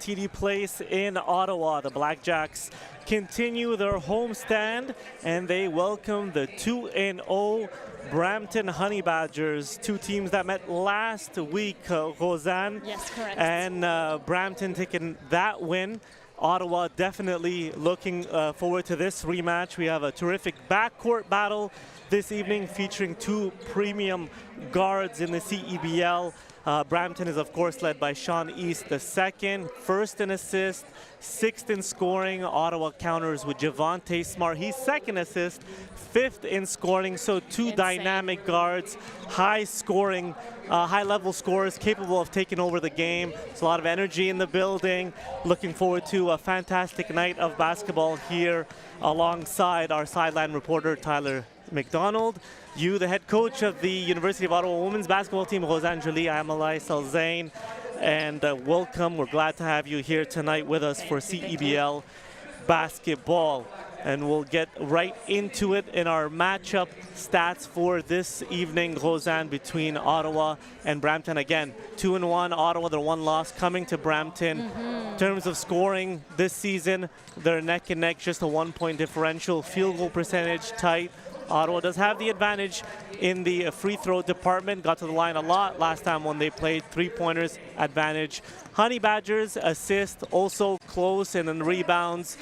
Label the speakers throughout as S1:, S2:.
S1: TD Place in Ottawa. The BlackJacks continue their homestand, and they welcome the 2-0 Brampton Honey Badgers, two teams that met last week, Roseanne.
S2: Yes, correct.
S1: And Brampton taking that win. Ottawa definitely looking forward to this rematch. We have a terrific backcourt battle this evening featuring two premium guards in the CEBL. Brampton is, of course, led by Sean East II, first in assist, sixth in scoring. Ottawa counters with Javonte Smart. He's second assist, fifth in scoring. So two dynamic guards, high-scoring, high-level scorers capable of taking over the game. There's a lot of energy in the building. Looking forward to a fantastic night of basketball here alongside our sideline reporter, Tyler McDonald. You, the head coach of the University of Ottawa women's basketball team, Roseanne Jolie. I'm Alai Salzain, and welcome. We're glad to have you here tonight with us for CEBL basketball. And we'll get right into it in our matchup stats for this evening, Roseanne, between Ottawa and Brampton. Again, 2-1 Ottawa, their one loss coming to Brampton. In terms of scoring this season, they're neck and neck, just a 1-point differential. Field goal percentage tight. Ottawa does have the advantage in the free throw department. Got to the line a lot last time when they played. Three-pointers advantage. Honey Badgers assist also close, and then rebounds.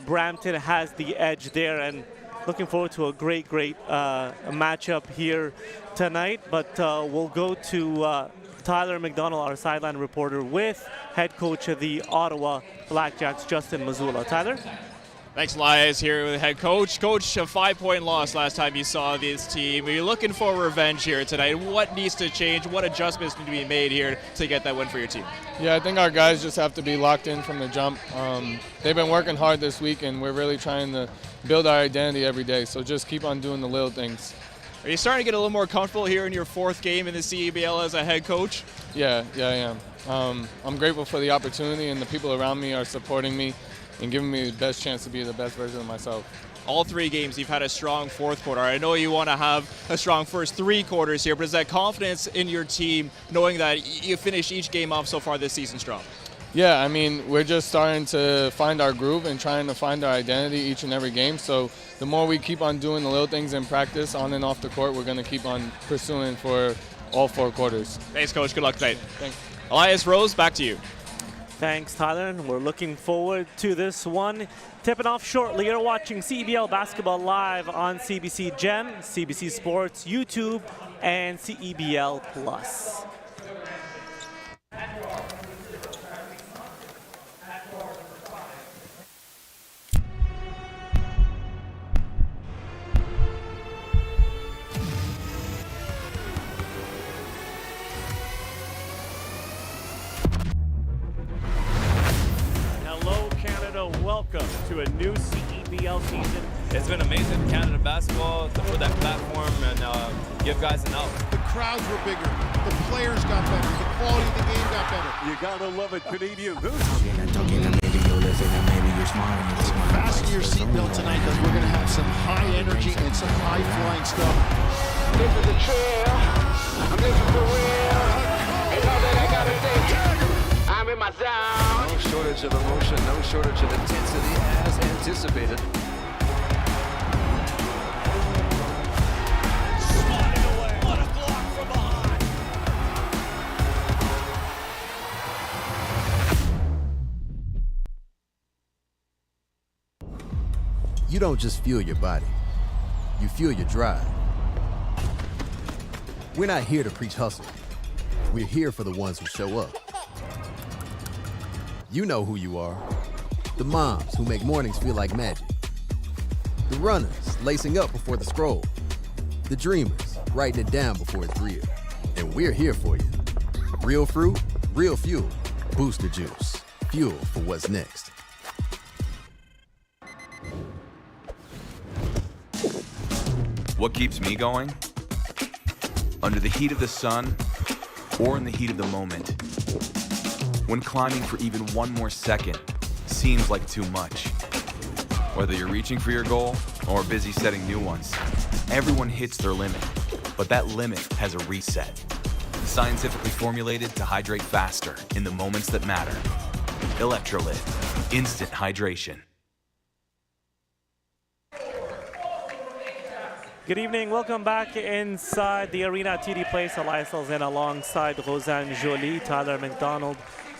S1: Brampton has the edge there, and looking forward to a great matchup here tonight. But we'll go to Tyler McDonald, our sideline reporter, with head coach of the Ottawa BlackJacks, Justin Mazzulla. Tyler?
S3: Thanks, Elias, here with the head coach. Coach, a 5-point loss last time you saw this team. Are you looking for revenge here tonight? What needs to change? What adjustments need to be made here to get that win for your team?
S4: Yeah, I think our guys just have to be locked in from the jump. They've been working hard this week, and we're really trying to build our identity every day. So just keep on doing the little things.
S3: Are you starting to get a little more comfortable here in your fourth game in the CEBL as a head coach?
S4: Yeah, I am. I'm grateful for the opportunity, and the people around me are supporting me and giving me the best chance to be the best version of myself.
S3: All three games, you've had a strong fourth quarter. I know you want to have a strong first three quarters here, but is that confidence in your team knowing that you finished each game off so far this season strong?
S4: Yeah, I mean, we're just starting to find our groove and trying to find our identity each and every game. So the more we keep on doing the little things in practice, on and off the court, we're going to keep on pursuing for all four quarters.
S3: Thanks, Coach. Good luck tonight.
S4: Thanks.
S3: Elias Rose, back to you.
S1: Thanks, Tyler. We're looking forward to this one. Tipping off shortly. You're watching CEBL Basketball live on CBC Gem, CBC Sports, YouTube, and CEBL Plus.
S5: Welcome to a new CEBL season.
S6: It's been amazing, Canada basketball, to put that platform and give guys an out.
S7: The crowds were bigger, the players got better, the quality of the game got better.
S5: You gotta love it, Canadian Goose.
S7: Fasten your seatbelt tonight because we're gonna have some high energy and some high flying stuff.
S8: This is the trail, this is the real, and all that I gotta say. I'm in my zone.
S6: No shortage of emotion, no shortage of intensity as anticipated.
S5: Sliding away. What a block from behind.
S9: You don't just fuel your body, you fuel your drive. We're not here to preach hustle. We're here for the ones who show up. You know who you are. The moms who make mornings feel like magic. The runners lacing up before the scroll. The dreamers writing it down before it's real. And we're here for you. Real fruit, real fuel. Booster Juice. Fuel for what's next.
S10: What keeps me going? Under the heat of the sun or in the heat of the moment. When climbing for even one more second seems like too much. Whether you're reaching for your goal or busy setting new ones, everyone hits their limit, but that limit has a reset. Scientifically formulated to hydrate faster in the moments that matter. Electrolyte. Instant hydration.
S1: Good evening. Welcome back inside the arena. TD Place. Elias in alongside Roseanne Joly, Tyler McDonald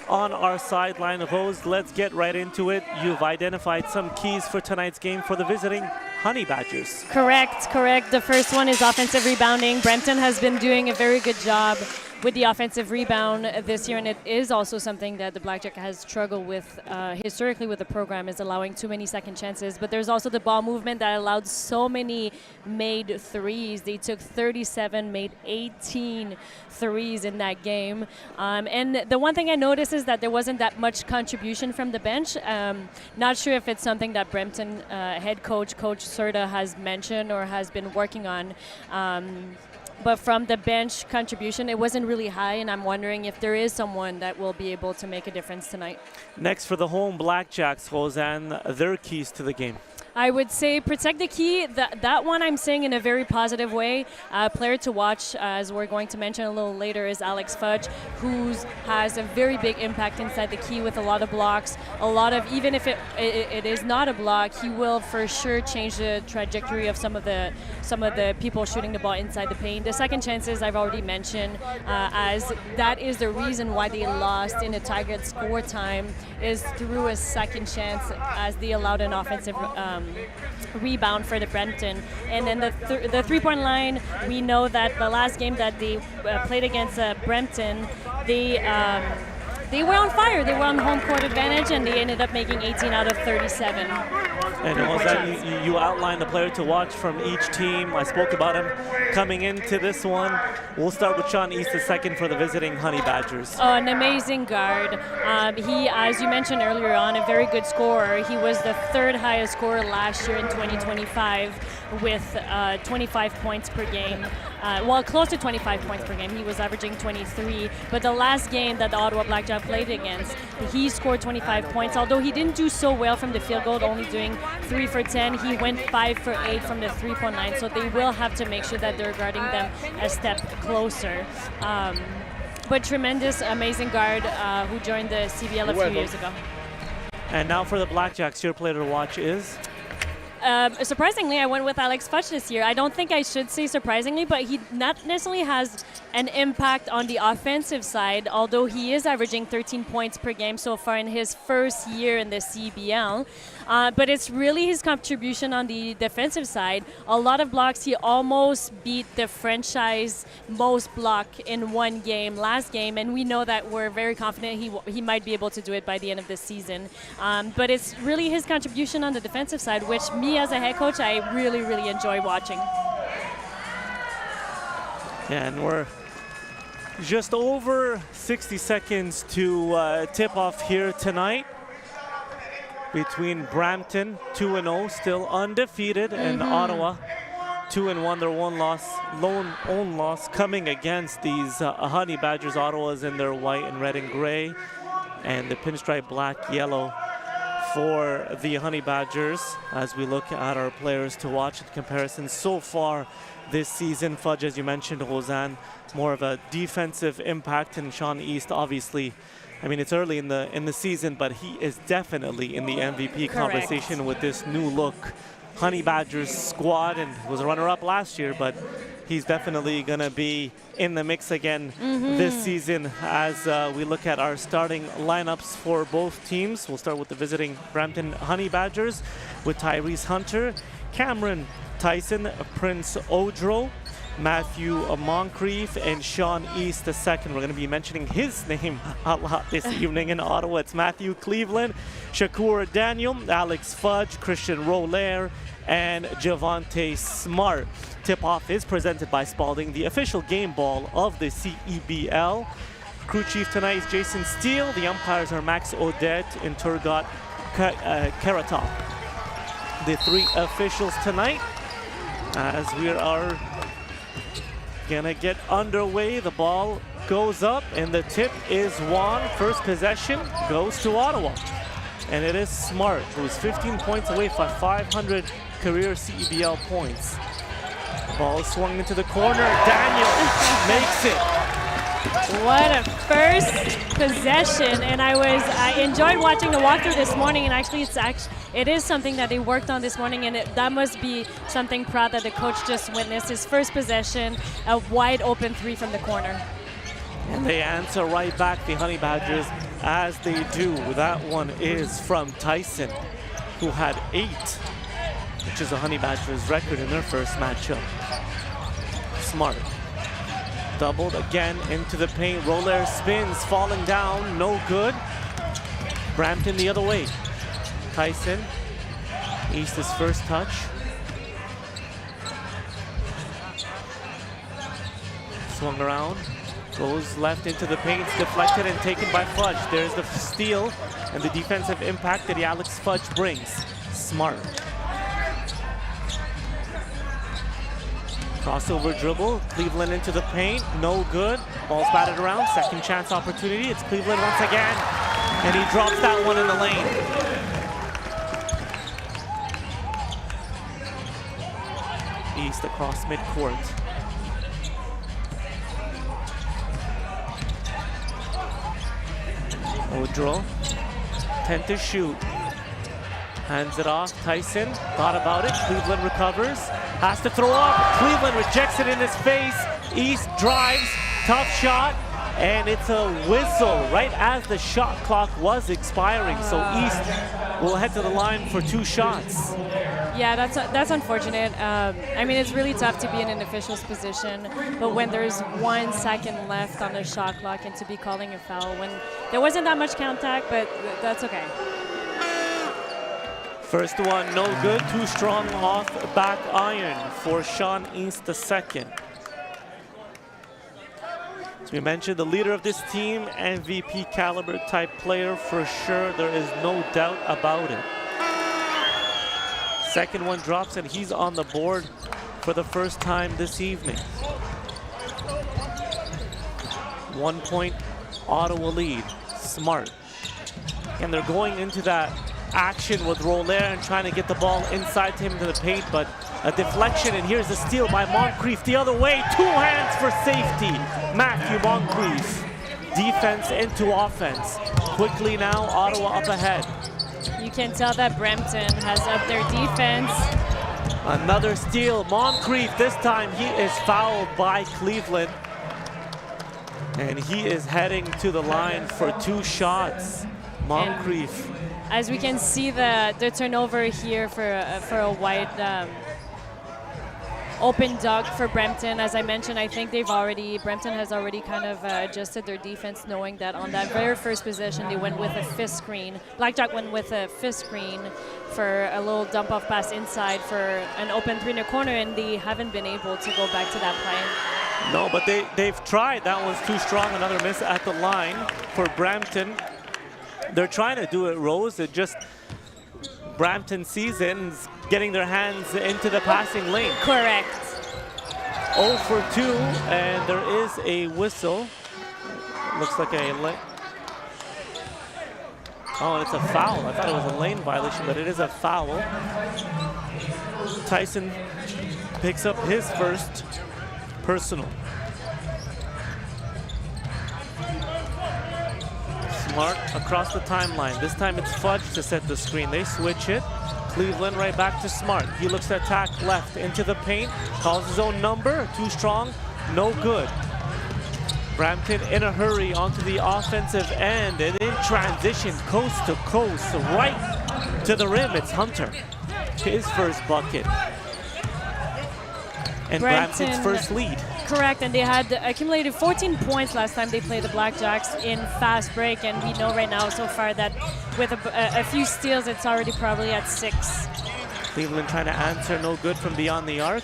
S1: on our sideline. Rose, let's get right into it. You've identified some keys for tonight's game for the visiting Honey Badgers.
S2: Correct. The first one is offensive rebounding. Brampton has been doing a very good job with the offensive rebound this year, and it is also something that the Blackjack has struggled with historically with the program, is allowing too many second chances. But there's also the ball movement that allowed so many made threes. They took 37, made 18 threes in that game. And the one thing I noticed is that there wasn't that much contribution from the bench. Not sure if it's something that Brampton head coach Serta has mentioned or has been working on. But from the bench contribution, it wasn't really high, and I'm wondering if there is someone that will be able to make a difference tonight.
S1: Next for the home Blackjacks, Roseanne, their keys to the game.
S2: I would say protect the key. That one I'm saying in a very positive way. Player to watch, as we're going to mention a little later, is Alex Fudge, who has a very big impact inside the key with a lot of blocks. A lot of, even if it is not a block, he will for sure change the trajectory of some of the people shooting the ball inside the paint. The second chances I've already mentioned, as that is the reason why they lost in a target score time, is through a second chance, as they allowed an offensive rebound for the Brampton. And then the three-point line, we know that the last game that they played against Brampton, they were on fire. They were on home court advantage, and they ended up making 18 out of 37.
S1: And you outlined the player to watch from each team. I spoke about him coming into this one. We'll start with Sean East, the second for the visiting Honey Badgers.
S2: An amazing guard. He, as you mentioned earlier on, a very good scorer. He was the third highest scorer last year in 2025 with 25 points per game. Well, close to 25 points per game. He was averaging 23. But the last game that the Ottawa BlackJacks played against, he scored 25 points. Although he didn't do so well from the field goal, only doing 3 for 10, he went 5 for 8 from the three-point line. So they will have to make sure that they're guarding them a step closer. But tremendous, amazing guard who joined the CEBL a few years ago.
S1: And now for the Blackjacks, your player to watch is?
S2: Surprisingly, I went with Alex Fudge this year. I don't think I should say surprisingly, but he not necessarily has an impact on the offensive side, although he is averaging 13 points per game so far in his first year in the CEBL. But it's really his contribution on the defensive side. A lot of blocks. He almost beat the franchise most block in one game last game, and we know that we're very confident he might be able to do it by the end of the season. But it's really his contribution on the defensive side, which me as a head coach, I really, really enjoy watching.
S1: And we're just over 60 seconds to tip off here tonight between Brampton, 2-0, still undefeated, and Ottawa, 2-1, their own loss coming against these Honey Badgers. Ottawa's in their white and red and gray, and the pinstripe black, yellow for the Honey Badgers. As we look at our players to watch in comparison so far this season, Fudge, as you mentioned, Roseanne, more of a defensive impact, and Sean East, obviously, I mean, it's early in the season, but he is definitely in the MVP conversation with this new look Honey Badgers squad, and was a runner-up last year, but he's definitely going to be in the mix again this season as we look at our starting lineups for both teams. We'll start with the visiting Brampton Honey Badgers with Tyrese Hunter, Cameron Tyson, Prince Odro, Matthew Moncrief, and Sean East II. We're going to be mentioning his name a lot this evening in Ottawa. It's Matthew Cleveland, Shakur Daniel, Alex Fudge, Christian Roller, and Javante Smart. Tip-off is presented by Spalding, the official game ball of the CEBL. Crew chief tonight is Jason Steele. The umpires are Max Odette and Turgot Karatov. The three officials tonight, as we are gonna get underway. The ball goes up and the tip is won. First possession goes to Ottawa. And it is Smart, who's 15 points away from 500 career CEBL points. Ball swung into the corner. Daniel makes it.
S2: What a first possession, and I enjoyed watching the walkthrough this morning, and actually it is something that they worked on this morning, and that must be something proud that the coach just witnessed. His first possession, a wide open 3 from the corner.
S1: And they answer right back, the Honey Badgers, as they do. That one is from Tyson, who had 8, which is a Honey Badgers record in their first matchup. Smart. Doubled again into the paint. Roller spins, falling down, no good. Brampton the other way. Tyson, East's first touch. Swung around, goes left into the paint, deflected and taken by Fudge. There's the steal and the defensive impact that the Alex Fudge brings. Smart. Crossover dribble, Cleveland into the paint, no good. Ball's batted around, second chance opportunity. It's Cleveland once again, and he drops that one in the lane. East across midcourt. Odro, 10 to shoot. Hands it off, Tyson, thought about it, Cleveland recovers, has to throw up, Cleveland rejects it in his face, East drives, tough shot, and it's a whistle right as the shot clock was expiring, so East will head to the line for 2 shots.
S2: Yeah, that's unfortunate. I mean, it's really tough to be in an official's position, but when there's 1 second left on the shot clock and to be calling a foul, when there wasn't that much contact, but that's okay.
S1: First one, no good. Too strong off back iron for Sean East II. As we mentioned, the leader of this team, MVP caliber type player for sure. There is no doubt about it. Second one drops and he's on the board for the first time this evening. 1 point Ottawa lead. Smart. And they're going into that action with Roller and trying to get the ball inside to him into the paint, but a deflection, and here's a steal by Moncrief the other way. 2 hands for safety. Matthew Moncrief. Defense into offense. Quickly now, Ottawa up ahead.
S2: You can tell that Brampton has upped their defense.
S1: Another steal. Moncrief, this time he is fouled by Cleveland. And he is heading to the line for 2 shots. Moncrief.
S2: As we can see, the turnover here for a wide open dunk for Brampton. As I mentioned, I think Brampton has already kind of adjusted their defense, knowing that on that very first possession, they went with a fist screen. Blackjack went with a fist screen for a little dump off pass inside for an open 3 in the corner, and they haven't been able to go back to that play.
S1: No, but they've tried. That one's too strong. Another miss at the line for Brampton. They're trying to do it, Rose. It just Brampton sees it and is getting their hands into the passing lane.
S2: Correct.
S1: 0 for 2, and there is a whistle. Looks like a lane. Oh, and it's a foul. I thought it was a lane violation, but it is a foul. Tyson picks up his first personal. Smart across the timeline. This time it's Fudge to set the screen. They switch it. Cleveland right back to Smart. He looks to attack left into the paint. Calls his own number. Too strong. No good. Brampton in a hurry onto the offensive end. And in transition, coast to coast, right to the rim. It's Hunter. His first bucket. And Brampton's first lead.
S2: Correct, and they had accumulated 14 points last time they played the BlackJacks in fast break, and we know right now so far that with a few steals, it's already probably at 6.
S1: Cleveland trying to answer, no good from beyond the arc.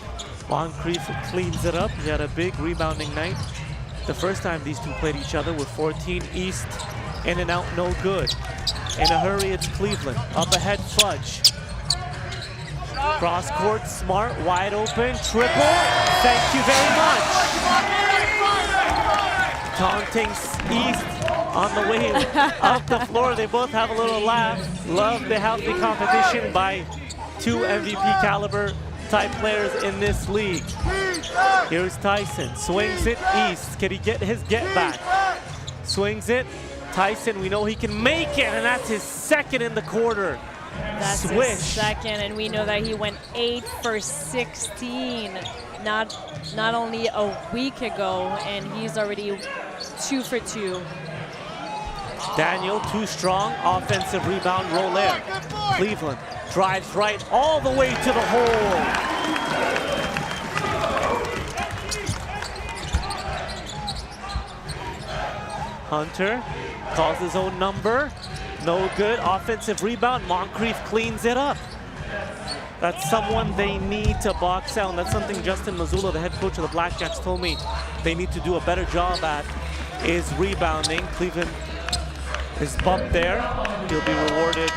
S1: Moncrief cleans it up. He had a big rebounding night. The first time these two played each other with 14. East in and out, no good. In a hurry, it's Cleveland. Up ahead, Fudge. Cross court, Smart, wide open, triple. Thank you very much. Taunting East on the way up the floor. They both have a little laugh. Love the healthy competition by 2 MVP caliber type players in this league. Here's Tyson, swings it east. Can he get his get back? Swings it. Tyson, we know he can make it, and that's his second in the quarter.
S2: That's
S1: Swish.
S2: his second, and we know that he went 8 for 16 not only a week ago, and he's already 2 for 2.
S1: Daniel, too strong. Offensive rebound, Roller. Cleveland drives right all the way to the hole. Hunter calls his own number. No good. Offensive rebound. Moncrief cleans it up. That's someone they need to box out. And that's something Justin Mazzulla, the head coach of the BlackJacks, told me they need to do a better job at, is rebounding. Cleveland is bumped there. He'll be rewarded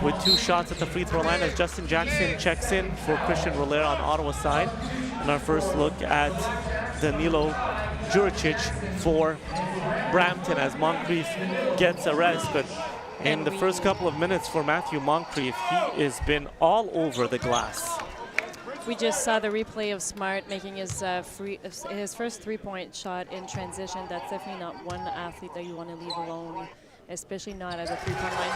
S1: with 2 shots at the free throw line as Justin Jackson checks in for Christian Roller on Ottawa side. And our first look at Danilo Juricic for Brampton as Moncrief gets a rest. But in the first couple of minutes for Matthew Moncrief, he has been all over the glass.
S2: We just saw the replay of Smart making his first three-point shot in transition. That's definitely not one athlete that you want to leave alone, especially not at the three-point line.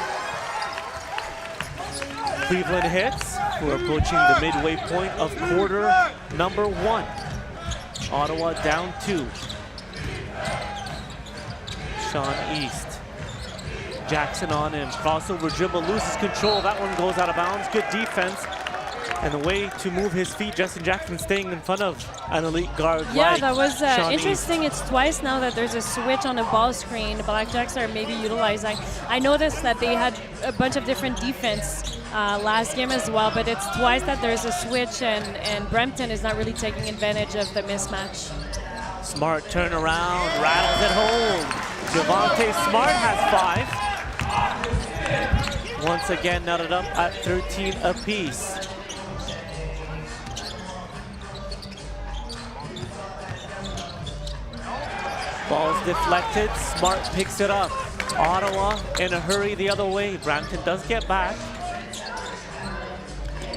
S1: Cleveland hits. We're approaching the midway point of quarter number 1. Ottawa down 2. Sean East. Jackson on him. Crossover dribble, loses control. That one goes out of bounds. Good defense. And the way to move his feet, Justin Jackson staying in front of an elite guard.
S2: Yeah,
S1: like
S2: that was
S1: Sean
S2: interesting.
S1: East.
S2: It's twice now that there's a switch on the ball screen. The BlackJacks are maybe utilizing. I noticed that they had a bunch of different defense last game as well, but it's twice that there's a switch, and Brampton is not really taking advantage of the mismatch.
S1: Smart turnaround, rattles it home. Javonte Smart has 5. Once again, knotted up at 13 apiece. Ball's deflected, Smart picks it up. Ottawa in a hurry the other way. Brampton does get back.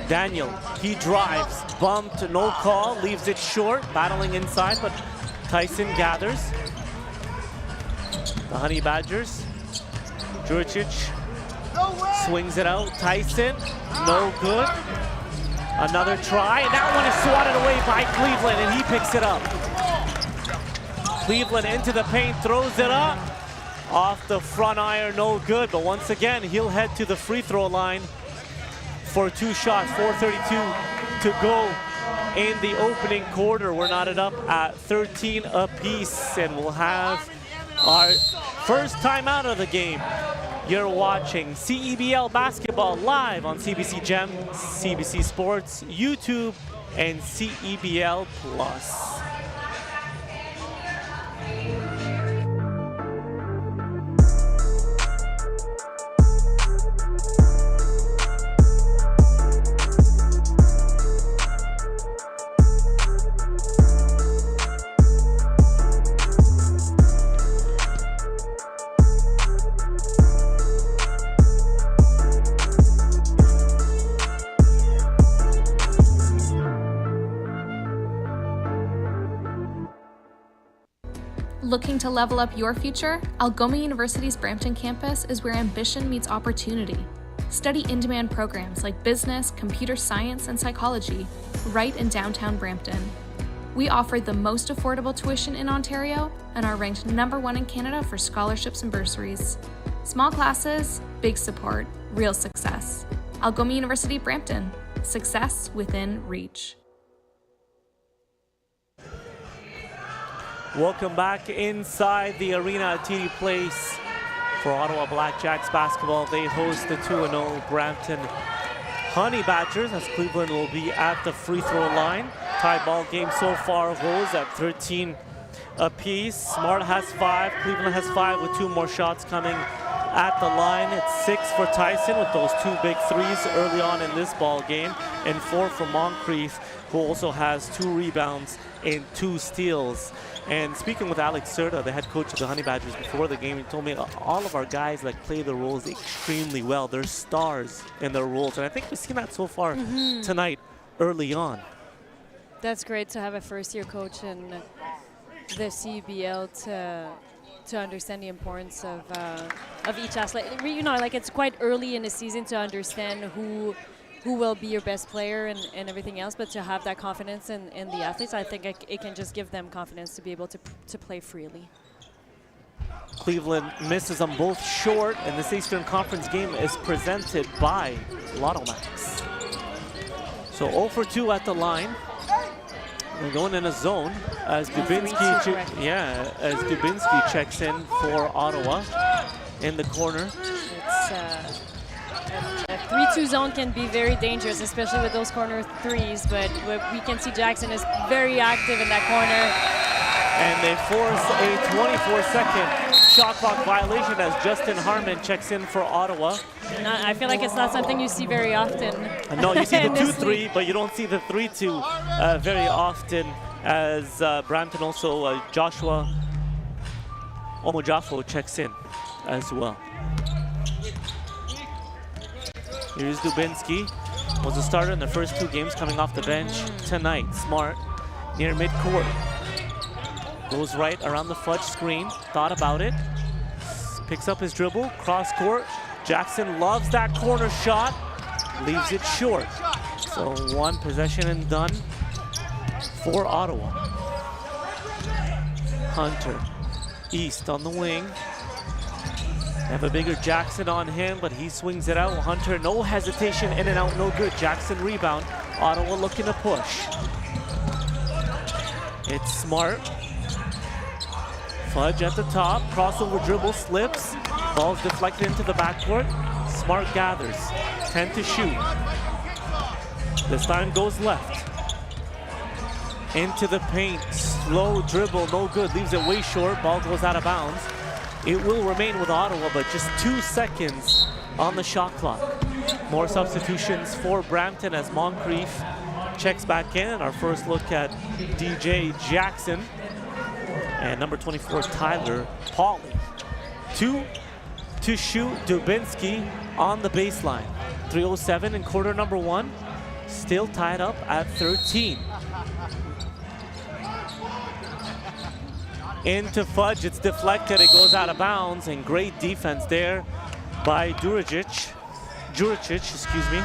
S1: Daniel, he drives, bumped, no call, leaves it short, battling inside, but Tyson gathers. The Honey Badgers. Juricic swings it out. Tyson, no good. Another try, and that one is swatted away by Cleveland, and he picks it up. Cleveland into the paint, throws it up. Off the front iron, no good, but once again, he'll head to the free throw line for 2 shots, 4:32 to go in the opening quarter. We're knotted up at 13 apiece, and we'll have our first time out of the game. You're watching CEBL basketball live on CBC Gem, CBC Sports, YouTube, and CEBL Plus.
S11: Looking to level up your future? Algoma University's Brampton campus is where ambition meets opportunity. Study in-demand programs like business, computer science, and psychology right in downtown Brampton. We offer the most affordable tuition in Ontario and are ranked #1 in Canada for scholarships and bursaries. Small classes, big support, real success. Algoma University Brampton. Success within reach.
S1: Welcome back inside the arena at TD Place for Ottawa BlackJacks basketball. They host the 2-0 Brampton Honey Badgers as Cleveland will be at the free throw line. Tie ball game so far goes at 13 apiece. Smart has 5, Cleveland has 5 with 2 more shots coming at the line. It's 6 for Tyson with those 2 big threes early on in this ball game, and 4 for Moncrief, who also has 2 rebounds and 2 steals. And speaking with Alex Serta, the head coach of the Honey Badgers before the game, he told me all of our guys play their roles extremely well. They're stars in their roles, and I think we've seen that so far tonight early on.
S2: That's great to have a first-year coach in the CEBL to understand the importance of each athlete. You know, like it's quite early in the season to understand who will be your best player and everything else, but to have that confidence in the athletes, I think it can just give them confidence to be able to play freely.
S1: Cleveland misses them both short, and this Eastern Conference game is presented by Lotto Max. So 0 for 2 at the line. We're going in a zone as Dubinsky, as Dubinsky checks in for Ottawa in the corner.
S2: It's a 3-2 zone can be very dangerous, especially with those corner threes, but we can see Jackson is very active in that corner.
S1: And they force a 24-second shot clock violation as Justin Harmon checks in for Ottawa.
S2: I feel like it's not something you see very often.
S1: No, you see the 2-3, but you don't see the 3-2 very often, as Brampton also, Joshua Omojafo checks in as well. Here's Dubinsky, was a starter in the first 2 games, coming off the bench tonight. Smart near midcourt. Goes right around the Fudge screen, thought about it. Picks up his dribble, cross court. Jackson loves that corner shot, leaves it short. So 1 possession and done for Ottawa. Hunter, East on the wing. They have a bigger Jackson on him, but he swings it out. Hunter, no hesitation, in and out, no good. Jackson rebound. Ottawa looking to push. It's Smart. Fudge at the top, crossover dribble, slips. Ball's deflected into the backcourt. Smart gathers, 10 to shoot. This time goes left. Into the paint, slow dribble, no good. Leaves it way short, ball goes out of bounds. It will remain with Ottawa, but just 2 seconds on the shot clock. More substitutions for Brampton as Moncrief checks back in. Our first look at DJ Jackson. And number 24, Tyler Pauly. 2 to shoot, Dubinsky on the baseline. 3:07 in quarter number 1. Still tied up at 13. Into Fudge, it's deflected, it goes out of bounds, and great defense there by Juricic, excuse me.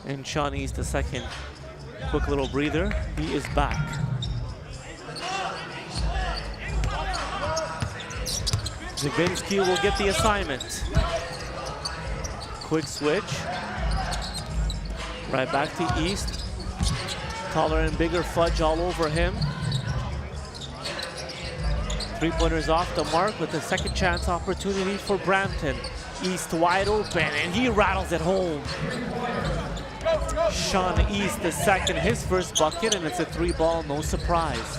S1: And Sean East, the second. Quick little breather, he is back. Dubinsky will get the assignment. Quick switch. Right back to East. Taller and bigger Fudge all over him. 3-pointers off the mark with a second chance opportunity for Brampton. East wide open, and he rattles it home. Sean East, the second, his first bucket, and it's a 3-ball, no surprise.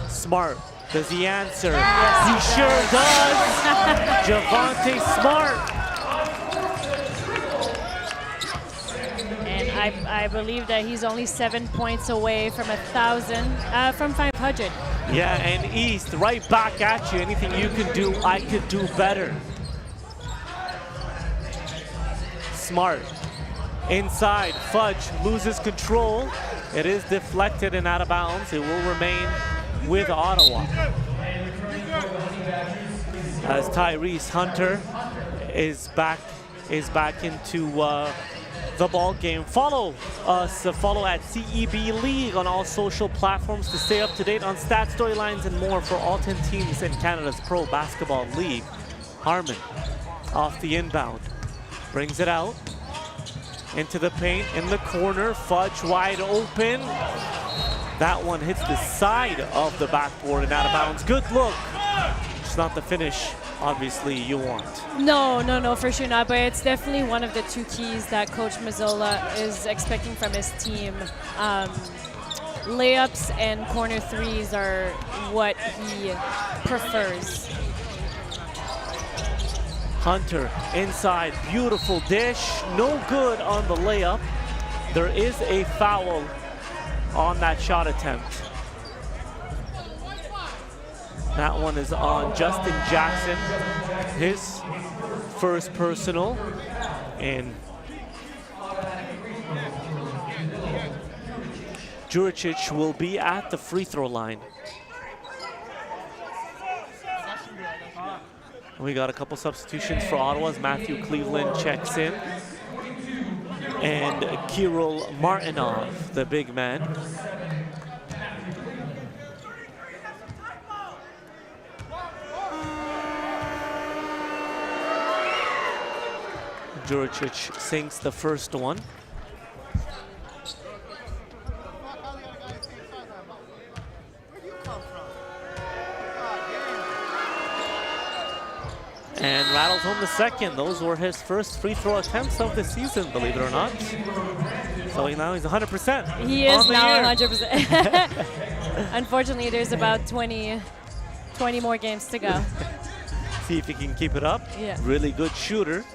S1: Smart, does he answer?
S2: Yes,
S1: he sure does. Javante Smart.
S2: And I believe that he's only 7 points away from 1,000, from 500.
S1: Yeah, and East right back at you. Anything you can do, I could do better. Smart. Inside, Fudge loses control. It is deflected and out of bounds. It will remain with Ottawa. As Tyrese Hunter is back into the ball game. Follow us, follow at CEB League on all social platforms to stay up to date on stats, storylines, and more for all 10 teams in Canada's Pro Basketball League. Harmon off the inbound, brings it out. Into the paint, in the corner, Fudge wide open. That one hits the side of the backboard and out of bounds. Good look. It's not the finish, obviously, you want.
S2: No, for sure not. But it's definitely one of the 2 keys that Coach Mazzola is expecting from his team. Layups and corner threes are what he prefers.
S1: Hunter inside, beautiful dish, no good on the layup. There is a foul on that shot attempt. That one is on Justin Jackson, his first personal. And Juricic will be at the free throw line. We got a couple substitutions for Ottawa as Matthew Cleveland checks in. And Kirill Martinov, the big man. Juricic sinks the first one. And rattles home the second. Those were his first free throw attempts of the season, believe it or not. So now he's 100%.
S2: He is now 100%. Unfortunately, there's about 20 more games to go.
S1: See if he can keep it up.
S2: Yeah.
S1: Really good shooter.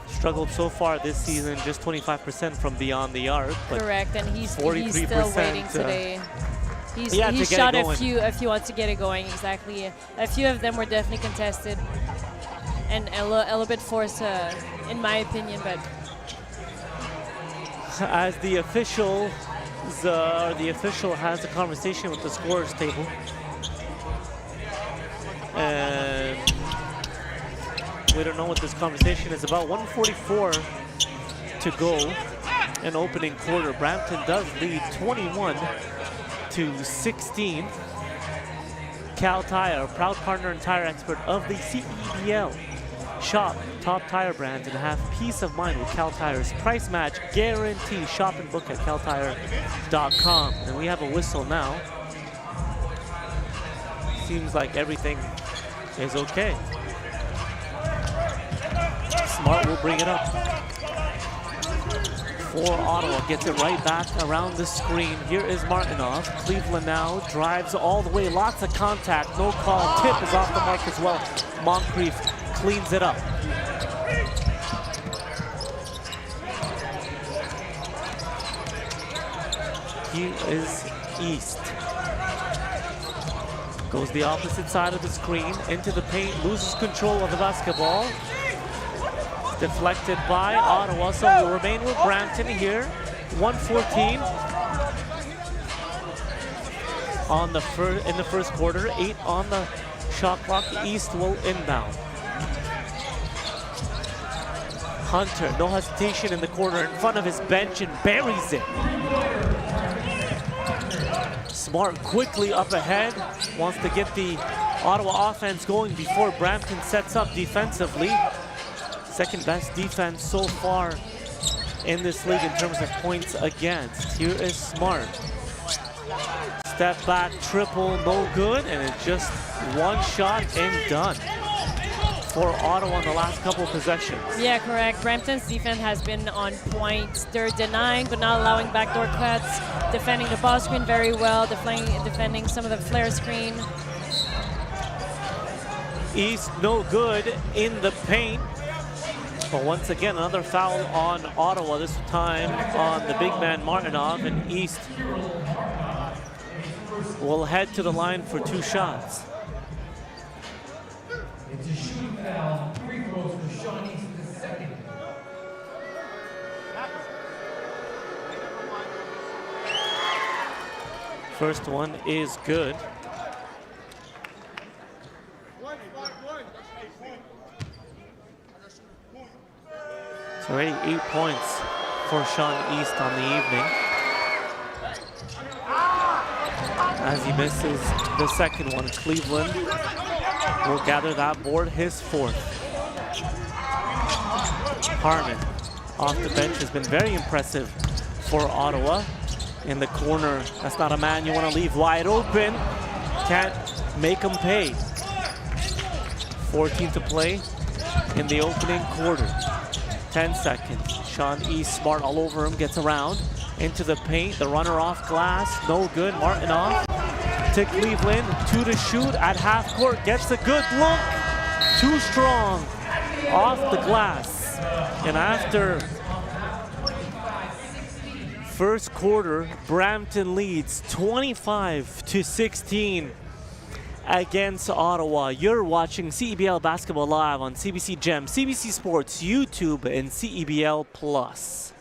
S1: Struggled so far this season, just 25% from beyond the arc.
S2: Correct, and he's still
S1: 43%,
S2: waiting today. He's
S1: to
S2: shot a few wants to get it going, exactly. A few of them were definitely contested and a little bit forced, in my opinion. But
S1: as the official has a conversation with the scorers table, and we don't know what this conversation is about. 1:44 to go in opening quarter. Brampton does lead 21-16. Cal Tire, proud partner and tire expert of the CEBL. Shop top tire brands and have peace of mind with Cal Tire's price match guarantee. Shop and book at caltire.com. And we have a whistle now. Seems like everything is okay. Smart will bring it up. For Ottawa, gets it right back around the screen. Here is Martinov. Cleveland now drives all the way. Lots of contact, no call. Tip is off the mark as well. Moncrief cleans it up. Here is East. Goes the opposite side of the screen, into the paint, loses control of the basketball. Deflected by Ottawa, so we'll remain with Brampton here. 1:14 on in the first quarter, 8 on the shot clock. East will inbound. Hunter, no hesitation in the corner in front of his bench and buries it. Smart quickly up ahead, wants to get the Ottawa offense going before Brampton sets up defensively. Second best defense so far in this league in terms of points against. Here is Smart. Step back, triple, no good, and it's just one shot and done for Ottawa in the last couple of possessions.
S2: yeah, correct. Brampton's defense has been on point. They're denying but not allowing backdoor cuts, defending the ball screen very well, defending some of the flare screen.
S1: East no good in the paint. But once again, another foul on Ottawa, this time on the big man Martinov, and East will head to the line for 2 shots.
S12: It's a shooting foul, 3 throws for Sean East in the second.
S1: First one is good. It's already 8 points for Sean East on the evening, as he misses the second one. Cleveland will gather that board, his 4th. Harmon off the bench has been very impressive for Ottawa. In the corner, that's not a man you want to leave wide open. Can't make him pay. 14 to play in the opening quarter. 10 seconds. Sean East, Smart all over him, gets around into the paint. The runner off glass, no good. Martinov to Cleveland, 2 to shoot at half court. Gets a good look, too strong off the glass. And after first quarter, Brampton leads 25-16. against Ottawa. You're watching CEBL Basketball Live on CBC Gem, CBC Sports, YouTube, and CEBL Plus.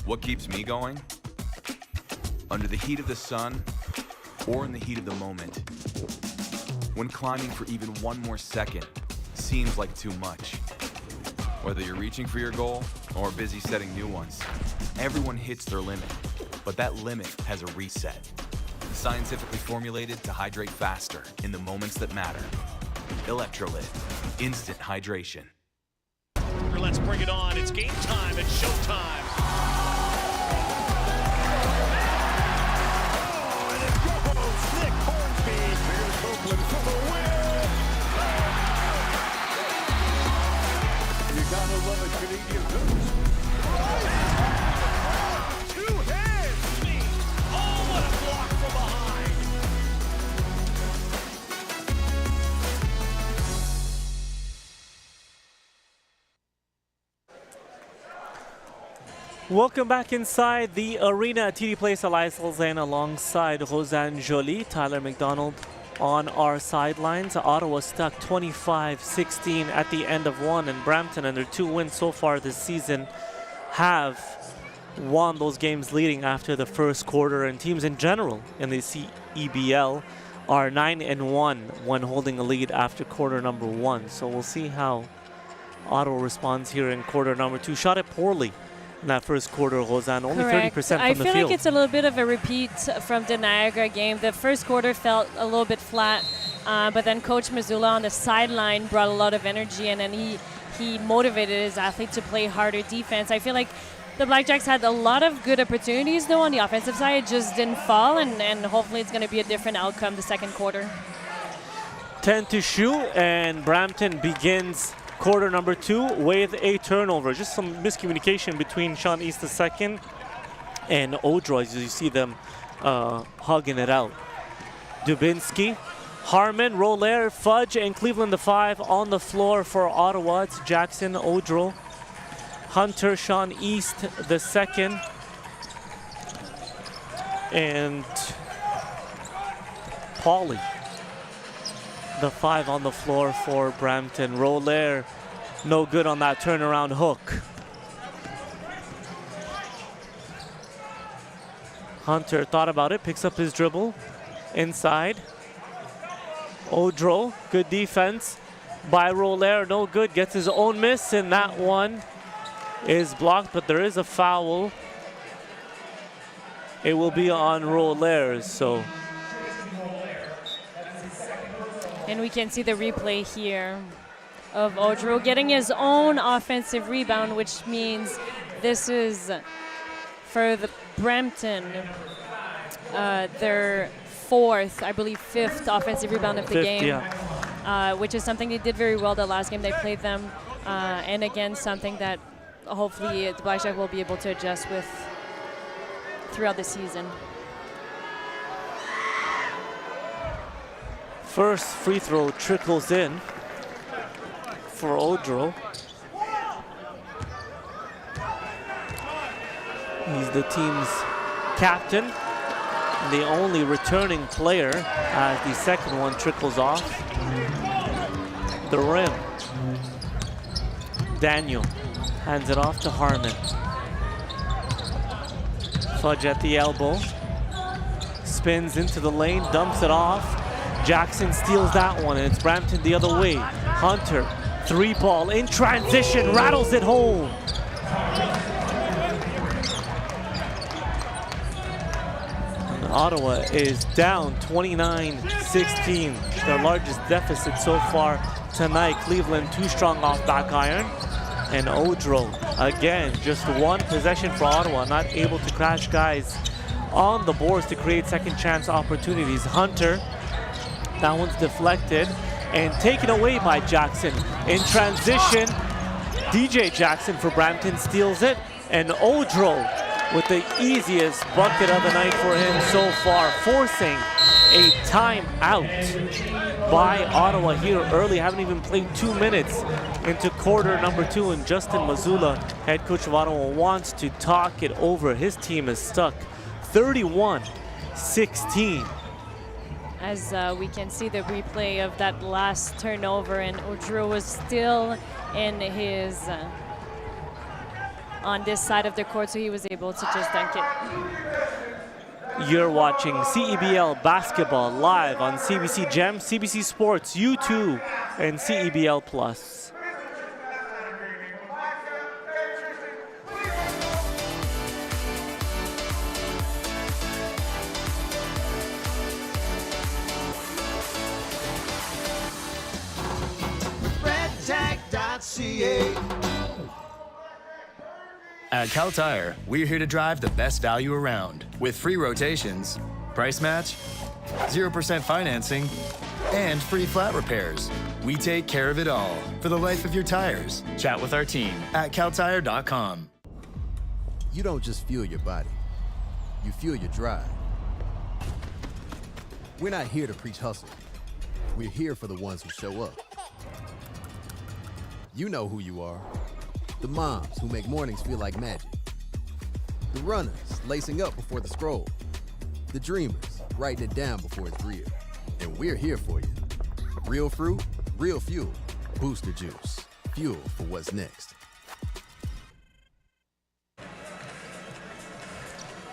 S10: What keeps me going? Under the heat of the sun or in the heat of the moment. When climbing for even one more second seems like too much. Whether you're reaching for your goal or busy setting new ones, everyone hits their limit, but that limit has a reset. Scientifically formulated to hydrate faster in the moments that matter. Electrolyte, instant hydration.
S5: Let's bring it on. It's game time. It's showtime.
S8: You gotta love a Canadian boost.
S5: Two hands, Steve. Oh, what a block from behind.
S1: Welcome back inside the arena at TD Place. Elias Lozane alongside Rosanne Joly, Tyler McDonald on our sidelines. Ottawa stuck 25-16 at the end of one, and Brampton, and their 2 wins so far this season, have won those games leading after the first quarter. And teams in general in the CEBL are 9-1 when holding a lead after quarter number 1. So we'll see how Ottawa responds here in quarter number 2. Shot it poorly in that first quarter, Rosanne, only 30% from the field.
S2: I feel like it's a little bit of a repeat from the Niagara game. The first quarter felt a little bit flat, but then Coach Mazzulla on the sideline brought a lot of energy, and then he motivated his athlete to play harder defense. I feel like the Blackjacks had a lot of good opportunities, though, on the offensive side. It just didn't fall, and hopefully it's going to be a different outcome the second quarter.
S1: 10 to shoot, and Brampton begins quarter number 2 with a turnover. Just some miscommunication between Sean East II and Odro as you see them hugging it out. Dubinsky, Harmon, Roller, Fudge, and Cleveland the 5 on the floor for Ottawa. It's Jackson, Odro, Hunter, Sean East II, and Pauly, the 5 on the floor for Brampton. Roller, no good on that turnaround hook. Hunter thought about it, picks up his dribble inside. Odro, good defense by Roller, no good, gets his own miss, and that one is blocked, but there is a foul. It will be on Roller, so.
S2: And we can see the replay here of Odro getting his own offensive rebound, which means this is for the Brampton, their 4th, I believe 5th offensive rebound of the game,
S1: yeah.
S2: Which is something they did very well the last game they played them. And again, something that hopefully the Blackjacks will be able to adjust with throughout the season.
S1: First free throw trickles in for Odro. He's the team's captain, the only returning player, as the second one trickles off the rim. Daniel hands it off to Harmon. Fudge at the elbow, spins into the lane, dumps it off. Jackson steals that one, and it's Brampton the other way. Hunter, 3-ball in transition, rattles it home. And Ottawa is down 29-16, their largest deficit so far tonight. Cleveland too strong off back iron. And Odro, again, just one possession for Ottawa, not able to crash guys on the boards to create second chance opportunities. Hunter, that one's deflected and taken away by Jackson. In transition, DJ Jackson for Brampton steals it, and Odro with the easiest bucket of the night for him so far, forcing a timeout by Ottawa here early. Haven't even played 2 minutes into quarter number 2, and Justin Mazzulla, head coach of Ottawa, wants to talk it over. His team is stuck 31-16.
S2: As we can see the replay of that last turnover, and Odro was still in his on this side of the court, so he was able to just dunk it.
S1: You're watching CEBL basketball live on CBC Gem, CBC Sports, YouTube, and CEBL Plus.
S5: BlackJack.ca.
S13: At Cal Tire, we're here to drive the best value around with free rotations, price match, 0% financing, and free flat repairs. We take care of it all for the life of your tires. Chat with our team at caltire.com.
S9: You don't just fuel your body, you fuel your drive. We're not here to preach hustle. We're here for the ones who show up. You know who you are. The moms who make mornings feel like magic. The runners lacing up before the scroll. The dreamers writing it down before it's real. And we're here for you. Real fruit, real fuel. Booster Juice. Fuel for what's next.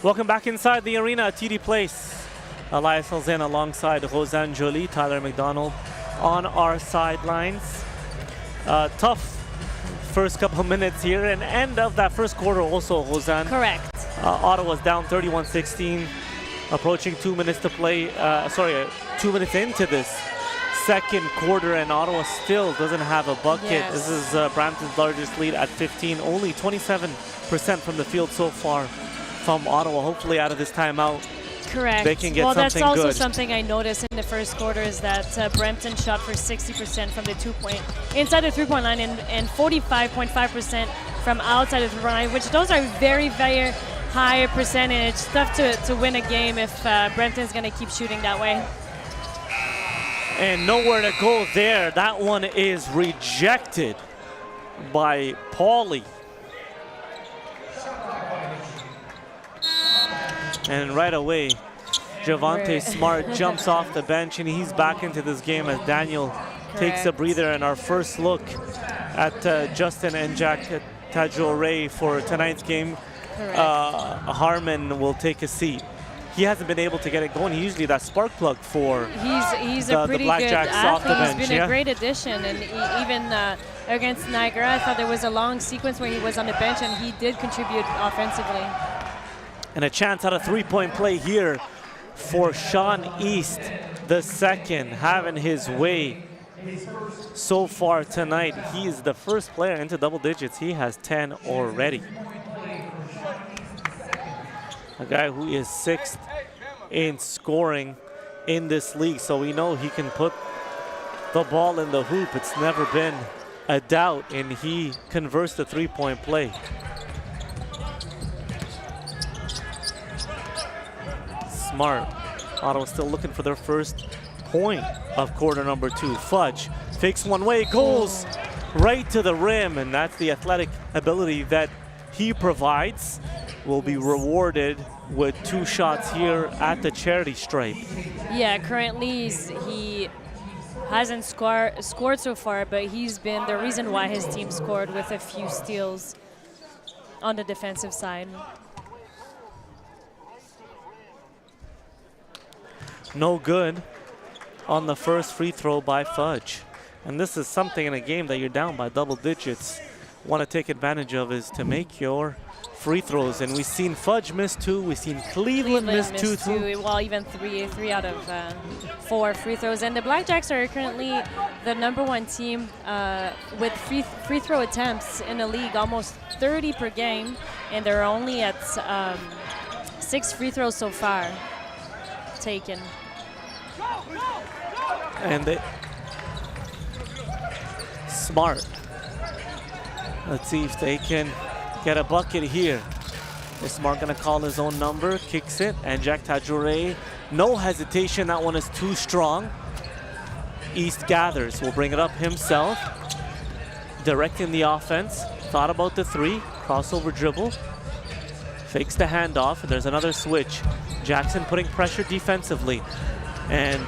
S1: Welcome back inside the arena at TD Place. Elias Alzen alongside Rosanne Joly, Tyler McDonald on our sidelines. Tough first couple of minutes here, and end of that first quarter also, Rosanne.
S2: Correct.
S1: Ottawa's down 31-16, approaching 2 minutes to play, 2 minutes into this second quarter, and Ottawa still doesn't have a bucket.
S2: Yes.
S1: This is Brampton's largest lead at 15, only 27% from the field so far from Ottawa. Hopefully out of this timeout,
S2: correct.
S1: They can get
S2: well,
S1: something
S2: that's also
S1: good.
S2: something I noticed in the first quarter is that Brampton shot for 60% from the inside the three-point line and 45.5% from outside the three-point line, which those are very, very high percentage. It's tough to win a game if Brampton's going to keep shooting that way.
S1: And nowhere to go there. That one is rejected by Pauly. And right away, Javante Smart jumps off the bench, and he's back into this game as Daniel takes a breather. And our first look at Justin and Jack Tajore for tonight's game. Harmon will take a seat. He hasn't been able to get it going. He's usually that spark plug for
S2: He's a pretty good
S1: BlackJacks off the bench.
S2: He's been a great addition, and even against Niagara, I thought there was a long sequence where he was on the bench, and he did contribute offensively.
S1: And a chance at a three-point play here for Sean East, the second, having his way so far tonight. He is the first player into double digits. He has 10 already. A guy who is 6th in scoring in this league, so we know he can put the ball in the hoop. It's never been a doubt, and he converts the three-point play. Smart. Ottawa still looking for their first point of quarter number 2. Fudge fakes one way, goes right to the rim, and that's the athletic ability that he provides. Will be rewarded with 2 shots here at the charity stripe.
S2: Yeah, currently he hasn't scored so far, but he's been the reason why his team scored with a few steals on the defensive side.
S1: No good on the first free throw by Fudge. And this is something in a game that you're down by double digits. Want to take advantage of is to make your free throws. And we've seen Fudge miss 2. We've seen Cleveland miss 2 too.
S2: Well, even three out of 4 free throws. And the BlackJacks are currently the #1 team with free throw attempts in the league, almost 30 per game. And they're only at 6 free throws so far taken.
S1: And they smart. Let's see if they can get a bucket here. Is Smart gonna call his own number, kicks it, and Jack Tajure, no hesitation, that one is too strong. East gathers, will bring it up himself, directing the offense, thought about the 3, crossover dribble, fakes the handoff, and there's another switch. Jackson putting pressure defensively, and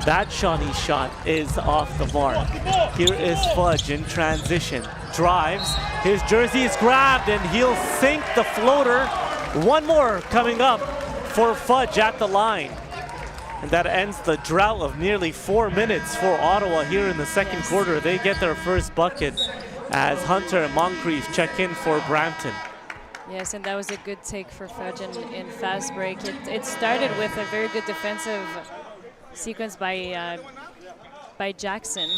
S1: that Shawnee shot is off the mark. Here is Fudge in transition. Drives, his jersey is grabbed, and he'll sink the floater. One more coming up for Fudge at the line. And that ends the drought of nearly 4 minutes for Ottawa here in the second quarter. They get their first bucket as Hunter and Moncrief check in for Brampton.
S2: Yes, and that was a good take for Fudge in fast break. It started with a very good defensive sequence by Jackson.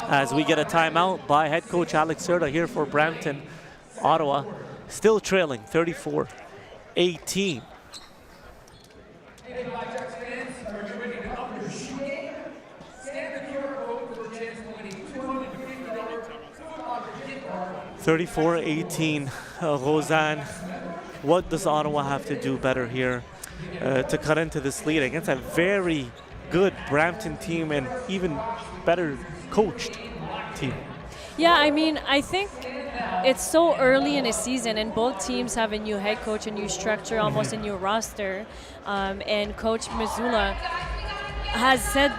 S1: As we get a timeout by head coach Alex Serta here for Brampton. Ottawa still trailing 34-18.
S12: BlackJacks fans, are you ready to up your shoe game? Scan the QR code for the chance to win a $250 Foot Locker gift card.
S1: 34-18. Roseanne, what does Ottawa have to do better here to cut into this lead against a very good Brampton team and even better coached team?
S2: Yeah, I mean, I think it's so early in a season, and both teams have a new head coach, a new structure, almost a new roster. And Coach Missoula has said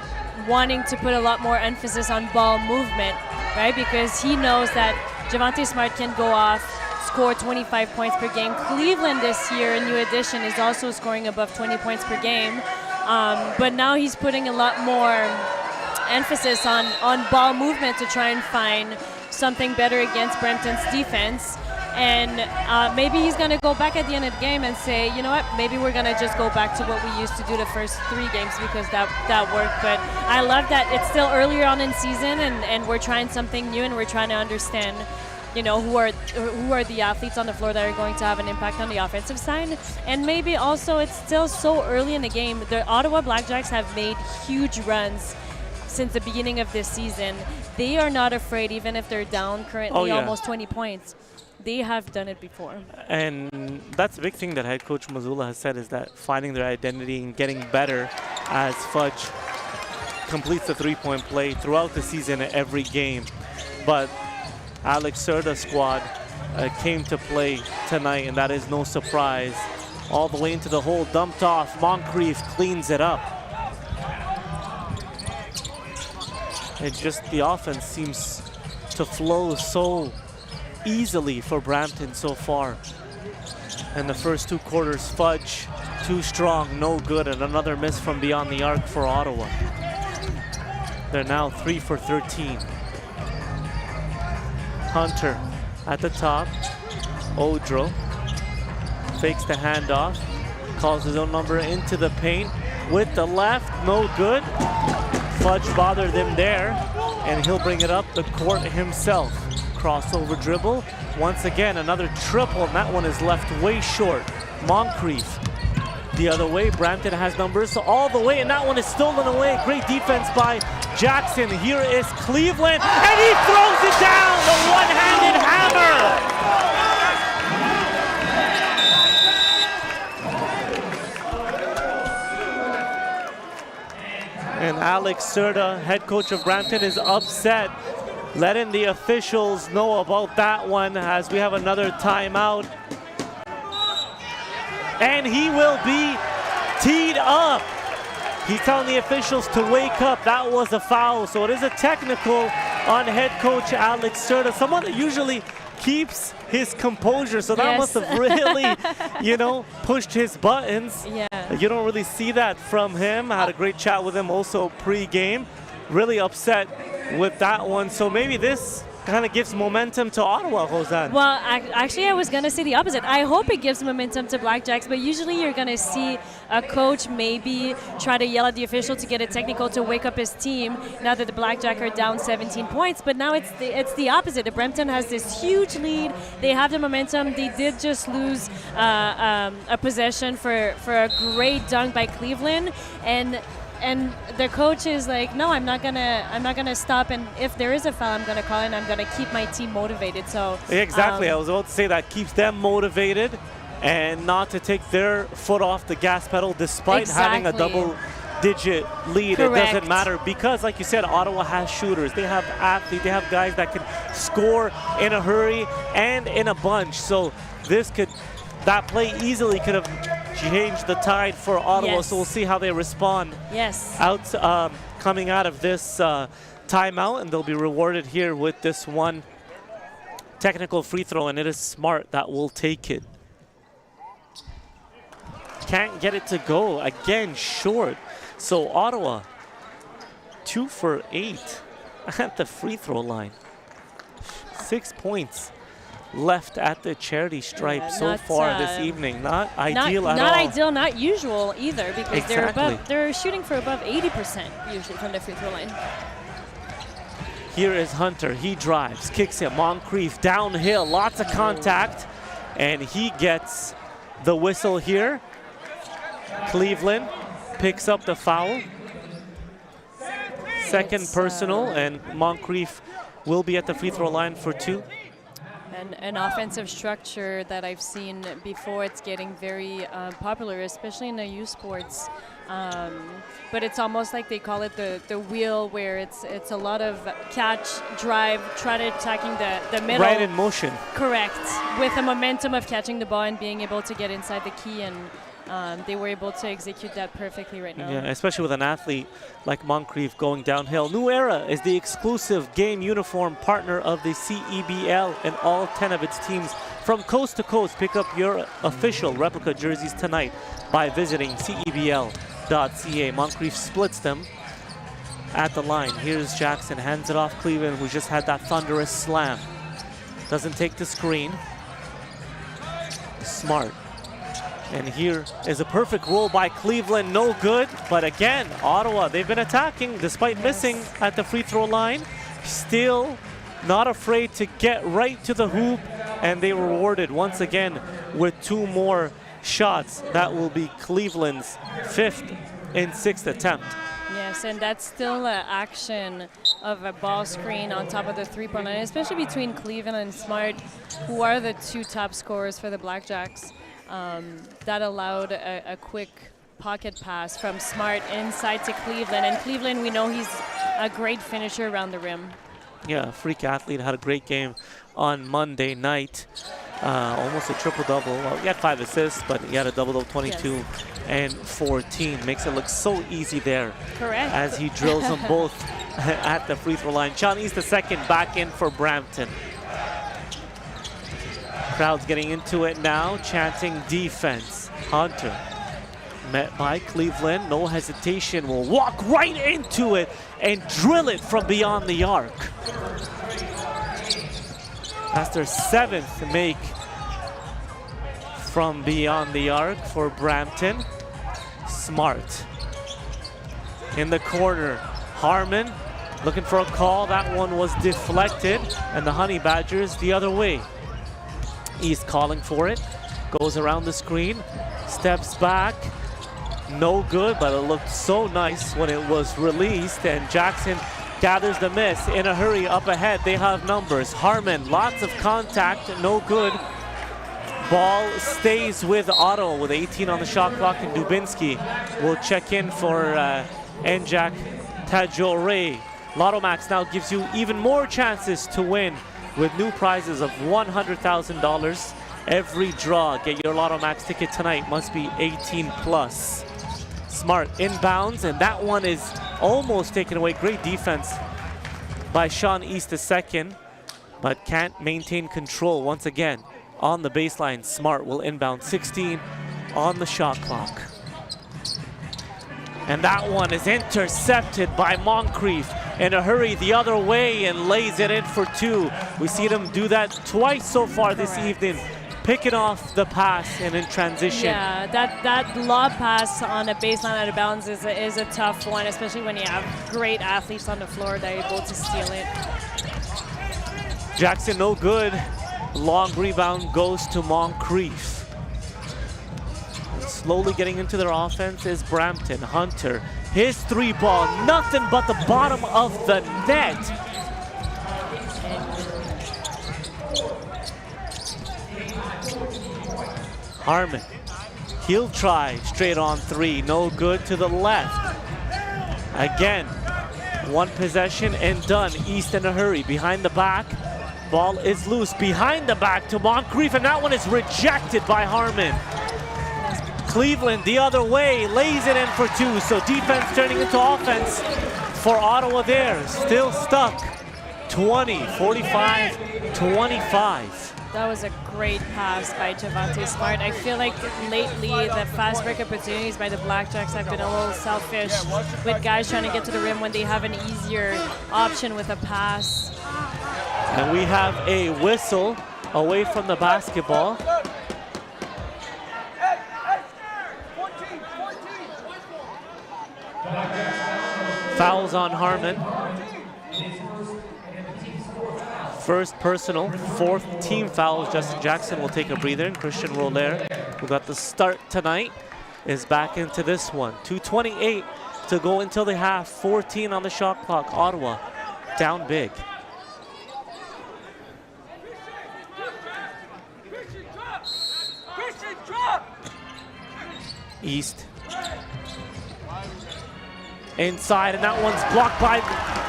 S2: wanting to put a lot more emphasis on ball movement, right? Because he knows that Javonte Smart can go off, score 25 points per game. Cleveland this year, a new addition, is also scoring above 20 points per game. But now he's putting a lot more emphasis on ball movement to try and find something better against Brampton's defense. And maybe he's going to go back at the end of the game and say, you know what, maybe we're going to just go back to what we used to do the first 3 games because that worked. But I love that it's still earlier on in season and we're trying something new and we're trying to understand, you know, who are the athletes on the floor that are going to have an impact on the offensive side. And maybe also it's still so early in the game. The Ottawa BlackJacks have made huge runs since the beginning of this season. They are not afraid, even if they're down currently almost 20 points. They have done it before. And
S1: that's a big thing that head coach Missoula has said, is that finding their identity and getting better as Fudge completes the 3-point play throughout the season at every game. But Alex Serta's squad came to play tonight, and that is no surprise. All the way into the hole, dumped off. Moncrief cleans it up. It's just the offense seems to flow so easily for Brampton so far. And the first 2 quarters, Fudge, too strong, no good, and another miss from beyond the arc for Ottawa. They're now 3 for 13. Hunter at the top. Odro fakes the handoff, calls his own number into the paint with the left, no good. Fudge bothered him there, and he'll bring it up the court himself. Crossover dribble. Once again, another triple, and that one is left way short. Moncrief the other way. Brampton has numbers all the way, and that one is stolen away. Great defense by Jackson. Here is Cleveland, and he throws it down, the one-handed hammer. And Alex Serta, head coach of Brampton, is upset, letting the officials know about that one as we have another timeout. And he will be teed up. He's telling the officials to wake up. That was a foul, so it is a technical on head coach Alex Serta, someone that usually keeps his composure, so that must have really, you know, pushed his buttons.
S2: Yeah.
S1: You don't really see that from him. I had a great chat with him also pre-game. Really upset with that one. So maybe this kind of gives momentum to Ottawa, Roseanne.
S2: Well, actually, I was going to say the opposite. I hope it gives momentum to BlackJacks, but usually you're going to see a coach maybe try to yell at the official to get a technical to wake up his team now that the BlackJacks are down 17 points. But now it's the opposite. The Brampton has this huge lead. They have the momentum. They did just lose a possession for a great dunk by Cleveland, and the coach is like, no, I'm not gonna stop. And if there is a foul, I'm gonna call it. And I'm gonna keep my team motivated. So
S1: exactly, I was about to say that keeps them motivated, and not to take their foot off the gas pedal despite having a double-digit lead.
S2: Correct.
S1: It doesn't matter because, like you said, Ottawa has shooters. They have athletes. They have guys that can score in a hurry and in a bunch. So that play easily could have changed the tide for Ottawa.
S2: Yes.
S1: So we'll see how they respond.
S2: Yes.
S1: Coming out of this timeout, and they'll be rewarded here with this one technical free throw, and it is Smart that will take it. Can't get it to go. Again, short. So Ottawa, 2 for 8 at the free throw line. 6 points left at the charity stripe so far this evening. Not ideal at all.
S2: Not ideal, not usual either, because
S1: Exactly.
S2: they're shooting for above 80% usually from the free throw line.
S1: Here is Hunter. He drives, kicks it. Moncrief downhill, lots of contact, and he gets the whistle here. Cleveland picks up the foul. Second personal, and Moncrief will be at the free throw line for 2.
S2: An offensive structure that I've seen before. It's getting very popular, especially in the youth sports. But it's almost like they call it the wheel, where it's a lot of catch, drive, try to attacking the middle.
S1: Right in motion.
S2: Correct. With the momentum of catching the ball and being able to get inside the key, and they were able to execute that perfectly right now.
S1: Yeah, especially with an athlete like Moncrief going downhill. New Era is the exclusive game uniform partner of the CEBL, and all 10 of its teams from coast to coast. Pick up your official replica jerseys tonight by visiting CEBL.ca. Moncrief splits them at the line. Here's Jackson, hands it off Cleveland, who just had that thunderous slam. Doesn't take the screen. Smart. And here is a perfect roll by Cleveland, no good. But again, Ottawa, they've been attacking despite missing at the free throw line. Still not afraid to get right to the hoop, and they were rewarded once again with 2 more shots. That will be Cleveland's 5th and 6th attempt.
S2: Yes, and that's still an action of a ball screen on top of the three-point line, especially between Cleveland and Smart, who are the 2 top scorers for the BlackJacks. That allowed a quick pocket pass from Smart inside to Cleveland. And Cleveland, we know he's a great finisher around the rim.
S1: Yeah, freak athlete, had a great game on Monday night. Almost a triple-double. Well, he had 5 assists, but he had a double-double, 22 and 14. Makes it look so easy there.
S2: Correct.
S1: As he drills them both at the free throw line. Sean East, the second, back in for Brampton. Crowd's getting into it now, chanting defense. Hunter, met by Cleveland, no hesitation, will walk right into it and drill it from beyond the arc. That's their 7th make from beyond the arc for Brampton. Smart. In the corner, Harmon looking for a call. That one was deflected, and the Honey Badgers the other way. East calling for it, goes around the screen, steps back, no good, but it looked so nice when it was released, and Jackson gathers the miss in a hurry up ahead. They have numbers. Harmon, lots of contact, no good. Ball stays with Ottawa with 18 on the shot clock, and Dubinsky will check in for Njak Tajore. Lotto Max now gives you even more chances to win with new prizes of $100,000 every draw. Get your Lotto Max ticket tonight. Must be 18 plus. Smart inbounds, and that one is almost taken away. Great defense by Sean East II, but can't maintain control once again on the baseline. Smart will inbound, 16 on the shot clock. And that one is intercepted by Moncrief, in a hurry the other way and lays it in for 2. We see them do that twice so far this evening, picking off the pass and in transition.
S2: Yeah, that lob pass on a baseline out of bounds is a tough one, especially when you have great athletes on the floor that are able to steal it.
S1: Jackson no good. Long rebound goes to Moncrief. Slowly getting into their offense is Brampton. Hunter, his 3-ball, nothing but the bottom of the net. Harmon, he'll try straight on 3, no good to the left. Again, one possession and done. East in a hurry, behind the back. Ball is loose, behind the back to Moncrief, and that one is rejected by Harmon. Cleveland the other way, lays it in for 2, so defense turning into offense for Ottawa there. Still stuck, 45-25.
S2: That was a great pass by Javante Smart. I feel like lately the fast break opportunities by the BlackJacks have been a little selfish with guys trying to get to the rim when they have an easier option with a pass.
S1: And we have a whistle away from the basketball. Fouls on Harmon. First personal, 4th team foul. Justin Jackson will take a breather, and Christian Roller, who got the start tonight, is back into this one. 2:28 to go until the half, 14 on the shot clock. Ottawa down big. East. Inside, and that one's blocked by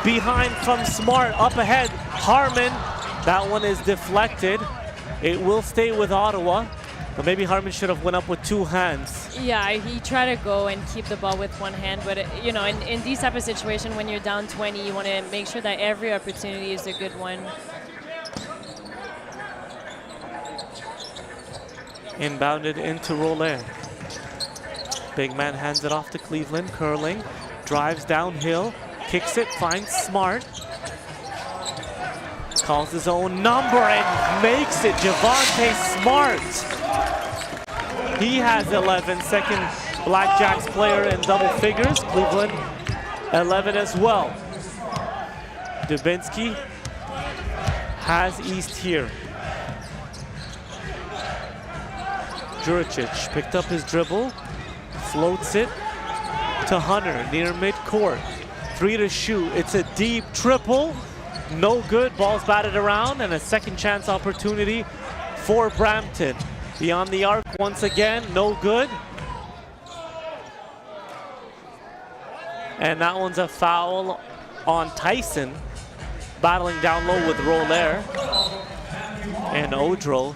S1: behind from Smart. Up ahead, Harmon. That one is deflected. It will stay with Ottawa, but maybe Harmon should have went up with 2 hands.
S2: Yeah, he tried to go and keep the ball with 1 hand, but you know, in these type of situations, when you're down 20, you want to make sure that every opportunity is a good one.
S1: Inbounded into Roller. Big man hands it off to Cleveland, curling. Drives downhill, kicks it, finds Smart. Calls his own number and makes it. Javante Smart. He has 11, second BlackJacks player in double figures. Cleveland 11 as well. Dubinsky has East here. Juricic picked up his dribble, floats it to Hunter near midcourt. 3 to shoot. It's a deep triple. No good. Ball's batted around, and a second chance opportunity for Brampton. Beyond the arc once again. No good. And that one's a foul on Tyson. Battling down low with Roller. And Odro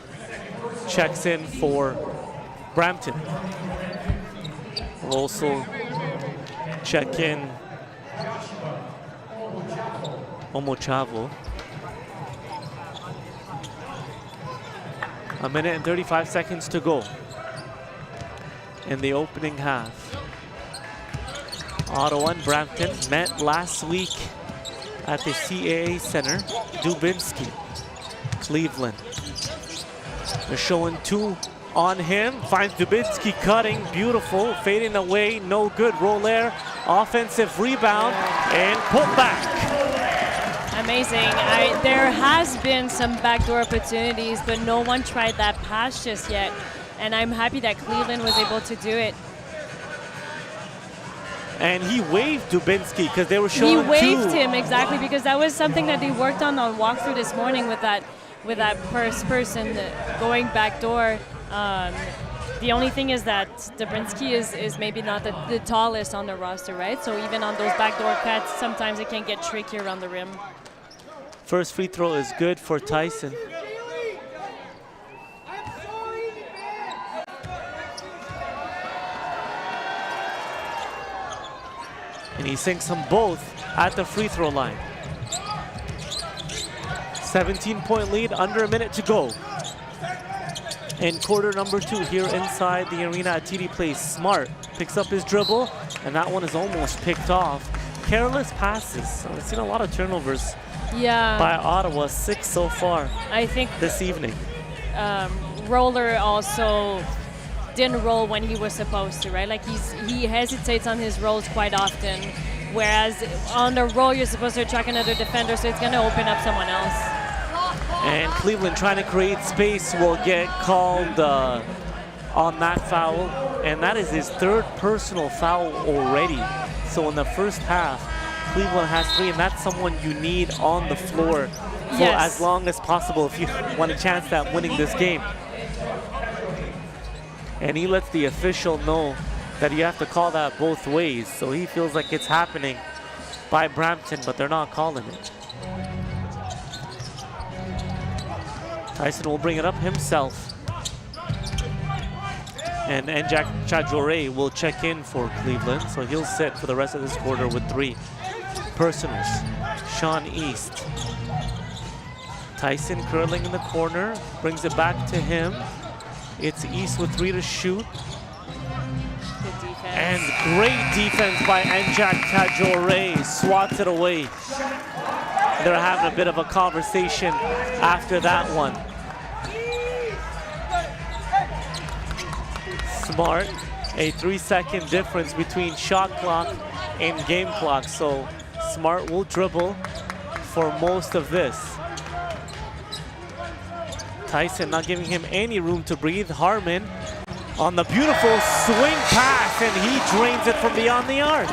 S1: checks in for Brampton. We'll also check in Omochavo. A minute and 35 seconds to go in the opening half. Ottawa and Brampton met last week at the CAA Center. Dubinsky, Cleveland. They're showing 2 on him. Finds Dubinsky cutting, beautiful, fading away, no good. Roller, offensive rebound, and put back.
S2: Amazing. There has been some backdoor opportunities, but no one tried that pass just yet. And I'm happy that Cleveland was able to do it.
S1: And he waved Dubinsky because they were showing 2.
S2: He waved him, exactly, because that was something that they worked on walkthrough this morning with that first person going backdoor. The only thing is that Dubinsky is maybe not the tallest on the roster, right? So even on those backdoor cuts, sometimes it can get tricky around the rim.
S1: First free throw is good for Tyson. And he sinks them both at the free throw line. 17-point lead, under a minute to go. In quarter number 2 here inside the arena at TD Place. Smart picks up his dribble, and that one is almost picked off. careless passes. So we've seen a lot of turnovers
S2: Yeah.
S1: by Ottawa, 6 so far
S2: I think
S1: this evening.
S2: Roller also didn't roll when he was supposed to, right? Like he hesitates on his rolls quite often, whereas on the roll you're supposed to attract another defender, so it's going to open up someone else.
S1: And Cleveland trying to create space will get called on that foul, and that is his 3rd personal foul already. So in the first half, Cleveland has 3, and that's someone you need on the floor for as long as possible if you want a chance at winning this game. And he lets the official know that you have to call that both ways. So he feels like it's happening by Brampton, but they're not calling it. Tyson will bring it up himself. And Njak Chajore will check in for Cleveland, so he'll sit for the rest of this quarter with 3 personals. Sean East. Tyson curling in the corner, brings it back to him. It's East with 3 to shoot.
S2: Good defense.
S1: And great defense by Njak Chajore, swats it away. They're having a bit of a conversation after that one. Smart, a 3-second difference between shot clock and game clock. So Smart will dribble for most of this. Tyson not giving him any room to breathe. Harmon on the beautiful swing pass, and he drains it from beyond the arc.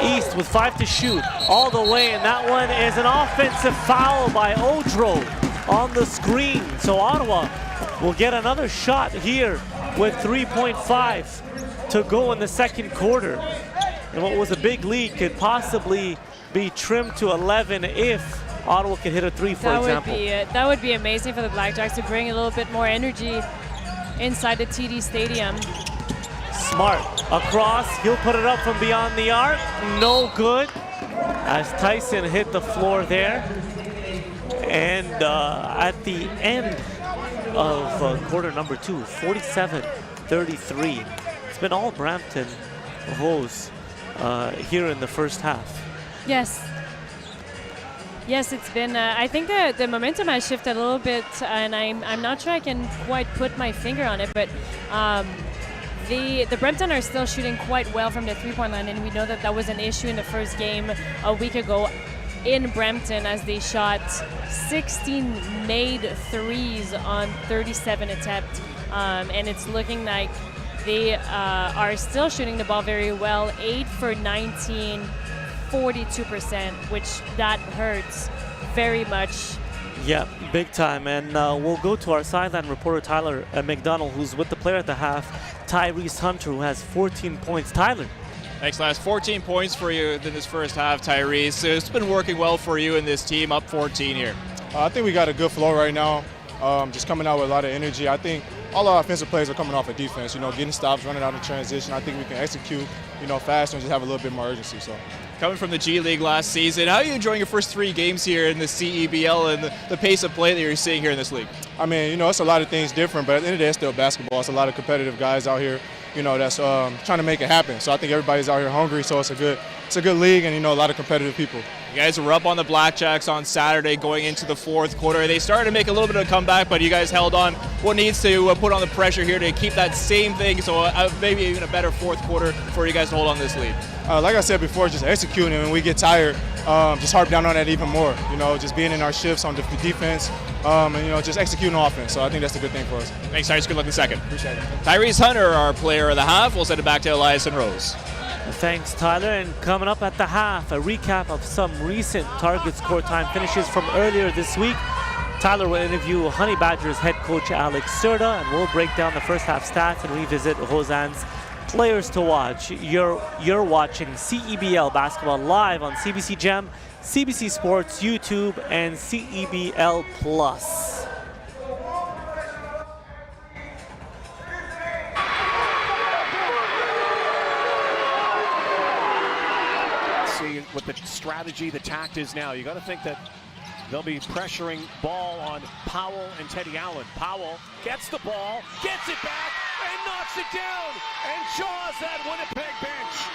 S1: East with 5 to shoot all the way, and that one is an offensive foul by Odro on the screen. So Ottawa will get another shot here with 3.5 to go in the second quarter. And what was a big lead could possibly be trimmed to 11 if Ottawa could hit a 3, for example.
S2: That would be amazing for the BlackJacks to bring a little bit more energy inside the TD Stadium.
S1: Smart across, he'll put it up from beyond the arc. No good, as Tyson hit the floor there. And at the end of quarter number 2, 47-33. It's been all Brampton Hose here in the first half.
S2: Yes. Yes, it's been, I think the momentum has shifted a little bit, and I'm not sure I can quite put my finger on it, but the Brampton are still shooting quite well from the three-point line, and we know that that was an issue in the first game a week ago in Brampton, as they shot 16 made threes on 37 attempts, and it's looking like they are still shooting the ball very well, 8 for 19, 42%, which that hurts very much.
S1: Yeah, big time. And we'll go to our sideline reporter, Tyler McDonald, who's with the player at the half, Tyrese Hunter, who has 14 points. Tyler.
S3: Thanks, Les. 14 points for you in this first half, Tyrese. It's been working well for you in this team, up 14 here.
S14: I think we got a good flow right now, just coming out with a lot of energy. I think all our offensive plays are coming off of defense, getting stops, running out in transition. I think we can execute, faster and just have a little bit more urgency. So,
S3: coming from the G League last season, how are you enjoying your first 3 games here in the CEBL and the pace of play that you're seeing here in this league?
S14: I mean, it's a lot of things different, but at the end of the day, it's still basketball. It's a lot of competitive guys out here, that's trying to make it happen. So I think everybody's out here hungry. So it's a good league, and a lot of competitive people.
S3: You guys were up on the BlackJacks on Saturday going into the fourth quarter. They started to make a little bit of a comeback, but you guys held on. What needs to put on the pressure here to keep that same thing, so maybe even a better fourth quarter for you guys to hold on this lead?
S14: Like I said before, just executing. When we get tired, just harp down on that even more. Just being in our shifts on defense, and just executing offense. So I think that's a good thing for us.
S3: Thanks, Tyrese. Good luck in the second.
S14: Appreciate it.
S3: Tyrese Hunter, our player of the half. We'll send it back to Elias and Rose.
S1: Thanks, Tyler. And coming up at the half, a recap of some recent target score time finishes from earlier this week. Tyler will interview Honey Badgers head coach Alex Serta, and we'll break down the first half stats and revisit Roseanne's players to watch. You're watching CEBL basketball live on CBC Gem, CBC Sports, YouTube, and CEBL Plus.
S15: See what the strategy, the tact is now. You got to think that they'll be pressuring ball on Powell and Teddy Allen. Powell gets the ball, gets it back, and knocks it down, and jaws that Winnipeg bench.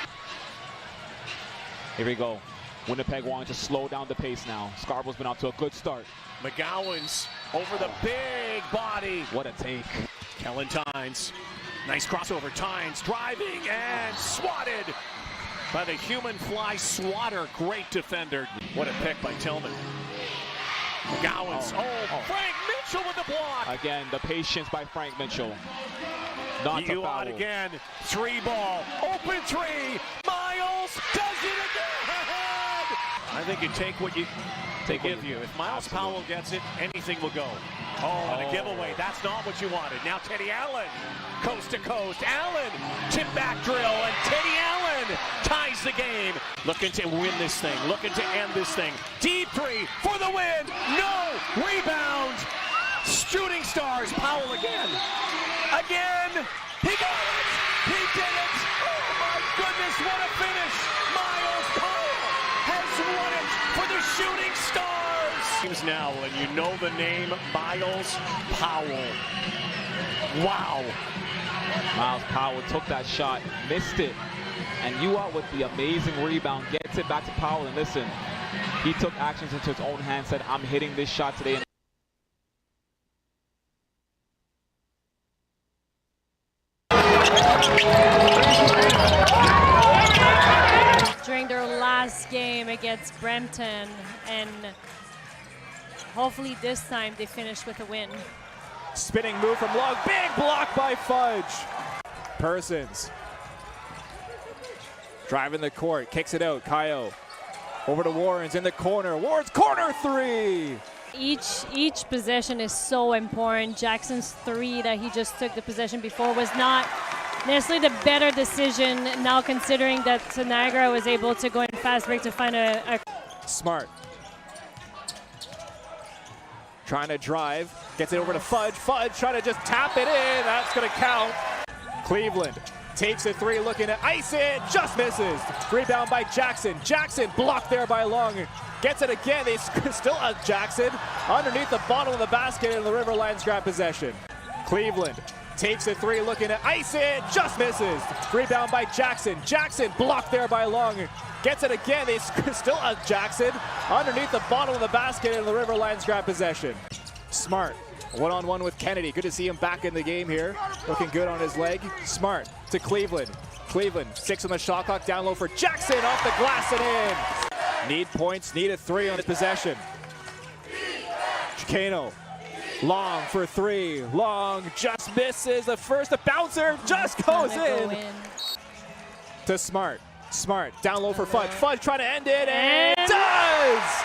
S16: Here we go. Winnipeg wanting to slow down the pace now. Scarborough's been off to a good start.
S15: McGowan's over the big body.
S16: What a take.
S15: Kellen Tynes. Nice crossover. Tynes driving and swatted by the human fly swatter. Great defender. What a pick by Tillman. McGowan's. Frank Mitchell with the block.
S16: Again, the patience by Frank Mitchell. Not
S15: you out again. 3-ball. Open 3. Miles does it again. I think you take what you give you. If Miles Powell gets it, anything will go. And a giveaway. That's not what you wanted. Now Teddy Allen, coast to coast. Allen, tip back drill, and Teddy Allen ties the game. Looking to win this thing. Looking to end this thing. Deep 3 for the win. No rebound. Shooting stars. Powell again. Again. He got it. He did it. Oh my goodness, what a finish. Miles Powell has won it for the Shooting Stars. Now, and you know the name Miles Powell. Wow.
S16: Miles Powell took that shot, missed it, and you out with the amazing rebound, gets it back to Powell, and listen, he took actions into his own hands, said, I'm hitting this shot today.
S2: During their last game against Brampton, and hopefully this time they finish with a win.
S3: Spinning move from Long. Big block by Fudge. Persons. Driving the court. Kicks it out. Kayo. Over to Warrens in the corner. Warrens corner 3.
S2: Each possession is so important. Jackson's 3 that he just took the possession before was not necessarily the better decision, now considering that Niagara was able to go in fast break to find a
S3: Smart. Trying to drive. Gets it over to Fudge. Fudge trying to just tap it in. That's going to count. Cleveland takes a 3, looking to ice it. Just misses. Rebound by Jackson. Jackson blocked there by Long. Gets it again. They still have Jackson underneath the bottom of the basket, and the River Lions grab possession. Cleveland takes a 3, looking to ice it. Just misses. Rebound by Jackson. Jackson blocked there by Long. Gets it again. They still have Jackson underneath the bottom of the basket, and the River Lions grab possession. Smart. One-on-one with Kennedy. Good to see him back in the game here. Looking good on his leg. Smart to Cleveland. Cleveland, 6 on the shot clock. Down low for Jackson. Off the glass and in. Need points. Need a 3 on his possession. Chicano. Long for 3. Long just misses. The first, the bouncer just goes in. To Smart. Smart down low for Fudge. Fudge trying to end it and does!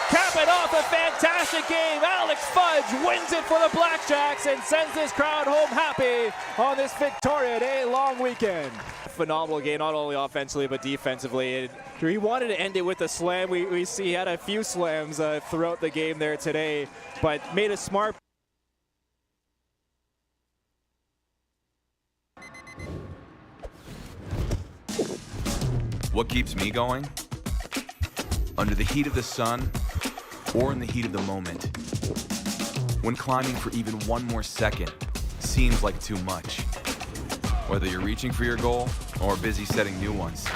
S3: Cap it off a fantastic game. Alex Fudge wins it for the BlackJacks and sends this crowd home happy on this Victoria Day long weekend. Phenomenal game, not only offensively but defensively. He wanted to end it with a slam. We see he had a few slams throughout the game there today, but made a smart.
S10: What keeps me going? Under the heat of the sun or in the heat of the moment. When climbing for even one more second seems like too much. Whether you're reaching for your goal or busy setting new ones,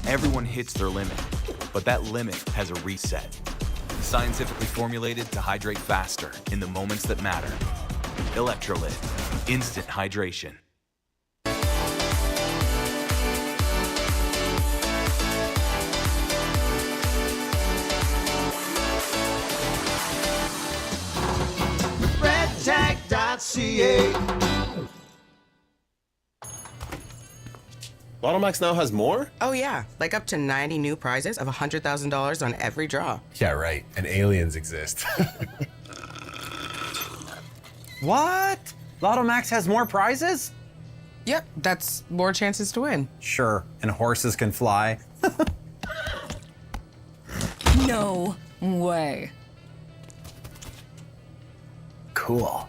S10: everyone hits their limit, but that limit has a reset. Scientifically formulated to hydrate faster in the moments that matter. Electrolyte, instant hydration.
S17: CA.
S18: Lotto Max now has more?
S19: Oh yeah, like up to 90 new prizes of $100,000 on every draw.
S18: Yeah, right. And aliens exist.
S20: What? Lotto Max has more prizes?
S19: Yep, that's more chances to win.
S20: Sure, and horses can fly.
S21: No way.
S20: Cool.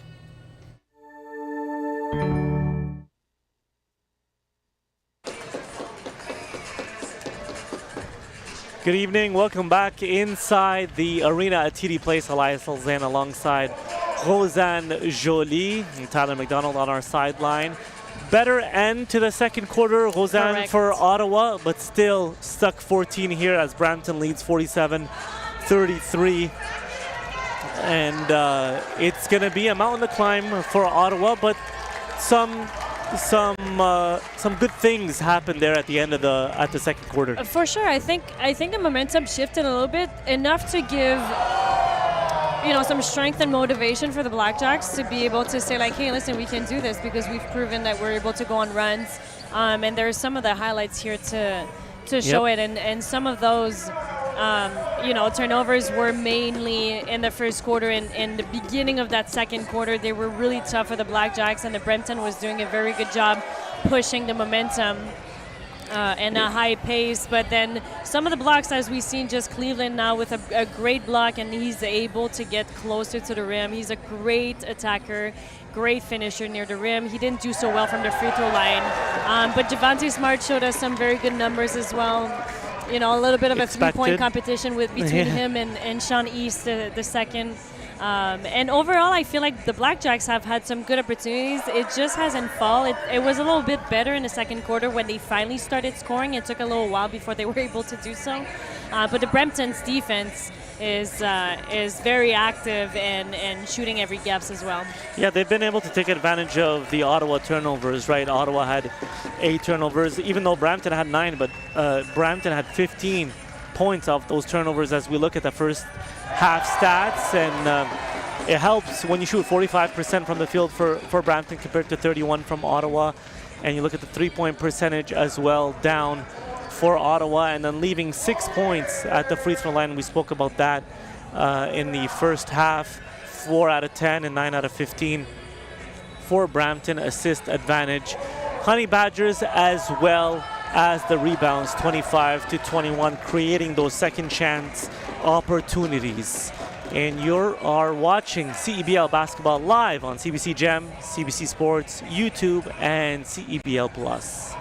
S1: Good evening, welcome back inside the arena at TD Place. Elias Alzan alongside Rosanne Joly and Tyler McDonald on our sideline. better end to the second quarter, Roseanne,
S2: Correct.
S1: for Ottawa, but still stuck 14 here as Brampton leads 47-33. And it's going to be a mountain to climb for Ottawa, but some good things happened there at the end of the second quarter.
S2: For sure, I think the momentum shifted a little bit, enough to give some strength and motivation for the BlackJacks to be able to say like, hey, listen, we can do this because we've proven that we're able to go on runs. And there's some of the highlights here to show it, and some of those turnovers were mainly in the first quarter. In the beginning of that second quarter, they were really tough for the BlackJacks, and the Brampton was doing a very good job pushing the momentum and a high pace. But then some of the blocks, as we've seen, just Cleveland now with a great block, and he's able to get closer to the rim. He's a great attacker, great finisher near the rim. He didn't do so well from the free throw line, but Javante Smart showed us some very good numbers as well. A little bit of a three-point competition between him and Sean East, the second. And overall, I feel like the BlackJacks have had some good opportunities. It just hasn't fallen. It was a little bit better in the second quarter when they finally started scoring. It took a little while before they were able to do so. But the Brampton's defense is very active and shooting every gaps as well.
S1: Yeah, they've been able to take advantage of the Ottawa turnovers, right? Ottawa had 8 turnovers, even though Brampton had 9, but Brampton had 15 points off those turnovers as we look at the first half stats, and it helps when you shoot 45% from the field for Brampton compared to 31 from Ottawa, and you look at the three-point percentage as well, down for Ottawa, and then leaving 6 points at the free throw line. We spoke about that in the first half. 4 out of 10 and 9 out of 15 for Brampton, assist advantage. Honey Badgers as well as the rebounds, 25-21, creating those second chance opportunities. And you are watching CEBL basketball live on CBC Gem, CBC Sports, YouTube, and CEBL Plus.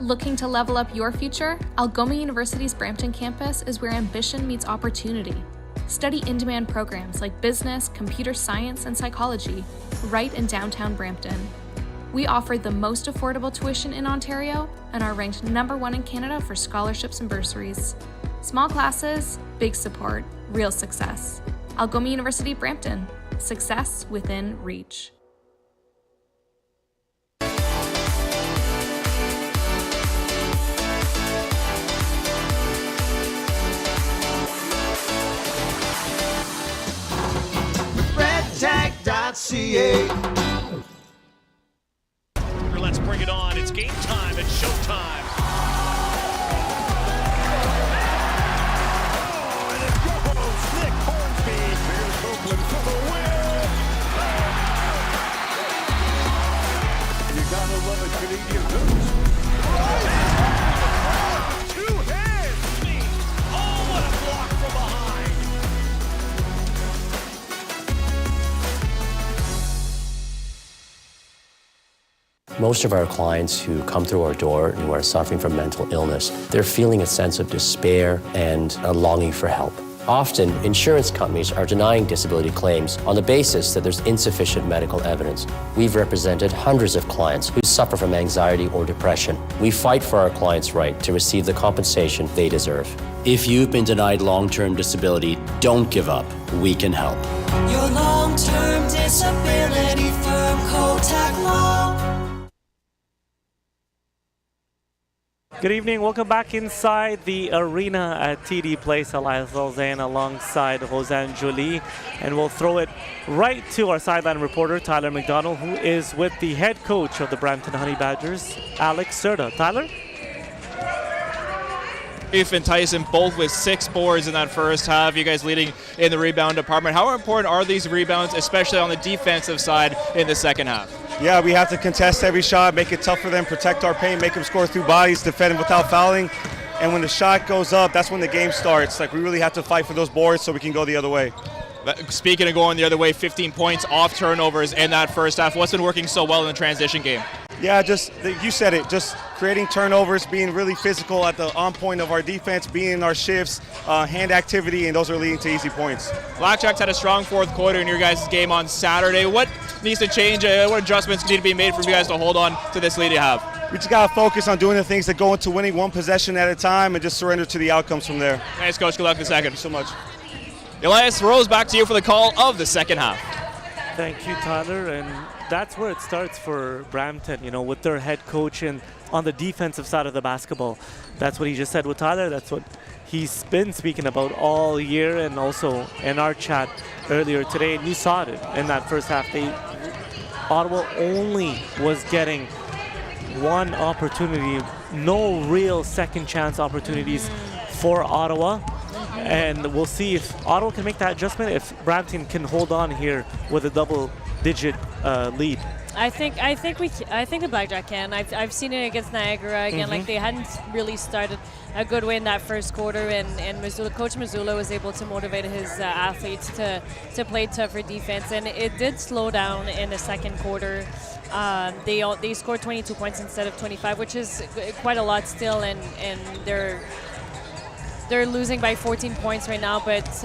S11: Looking to level up your future? Algoma University's Brampton campus is where ambition meets opportunity. Study in-demand programs like business, computer science, and psychology right in downtown Brampton. We offer the most affordable tuition in Ontario and are ranked #1 in Canada for scholarships and bursaries. Small classes, big support, real success. Algoma University Brampton. Success within reach.
S17: CA.
S15: Let's bring it on. It's game time. It's showtime. Oh, and it goes. Nick Hornsby. Here's Oakland for the win. You gotta love a Canadian boost. Two hands. Oh, what a block from behind.
S4: Most of our clients who come through our door who are suffering from mental illness, they're feeling a sense of despair and a longing for help. Often, insurance companies are denying disability claims on the basis that there's insufficient medical evidence. We've represented hundreds of clients who suffer from anxiety or depression. We fight for our clients' right to receive the compensation they deserve. If you've been denied long-term disability, don't give up. We can help.
S22: Your long-term disability firm, Kotak Law.
S1: Good evening. Welcome back inside the arena at TD Place. Elias Zolzan alongside Roseanne Jolie. And we'll throw it right to our sideline reporter, Tyler McDonald, who is with the head coach of the Brampton Honey Badgers, Alex Serta. Tyler?
S3: Rafe and Tyson both with 6 boards in that first half. You guys leading in the rebound department. How important are these rebounds, especially on the defensive side in the second half?
S6: Yeah, we have to contest every shot, make it tough for them, protect our paint, make them score through bodies, defend without fouling. And when the shot goes up, that's when the game starts. Like, we really have to fight for those boards so we can go the other way.
S3: Speaking of going the other way, 15 points off turnovers in that first half. What's been working so well in the transition game?
S6: Yeah, you said it, just creating turnovers, being really physical at the on point of our defense, being in our shifts, hand activity, and those are leading to easy points.
S3: BlackJacks had a strong fourth quarter in your guys' game on Saturday. What needs to change? What adjustments need to be made for you guys to hold on to this lead you have?
S6: We just got to focus on doing the things that go into winning one possession at a time and just surrender to the outcomes from there.
S3: Thanks, Coach. Good luck in the second.
S6: Thank you so much.
S3: Elias Rose, back to you for the call of the second half.
S1: Thank you, Tyler. And that's where it starts for Brampton, with their head coach and on the defensive side of the basketball. That's what he just said with Tyler. That's what he's been speaking about all year and also in our chat earlier today. And you saw it in that first half. Ottawa only was getting one opportunity, no real second chance opportunities for Ottawa. And we'll see if Ottawa can make that adjustment, if Brampton can hold on here with a double-digit lead.
S2: I think the BlackJack can. I've seen it against Niagara again. Like, they hadn't really started a good way in that first quarter, and Coach Missoula was able to motivate his athletes to play tougher defense, and it did slow down in the second quarter. They scored 22 points instead of 25, which is quite a lot still, and they're losing by 14 points right now, but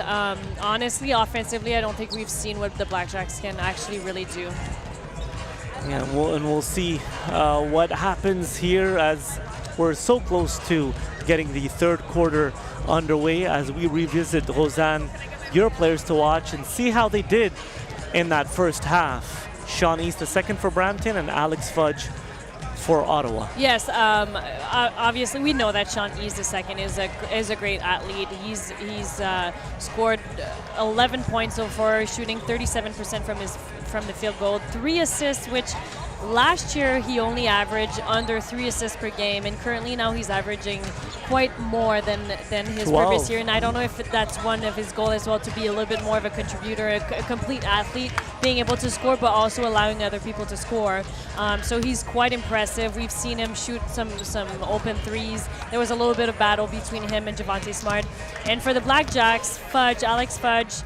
S2: honestly, offensively, I don't think we've seen what the BlackJacks can actually really do.
S1: Yeah, we'll see what happens here as we're so close to getting the third quarter underway as we revisit, Roseanne, your players to watch and see how they did in that first half. Sean East, the second for Brampton, and Alex Fudge for Ottawa.
S2: Yes, obviously we know that Sean East the second is a great athlete. He's scored 11 points so far, shooting 37% from the field goal, 3 assists, which last year he only averaged under 3 assists per game, and currently now he's averaging quite more than his
S1: 12.
S2: previous year. And I don't know if that's one of his goals as well, to be a little bit more of a contributor, a complete athlete, being able to score but also allowing other people to score. So he's quite impressive. We've seen him shoot some open threes. There was a little bit of battle between him and Javante Smart. And for the BlackJacks, Alex Fudge,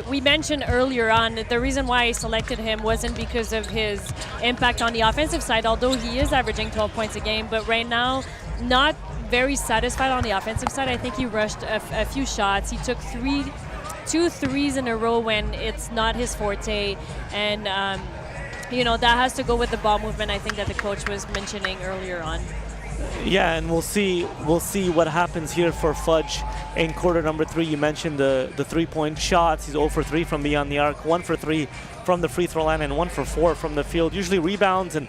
S2: we mentioned earlier on that the reason why I selected him wasn't because of his impact on the offensive side, although he is averaging 12 points a game, but right now not very satisfied on the offensive side. I think he rushed a few shots. He took 2 threes in a row when it's not his forte, and that has to go with the ball movement, I think, that the coach was mentioning earlier on.
S1: Yeah, and we'll see what happens here for Fudge in quarter number 3. You mentioned the 3-point shots. He's 0 for 3 from beyond the arc, 1 for 3 from the free throw line, and 1 for 4 from the field. Usually rebounds and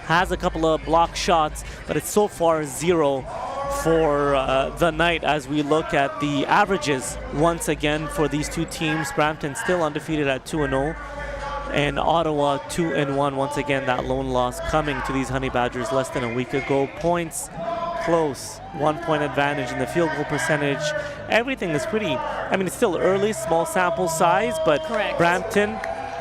S1: has a couple of block shots, but it's so far 0 for the night as we look at the averages once again for these two teams. Brampton still undefeated at 2-0. And Ottawa 2-1. Once again, that lone loss coming to these Honey Badgers less than a week ago. Points close, 1-point advantage in the field goal percentage. Everything is pretty, it's still early, small sample size, but
S2: correct.
S1: Brampton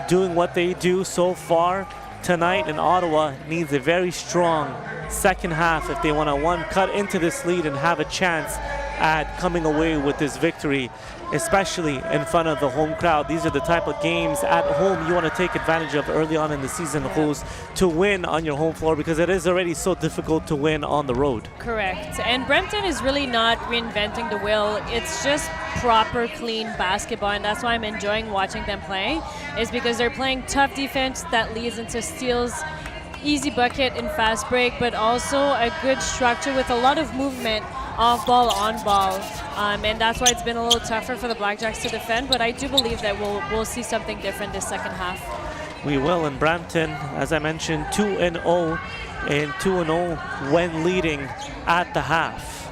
S1: doing what they do so far tonight, and Ottawa needs a very strong second half if they want to cut into this lead and have a chance at coming away with this victory, especially in front of the home crowd. These are the type of games at home you want to take advantage of early on in the season, Rose, to win on your home floor, because it is already so difficult to win on the road.
S2: Correct. And Brampton is really not reinventing the wheel. It's just proper, clean basketball, and that's why I'm enjoying watching them play, is because they're playing tough defense that leads into steals, easy bucket and fast break, but also a good structure with a lot of movement off ball, on ball, and that's why it's been a little tougher for the BlackJacks to defend, but I do believe that we'll see something different this second half.
S1: We will. In Brampton, as I mentioned, 2-0, and 2-0 when leading at the half.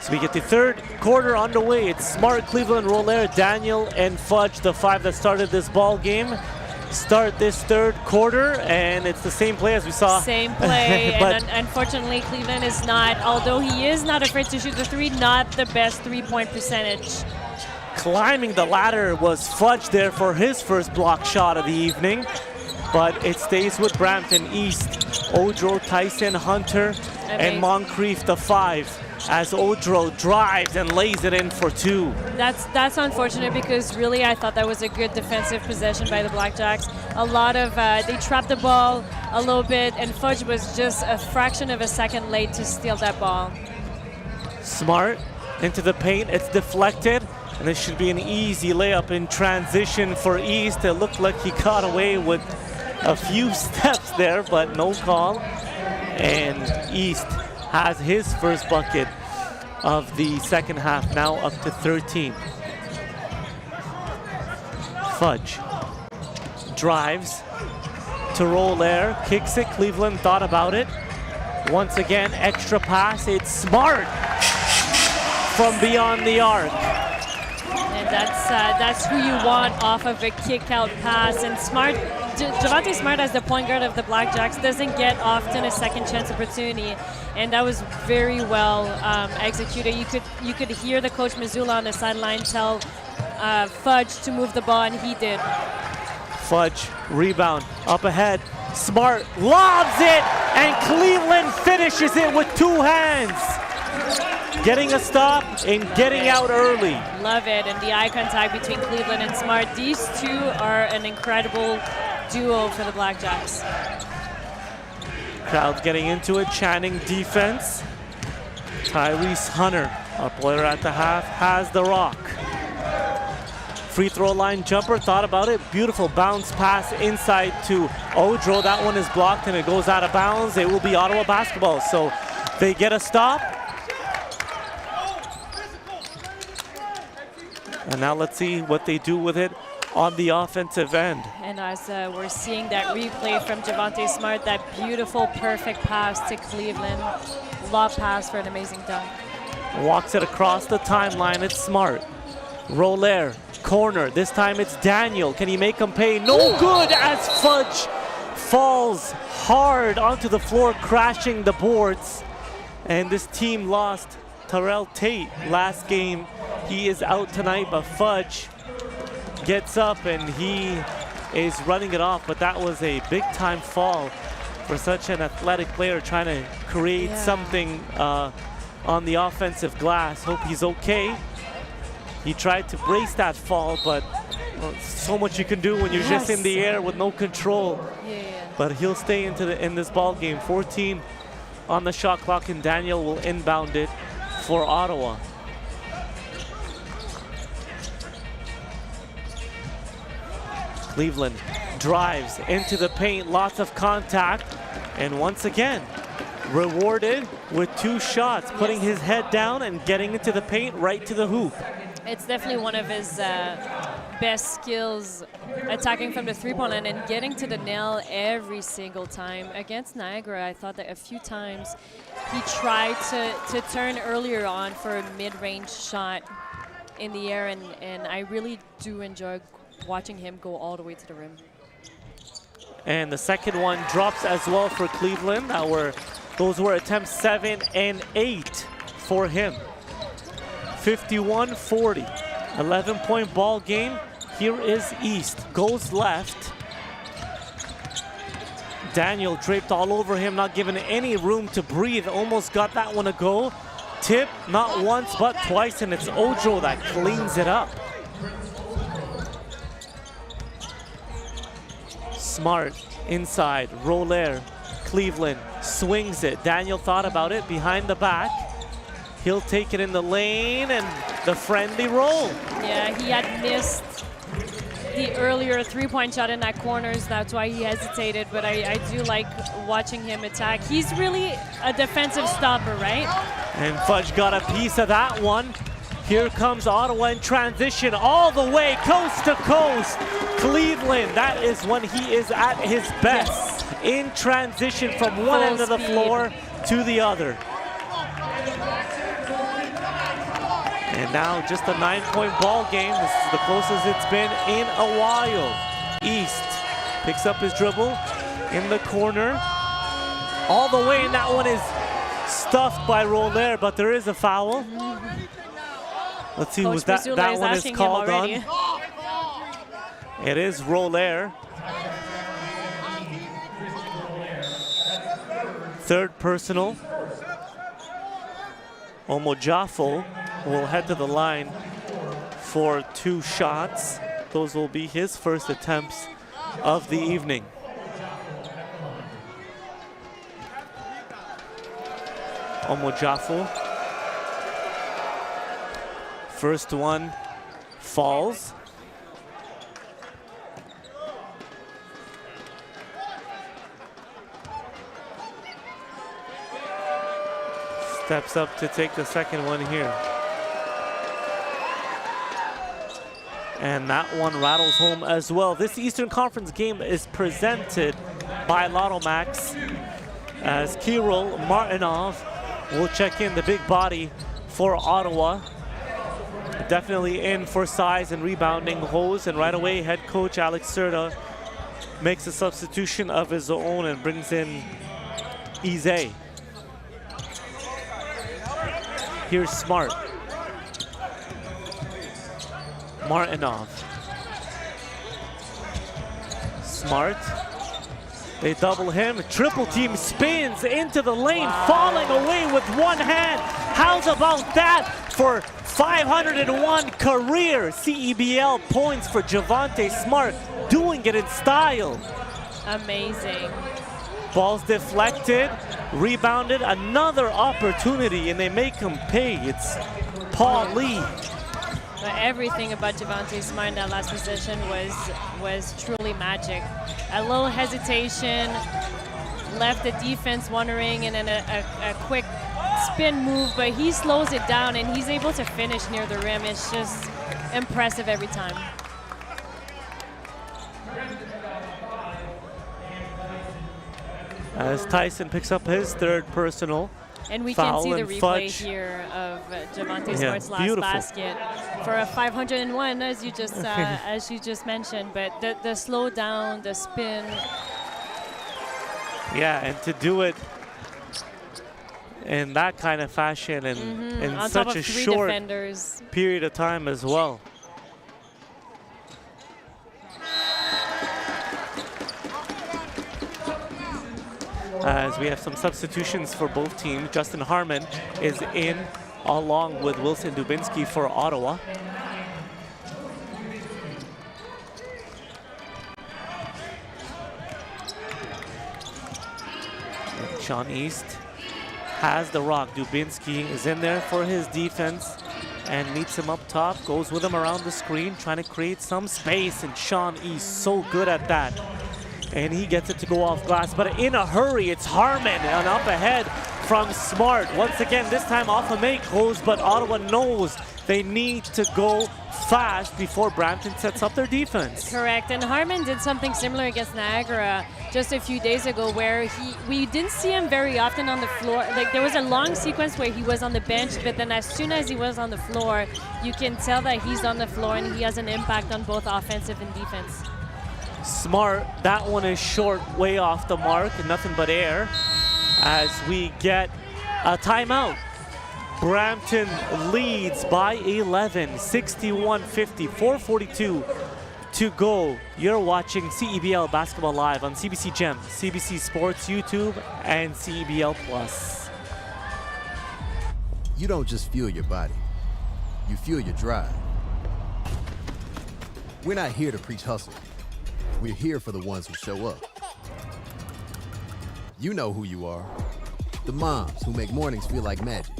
S1: So we get the third quarter underway. It's Smart, Cleveland, Roller, Daniel, and Fudge, the 5 that started this ball game. Start this third quarter, and it's the same play as we saw.
S2: Same play, and unfortunately Cleveland is not, although he is not afraid to shoot the 3, not the best 3-point percentage.
S1: climbing the ladder was Fudge there for his first block shot of the evening. But it stays with Brampton East. Odro, Tyson, Hunter, and Moncrief the 5 as Odro drives and lays it in for 2.
S2: That's unfortunate because really I thought that was a good defensive possession by the BlackJacks. A lot of, they trapped the ball a little bit and Fudge was just a fraction of a second late to steal that ball.
S1: Smart into the paint, it's deflected. And this should be an easy layup in transition for East. It looked like he got away with a few steps there, but no call. And East has his first bucket of the second half, now up to 13. Fudge drives to Roller, kicks it. Cleveland thought about it. Once again, extra pass. It's Smart from beyond the arc.
S2: And that's who you want off of a kick-out pass. And Smart, Javante Smart as the point guard of the BlackJacks doesn't get often a second chance opportunity, and that was very well executed. You could hear the coach Missoula on the sideline tell Fudge to move the ball, and he did.
S1: Fudge rebound up ahead. Smart lobs it, and Cleveland finishes it with 2 hands. Getting a stop and getting out early.
S2: Love it, and the eye contact between Cleveland and Smart. These two are an incredible duo for the BlackJacks.
S1: Crowd's getting into it, chanting defense. Tyrese Hunter, our player at the half, has the rock. Free throw line jumper, thought about it. Beautiful bounce pass inside to Odro. That one is blocked and it goes out of bounds. It will be Ottawa basketball. So they get a stop. And now let's see what they do with it on the offensive end.
S2: And as we're seeing that replay from Javante Smart, that beautiful, perfect pass to Cleveland. Lob pass for an amazing dunk.
S1: Walks it across the timeline, it's Smart. Roller, corner, this time it's Daniel. Can he make him pay? No good as Fudge falls hard onto the floor, crashing the boards. And this team lost Terrell Tate last game. He is out tonight, but Fudge gets up and he is running it off, but that was a big time fall for such an athletic player trying to create something on the offensive glass. Hope he's okay. He tried to brace that fall, but so much you can do when you're just in the air with no control. But he'll stay in this ball game. 14 on the shot clock, and Daniel will inbound it for Ottawa. Cleveland drives into the paint, lots of contact, and once again, rewarded with 2 shots, putting his head down and getting into the paint right to the hoop.
S2: It's definitely one of his best skills, attacking from the three-point line and getting to the nail every single time. Against Niagara, I thought that a few times he tried to turn earlier on for a mid-range shot in the air, and I really do enjoy watching him go all the way to the rim.
S1: And the second one drops as well for Cleveland. Those were attempts 7 and 8 for him. 51-40, 11-point ball game. Here is East, goes left. Daniel draped all over him, not given any room to breathe. Almost got that one to go. Tip, not once, but twice, and it's Odro that cleans it up. Smart inside, Roller, Cleveland swings it. Daniel thought about it behind the back. He'll take it in the lane and the friendly roll.
S2: Yeah, he had missed the earlier three-point shot in that corner, so that's why he hesitated, but I do like watching him attack. He's really a defensive stopper, right?
S1: And Fudge got a piece of that one. Here comes Ottawa in transition all the way coast to coast. Cleveland, that is when he is at his best. In transition from one end of the floor to the other. And now just a 9-point ball game. This is the closest it's been in a while. East picks up his dribble in the corner. All the way, and that one is stuffed by Roller, but there is a foul. Let's see
S2: Coach
S1: who's that.
S2: Brazula
S1: That
S2: is
S1: one is
S2: asking him
S1: called on.
S2: already.
S1: It is Roller. Third personal. Omojafo will head to the line for 2 shots. Those will be his first attempts of the evening. Omojafo. First one falls. Steps up to take the second one here. And that one rattles home as well. This Eastern Conference game is presented by Lotto Max as Kirill Martinov will check in, the big body for Ottawa. Definitely in for size and rebounding hose, and right away head coach Alex Serta makes a substitution of his own and brings in Ize. Here's Smart. Martinov. Smart. They double him. Triple team spins into the lane, falling away with one hand. How's about that for 501 career CEBL points for Javante Smart, doing it in style.
S2: Amazing.
S1: Ball's deflected, rebounded, another opportunity, and they make him pay. It's Paul Lee.
S2: But everything about Javante Smart in that last possession was truly magic. A little hesitation, left the defense wondering, and then a quick spin move, but he slows it down and he's able to finish near the rim. It's just impressive every time.
S1: As Tyson picks up his third personal.
S2: And we
S1: foul
S2: can see the
S1: and
S2: replay
S1: Fudge.
S2: here of Javante Smart's last
S1: beautiful.
S2: basket for a 501, as you just mentioned. But the slow down, the spin.
S1: Yeah, and to do it in that kind of fashion and in
S2: On
S1: such
S2: top
S1: a
S2: of 3
S1: short
S2: defenders.
S1: period of time as well. As we have some substitutions for both teams. Justin Harmon is in along with Wilson Dubinsky for Ottawa. And Sean East has the rock. Dubinsky is in there for his defense and meets him up top, goes with him around the screen, trying to create some space, and Sean East so good at that. And he gets it to go off glass, but in a hurry, it's Harmon, and up ahead from Smart. Once again, this time off a make hose, but Ottawa knows they need to go fast before Brampton sets up their defense.
S2: Correct, and Harmon did something similar against Niagara just a few days ago where we didn't see him very often on the floor. Like, there was a long sequence where he was on the bench, but then as soon as he was on the floor, you can tell that he's on the floor and he has an impact on both offensive and defense.
S1: Smart, that one is short, way off the mark, nothing but air, as we get a timeout. Brampton leads by 11, 61-50, 4:42 to go. You're watching CEBL Basketball Live on CBC Gem, CBC Sports YouTube, and CEBL Plus.
S9: You don't just fuel your body, you fuel your drive. We're not here to preach hustle. We're here for the ones who show up. You know who you are. The moms who make mornings feel like magic.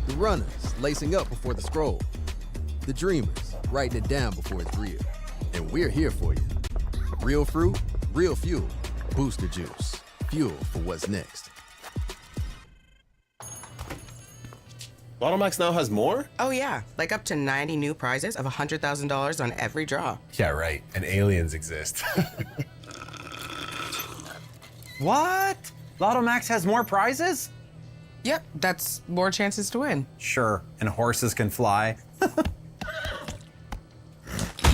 S9: The runners lacing up before the scroll. The dreamers writing it down before it's real. And we're here for you. Real fruit, real fuel. Booster Juice. Fuel for what's next.
S18: Lotto Max now has more?
S19: Oh, yeah. Like up to 90 new prizes of $100,000 on every draw.
S18: Yeah, right. And aliens exist.
S20: What? Lotto Max has more prizes?
S19: Yep, that's more chances to win.
S20: Sure, and horses can fly.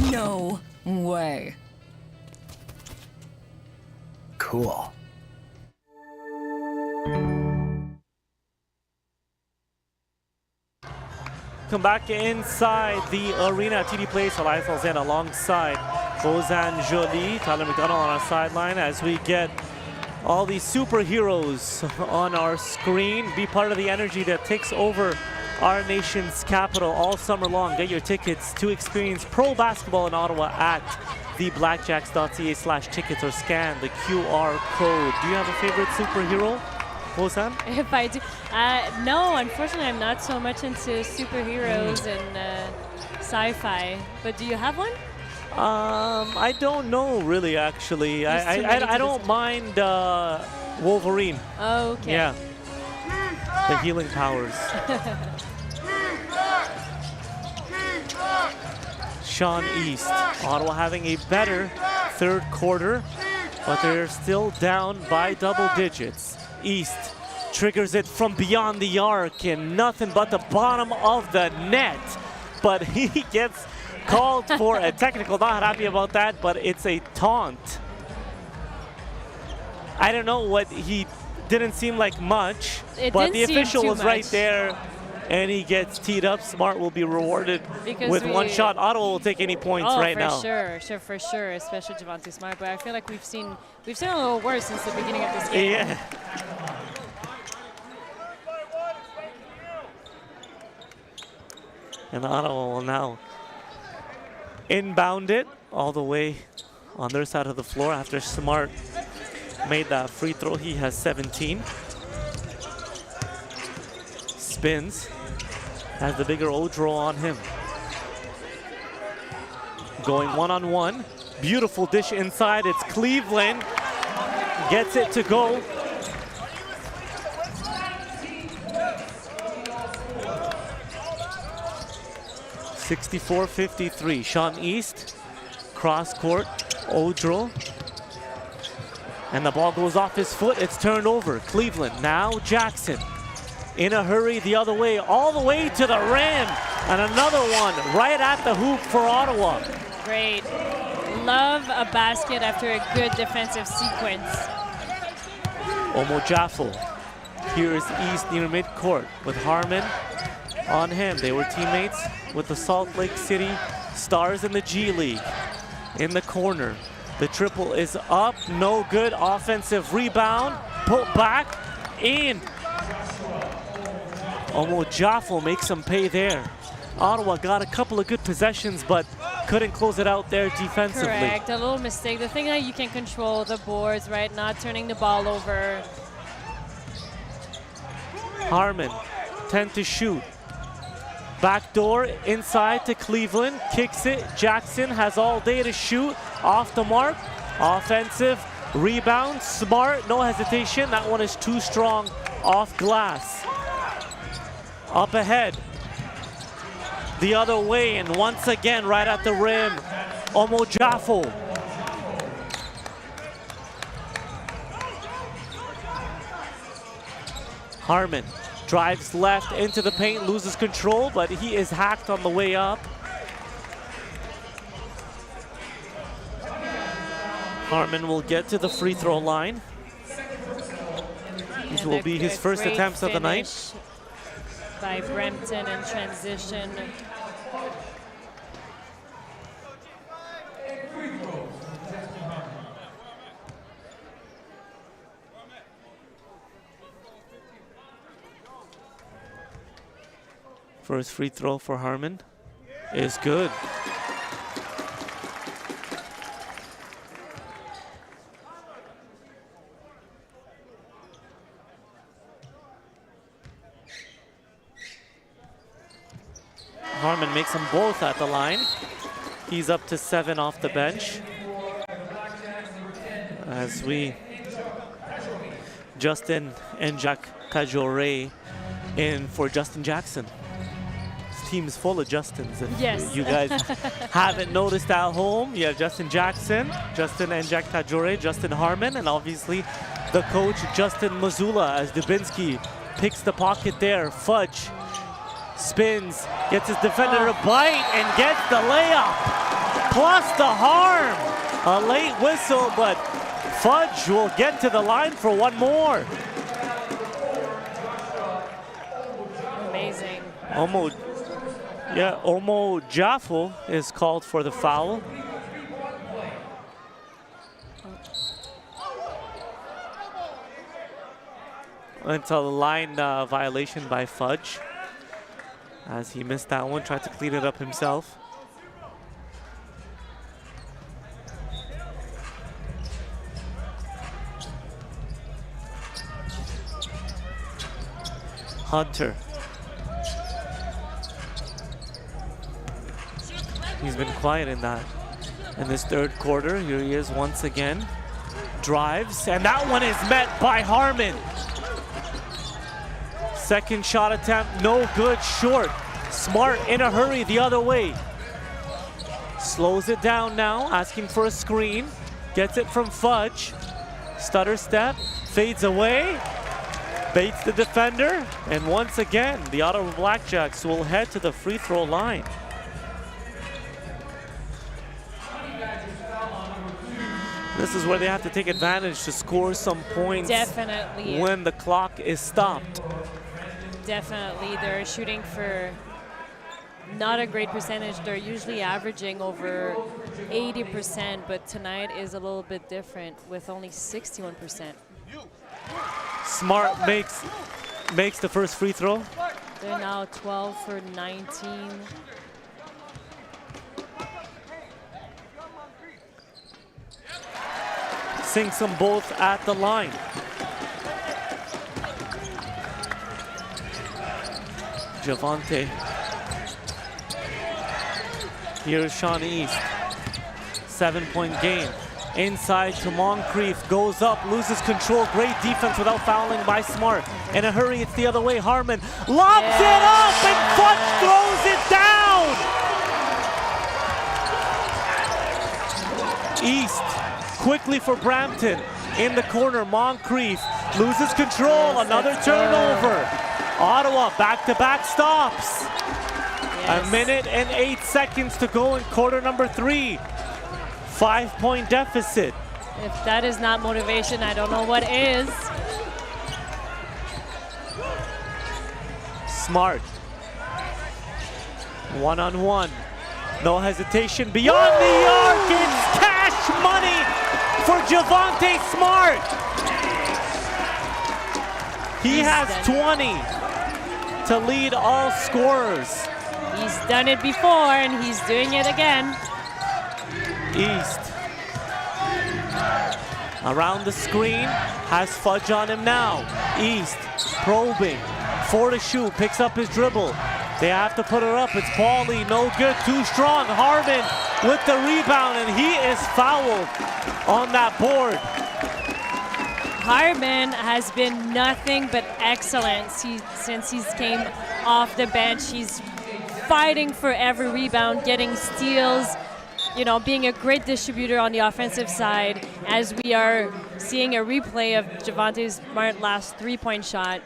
S21: No way.
S20: Cool.
S1: Welcome back inside the arena. TD Place, Elias Alzan alongside Roseanne Jolie, Tyler McDonald on our sideline as we get all these superheroes on our screen. Be part of the energy that takes over our nation's capital all summer long. Get your tickets to experience pro basketball in Ottawa at theblackjacks.ca/tickets or scan the QR code. Do you have a favorite superhero, Roseanne?
S2: If I do, no, unfortunately, I'm not so much into superheroes and sci-fi. But do you have one?
S1: I don't know really. Actually, I don't mind Wolverine.
S2: Oh, okay.
S1: Yeah, the healing powers. Sean East, Ottawa having a better third quarter, but they're still down by double digits. East triggers it from beyond the arc and nothing but the bottom of the net, but he gets called for a technical. Not happy about that, but it's a taunt. I don't know what he didn't seem like much, but the official was right there. And he gets teed up. Smart will be rewarded with one shot. Ottawa will take any points right now.
S2: For sure, especially Javante Smart. But I feel like we've seen a little worse since the beginning of this game.
S1: Yeah. And Ottawa will now inbound it all the way on their side of the floor after Smart made that free throw. He has 17. Spins. Has the bigger Odro on him. Going one-on-one. Beautiful dish inside. It's Cleveland. Gets it to go. (64-53). Sean East. Cross court. Odro. And the ball goes off his foot. It's turned over. Cleveland. Now Jackson. In a hurry the other way, all the way to the rim. And another one right at the hoop for Ottawa.
S2: Great. Love a basket after a good defensive sequence.
S1: Omo Jaffo. Here's East near midcourt with Harmon on him. They were teammates with the Salt Lake City Stars in the G League. In the corner. The triple is up, no good. Offensive rebound, put back in. Omo Jaffo makes them pay there. Ottawa got a couple of good possessions, but couldn't close it out there defensively.
S2: Correct, a little mistake. The thing that you can control the boards, right? Not turning the ball over.
S1: Harmon, 10 to shoot. Backdoor inside to Cleveland, kicks it. Jackson has all day to shoot. Off the mark, offensive rebound. Smart, no hesitation. That one is too strong off glass. Up ahead, the other way, and once again right at the rim, Omo Jaffo. Harmon drives left into the paint, loses control, but he is hacked on the way up. Harmon will get to the free throw line. This will be his first attempts of the night.
S2: By Brampton in transition.
S1: First free throw for Harmon is good. Harmon makes them both at the line. He's up to 7 off the bench. As we, Justin and Jacques Cajore in for Justin Jackson. This team is full of Justins. If you guys haven't noticed at home, you have Justin Jackson, Justin and Jacques Cajore, Justin Harmon, and obviously the coach, Justin Mazzulla, as Dubinsky picks the pocket there. Fudge spins, gets his defender to bite, and gets the layup. Plus the harm. A late whistle, but Fudge will get to the line for one more.
S2: Amazing.
S1: Omo Yeah, Omo Jaffo is called for the foul. It's a line violation by Fudge, as he missed that one, tried to clean it up himself. Hunter. He's been quiet in this third quarter. Here he is once again. Drives, and that one is met by Harmon. Second shot attempt, no good, short. Smart in a hurry the other way. Slows it down now, asking for a screen. Gets it from Fudge. Stutter step, fades away. Baits the defender, and once again, the Ottawa BlackJacks will head to the free throw line. This is where they have to take advantage to score some points.
S2: Definitely.
S1: When the clock is stopped.
S2: Definitely. They're shooting for not a great percentage. They're usually averaging over 80%, but tonight is a little bit different with only 61%.
S1: Smart makes the first free throw.
S2: They're now 12 for 19.
S1: Sinks them both at the line. Javante. Here's Sean East. 7-point game. Inside to Moncrief, goes up, loses control. Great defense without fouling by Smart. In a hurry, it's the other way. Harmon lobs it up, and Fudge throws it down. East quickly for Brampton. In the corner, Moncrief loses control. Another turnover. Ottawa back-to-back stops. A minute and 8 seconds to go in quarter number 3. 5-point deficit.
S2: If that is not motivation, I don't know what is.
S1: Smart. One-on-one. No hesitation. Beyond the arc. It's cash money for Javante Smart. He has 20 to lead all scorers.
S2: He's done it before, and he's doing it again.
S1: East. Around the screen, has Fudge on him now. East probing, 4 to shoot, picks up his dribble. They have to put it up, it's Pauly, no good, too strong. Harmon with the rebound, and he is fouled on that board.
S2: Harmon has been nothing but excellent since he came off the bench. He's fighting for every rebound, getting steals, you know, being a great distributor on the offensive side, as we are seeing a replay of Javante Smart's last 3-point shot.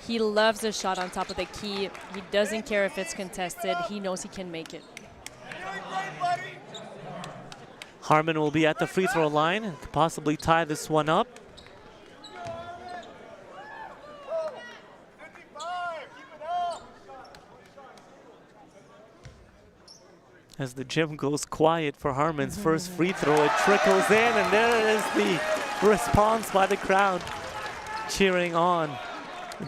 S2: He loves the shot on top of the key. He doesn't care if it's contested. He knows he can make it.
S1: Harmon will be at the free throw line and could possibly tie this one up. As the gym goes quiet for Harmon's first free throw, it trickles in, and there is the response by the crowd cheering on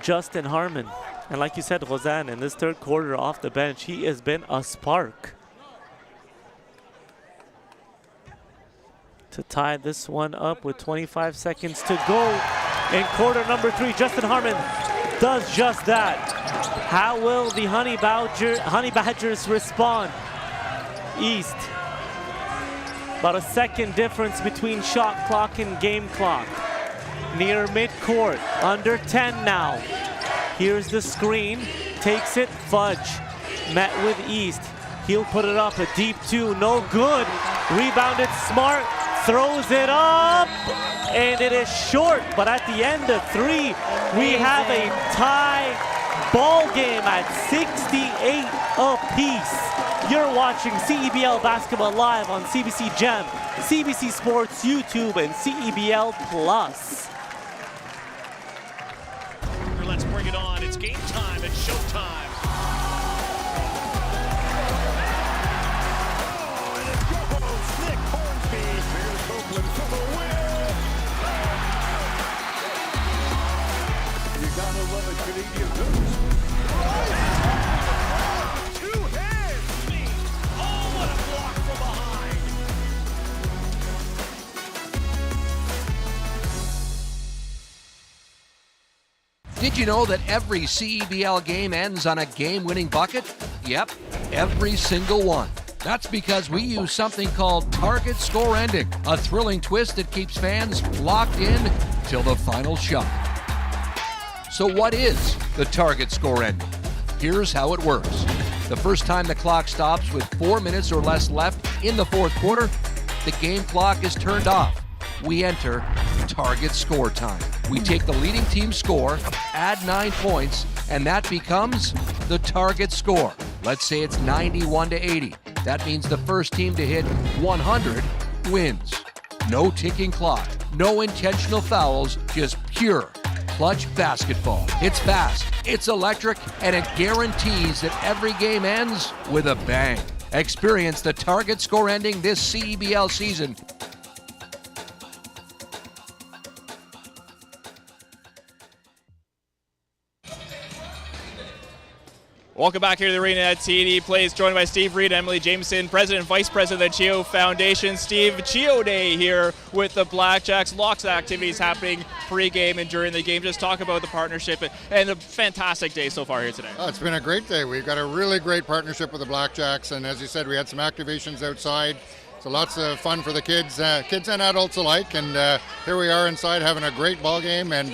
S1: Justin Harmon. And like you said, Roseanne, in this third quarter off the bench, he has been a spark to tie this one up with 25 seconds to go in quarter number 3. Justin Harmon does just that. How will the Honey Badgers respond? East. About a second difference between shot clock and game clock. Near midcourt, under 10 now. Here's the screen, takes it, Fudge. Met with East. He'll put it up, a deep 2, no good. Rebounded Smart, throws it up, and it is short. But at the end of 3, we have a tie ball game at 68 apiece. You're watching CEBL Basketball live on CBC Gem, CBC Sports YouTube, and CEBL Plus.
S15: Let's bring it on. It's game time. It's showtime.
S7: Did you know that every CEBL game ends on a game-winning bucket? Yep, every single one. That's because we use something called target score ending, a thrilling twist that keeps fans locked in till the final shot. So what is the target score ending? Here's how it works. The first time the clock stops with 4 minutes or less left in the fourth quarter, the game clock is turned off. We enter target score time. We take the leading team's score, add 9 points, and that becomes the target score. Let's say it's 91-80. That means the first team to hit 100 wins. No ticking clock, no intentional fouls, just pure clutch basketball. It's fast, it's electric, and it guarantees that every game ends with a bang. Experience the target score ending this CEBL season.
S3: Welcome back here to the arena at TD Place, joined by Steve Reed and Emily Jameson, President and Vice President of the CHEO Foundation. Steve, CHEO Day here with the BlackJacks. Lots of activities happening pre-game and during the game. Just talk about the partnership and a fantastic day so far here today.
S8: Oh, it's been a great day. We've got a really great partnership with the BlackJacks, and as you said, we had some activations outside. So lots of fun for the kids and adults alike, and here we are inside having a great ball game, and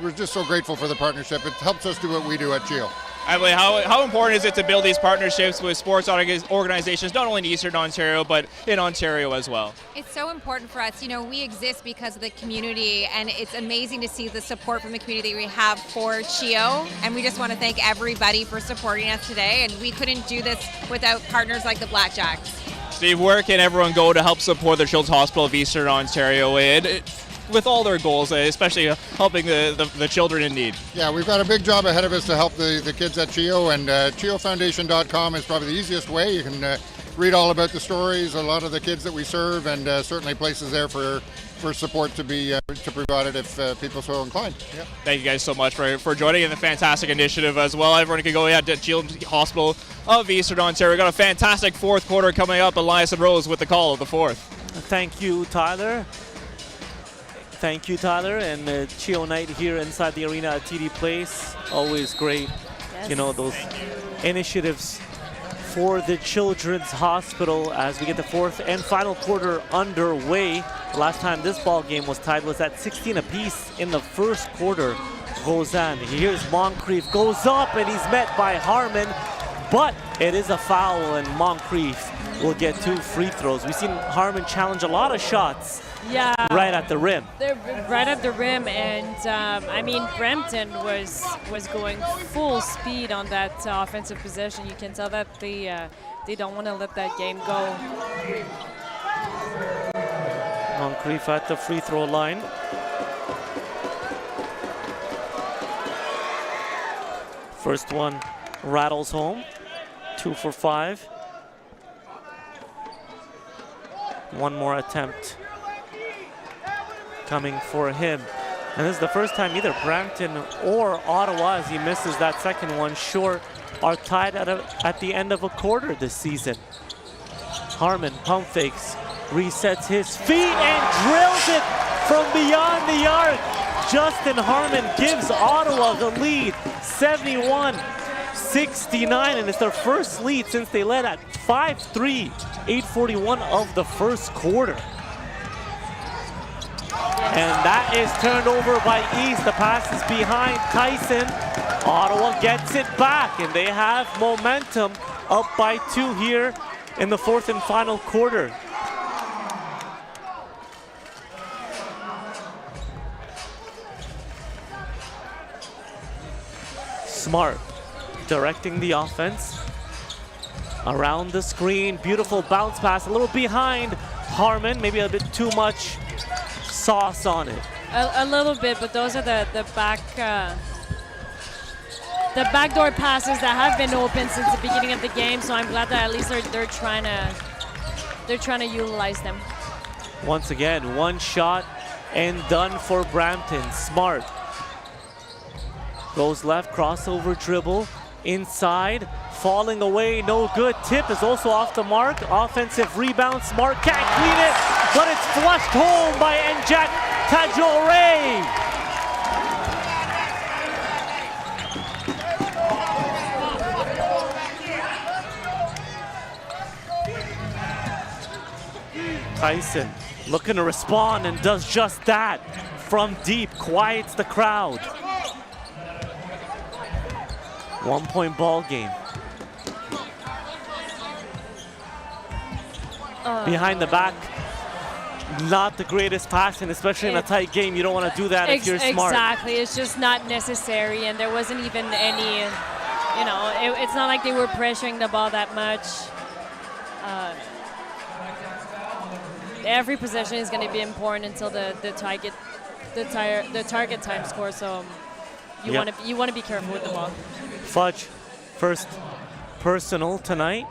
S8: we're just so grateful for the partnership. It helps us do what we do at CHEO.
S3: Emily, how important is it to build these partnerships with sports organizations, not only in Eastern Ontario, but in Ontario as well?
S23: It's so important for us. You know, we exist because of the community, and it's amazing to see the support from the community we have for CHEO, and we just want to thank everybody for supporting us today, and we couldn't do this without partners like the BlackJacks.
S3: Steve, where can everyone go to help support the Children's Hospital of Eastern Ontario with all their goals, especially helping the children in need?
S8: Yeah, we've got a big job ahead of us to help the kids at CHEO, and CHEOFoundation.com is probably the easiest way. You can read all about the stories, a lot of the kids that we serve, and certainly places there for support to be provided if people so inclined. Yeah.
S3: Thank you guys so much for joining in the fantastic initiative as well. Everyone can go ahead to Children's Hospital of Eastern Ontario. We've got a fantastic fourth quarter coming up. Elias and Rose with the call of the fourth.
S1: Thank you, Tyler. Thank you, Tyler, and CHEO night here inside the arena at TD Place. Always great, you know, those initiatives for the Children's Hospital as we get the fourth and final quarter underway. The last time this ball game was tied was at 16 apiece in the first quarter. Roseanne, here's Moncrief, goes up, and he's met by Harmon, but it is a foul, and Moncrief will get 2 free throws. We've seen Harmon challenge a lot of shots.
S2: Yeah,
S1: right at the rim.
S2: They're right at the rim, and I mean, Brampton was going full speed on that offensive possession. You can tell that they don't want to let that game go.
S1: Moncrief at the free throw line. First one rattles home. 2 for 5. One more attempt coming for him. And this is the first time either Brampton or Ottawa, as he misses that second one short, are tied at the end of a quarter this season. Harmon pump fakes, resets his feet and drills it from beyond the arc. Justin Harmon gives Ottawa the lead, 71-69, and it's their first lead since they led at 5-3, 8:41 of the first quarter. And that is turned over by East. The pass is behind Tyson. Ottawa gets it back, and they have momentum up by 2 here in the fourth and final quarter. Smart directing the offense around the screen. Beautiful bounce pass, a little behind Harmon, maybe a bit too much sauce on it.
S2: A little bit, but those are the backdoor passes that have been open since the beginning of the game. So I'm glad that at least they're trying to utilize them.
S1: Once again, one shot and done for Brampton. Smart goes left, crossover dribble inside, falling away, no good. Tip is also off the mark. Offensive rebound. Smart can't clean it, but it's flushed home by Njak Tajore. Tyson looking to respond and does just that from deep, quiets the crowd. 1 point ball game. Behind the back, not the greatest passing, especially in a tight game. You don't want to do that if you're smart.
S2: Exactly, it's just not necessary, and there wasn't even any, you know, it's not like they were pressuring the ball that much. Every possession is going to be important until the target time score. So you want to be careful with the ball.
S1: Fudge, first personal tonight.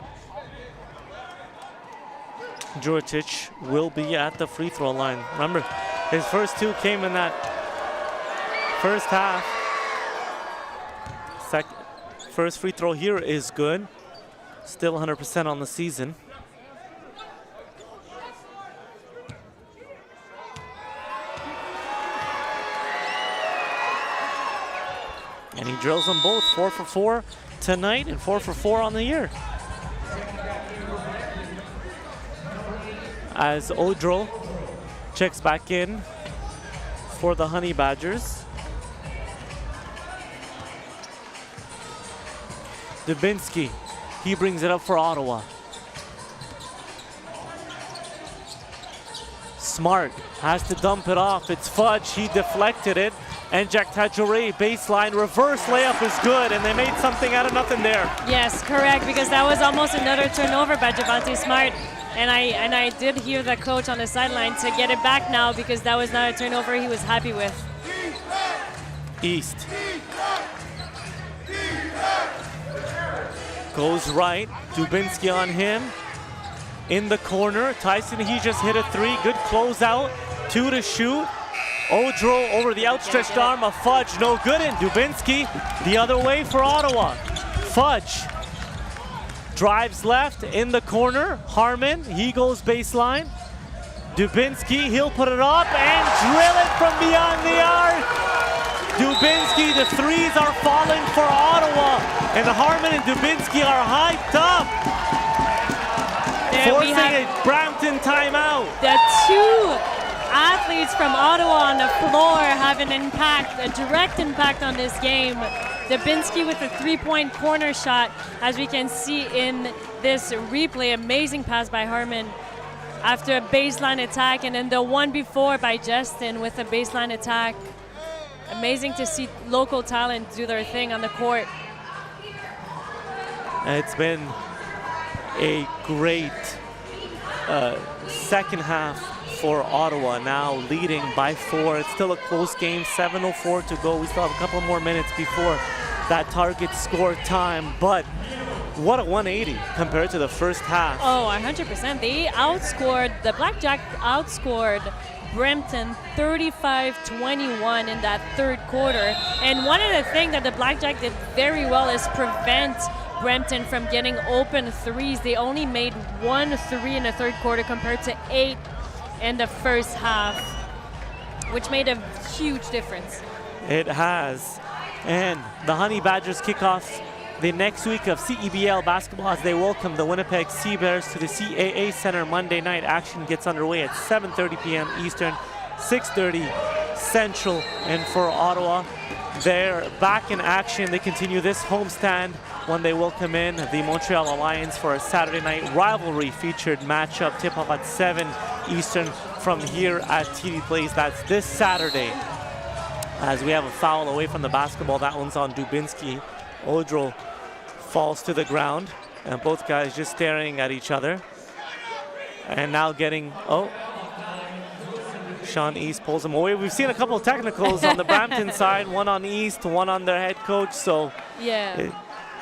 S1: Djuricic will be at the free throw line. Remember, his first two came in that first half. First free throw here is good. Still 100% on the season. And he drills them both, 4 for 4 tonight and 4 for 4 on the year. As Odro checks back in for the Honey Badgers. Dubinsky, he brings it up for Ottawa. Smart has to dump it off. It's Fudge, he deflected it. And Jack Tajore, baseline, reverse layup is good, and they made something out of nothing there.
S2: Yes, correct, because that was almost another turnover by Javante Smart. And I did hear the coach on the sideline to get it back now because that was not a turnover he was happy with.
S1: East. Goes right, Dubinsky on him. In the corner, Tyson, he just hit a three, good closeout, 2 to shoot. Odro over the outstretched arm of Fudge, no good, and Dubinsky the other way for Ottawa. Fudge drives left in the corner. Harmon, he goes baseline. Dubinsky, he'll put it up and drill it from beyond the arc. Dubinsky, the threes are falling for Ottawa, and Harmon and Dubinsky are hyped up.
S2: And
S1: forcing a Brampton timeout.
S2: The two athletes from Ottawa on the floor have an impact, a direct impact on this game. Dubinsky with a three-point corner shot, as we can see in this replay. Amazing pass by Harmon after a baseline attack, and then the one before by Justin with a baseline attack. Amazing to see local talent do their thing on the court.
S1: It's been a great second half for Ottawa, now leading by 4. It's still a close game, 7:04 to go. We still have a couple more minutes before that target score time, but what a 180 compared to the first half.
S2: Oh, 100%. The Blackjack outscored Brampton 35-21 in that third quarter. And one of the things that the Blackjack did very well is prevent Brampton from getting open threes. They only made 1 3 in the third quarter compared to 8 in the first half, which made a huge difference.
S1: It has. And the Honey Badgers kick off the next week of CEBL basketball as they welcome the Winnipeg Sea Bears to the CAA Center Monday night. Action gets underway at 7:30 p.m. Eastern, 6:30 Central. And for Ottawa, they're back in action. They continue this homestand when they welcome in the Montreal Alliance for a Saturday night rivalry featured matchup. Tip-off at 7 Eastern from here at TD Place. That's this Saturday. As we have a foul away from the basketball, that one's on Dubinsky. Odro falls to the ground, and both guys just staring at each other. And now getting, Sean East pulls him away. We've seen a couple of technicals on the Brampton side, one on East, one on their head coach, so
S2: yeah.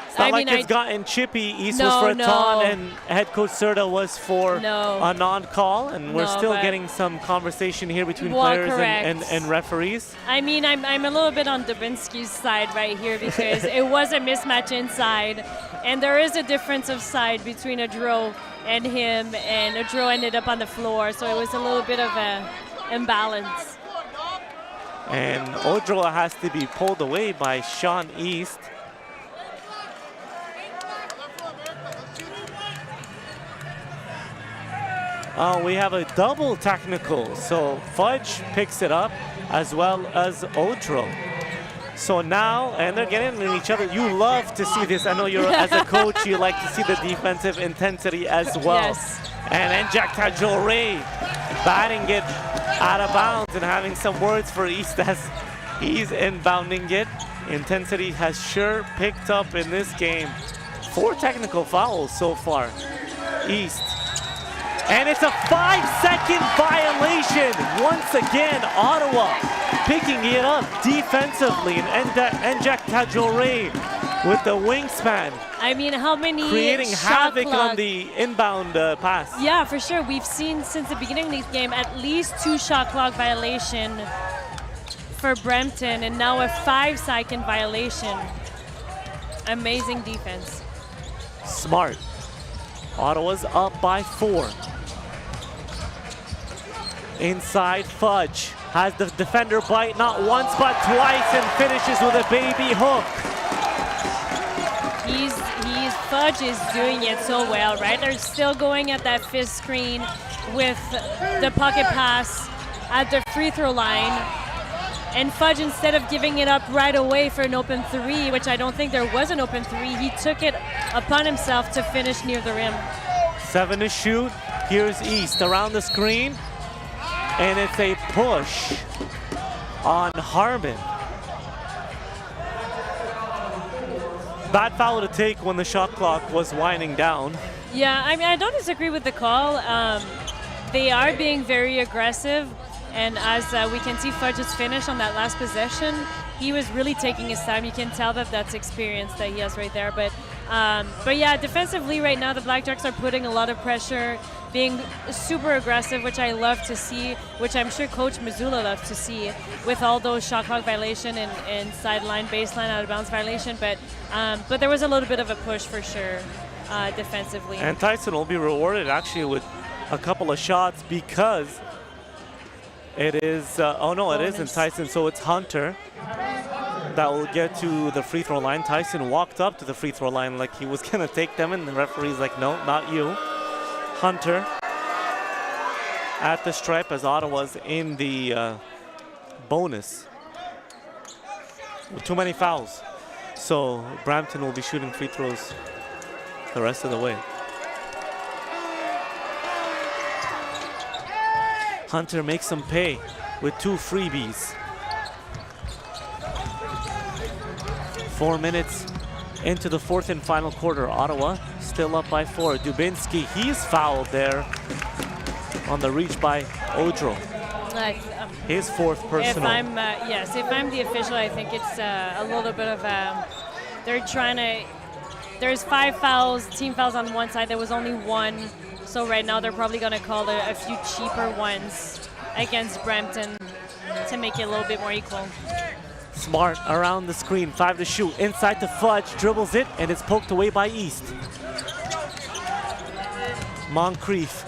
S1: It's not like it's gotten chippy. East was for a ton, and head coach Serta was for a non-call, and we're still getting some conversation here between players and referees.
S2: I mean, I'm a little bit on Dubinsky's side right here because it was a mismatch inside, and there is a difference of side between Odro and him, and Odro ended up on the floor, so it was a little bit of an imbalance.
S1: And Odro has to be pulled away by Sean East. We have a double technical. So Fudge picks it up as well as Otro. So now, and they're getting in each other. You love to see this. I know you're, as a coach, you like to see the defensive intensity as well.
S2: Yes.
S1: And Njak Tajore batting it out of bounds and having some words for East as he's inbounding it. Intensity has sure picked up in this game. 4 technical fouls so far. East. And it's a 5-second violation. Once again, Ottawa picking it up defensively. And Njak Tajore with the wingspan.
S2: I mean, how many
S1: creating
S2: shot
S1: havoc
S2: clock
S1: on the inbound pass.
S2: Yeah, for sure. We've seen since the beginning of this game at least 2 shot clock violation for Brampton, and now a 5-second violation. Amazing defense.
S1: Smart. Ottawa's up by 4. Inside, Fudge has the defender bite not once but twice and finishes with a baby hook.
S2: Fudge is doing it so well, right? They're still going at that fist screen with the pocket pass at the free throw line. And Fudge, instead of giving it up right away for an open 3, which I don't think there was an open 3, he took it upon himself to finish near the rim.
S1: 7 to shoot. Here's East around the screen. And it's a push on Harmon. Bad foul to take when the shot clock was winding down.
S2: Yeah, I mean, I don't disagree with the call. They are being very aggressive. And as we can see Fudge's finish on that last possession, he was really taking his time. You can tell that that's experience that he has right there. But yeah, defensively right now, the BlackJacks are putting a lot of pressure, being super aggressive, which I love to see, which I'm sure Coach Missoula loves to see with all those shot clock violation and sideline, baseline, out of bounds violation. But there was a little bit of a push for sure defensively.
S1: And Tyson will be rewarded actually with a couple of shots because it is, oh no, it isn't Tyson, so it's Hunter that will get to the free throw line. Tyson walked up to the free throw line like he was gonna take them, and the referee's like, no, not you. Hunter at the stripe as Ottawa's in the bonus with too many fouls. So Brampton will be shooting free throws the rest of the way. Hunter makes them pay with 2 freebies. 4 minutes into the 4th and final quarter. Ottawa still up by 4. Dubinsky, he's fouled there on the reach by Odro. His 4th personal.
S2: If I'm the official, I think it's a little bit of they're trying to. There's 5 fouls, team fouls on one side. There was only 1. So right now they're probably going to call a few cheaper ones against Brampton to make it a little bit more equal.
S1: Smart around the screen, 5 to shoot. Inside to Fudge, dribbles it, and it's poked away by East. Moncrief,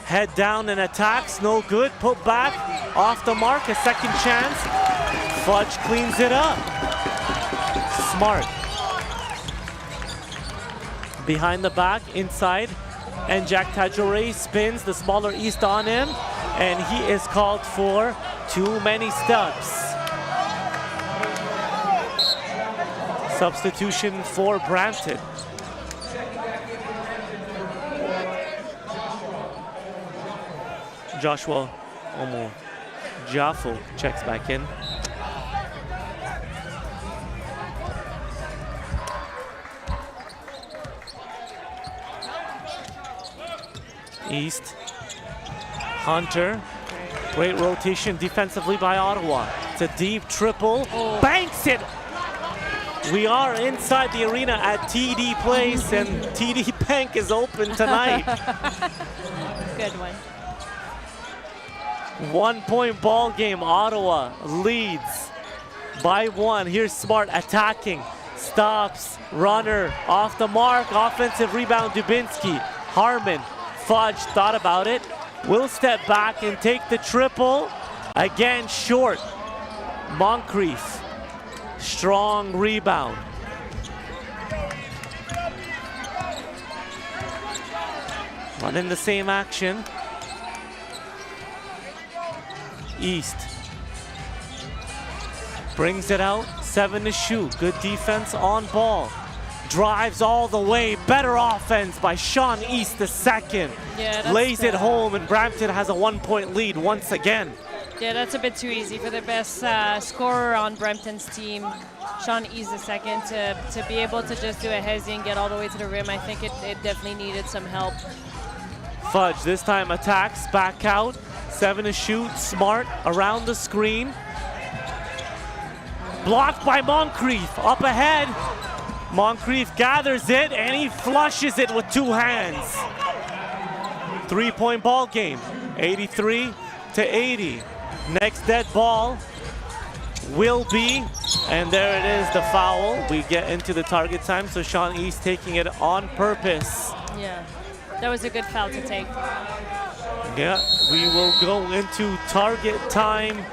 S1: head down and attacks, no good. Put back, off the mark, a second chance. Fudge cleans it up. Smart. Behind the back, inside. And Njak Tajore spins the smaller East on him, and he is called for too many steps. Substitution for Brampton. Joshua Omo Jaffo checks back in. East. Hunter. Great rotation defensively by Ottawa. It's a deep triple. Banks it. We are inside the arena at TD Place, and TD Bank is open tonight.
S2: Good one.
S1: 1-point ball game. Ottawa leads by 1. Here's Smart attacking. Stops. Runner off the mark. Offensive rebound. Dubinsky. Harmon. Fudge thought about it. Will step back and take the triple. Again, short. Moncrief. Strong rebound. Running the same action. East brings it out, 7 to shoot. Good defense on ball. Drives all the way. Better offense by Sean East the second.
S2: Yeah,
S1: lays it home, and Brampton has a 1-point lead once again.
S2: Yeah, that's a bit too easy for the best scorer on Brampton's team, Sean East the second, to be able to just do a hezzy and get all the way to the rim. I think it definitely needed some help.
S1: Fudge this time attacks, back out, 7 to shoot. Smart around the screen. Blocked by Moncrief, up ahead. Moncrief gathers it, and he flushes it with 2 hands. 3-point ball game, 83 to 80. Next dead ball will be, and there it is, the foul. We get into the target time, so Sean East taking it on purpose.
S2: Yeah, that was a good foul to take.
S1: Yeah, we will go into target time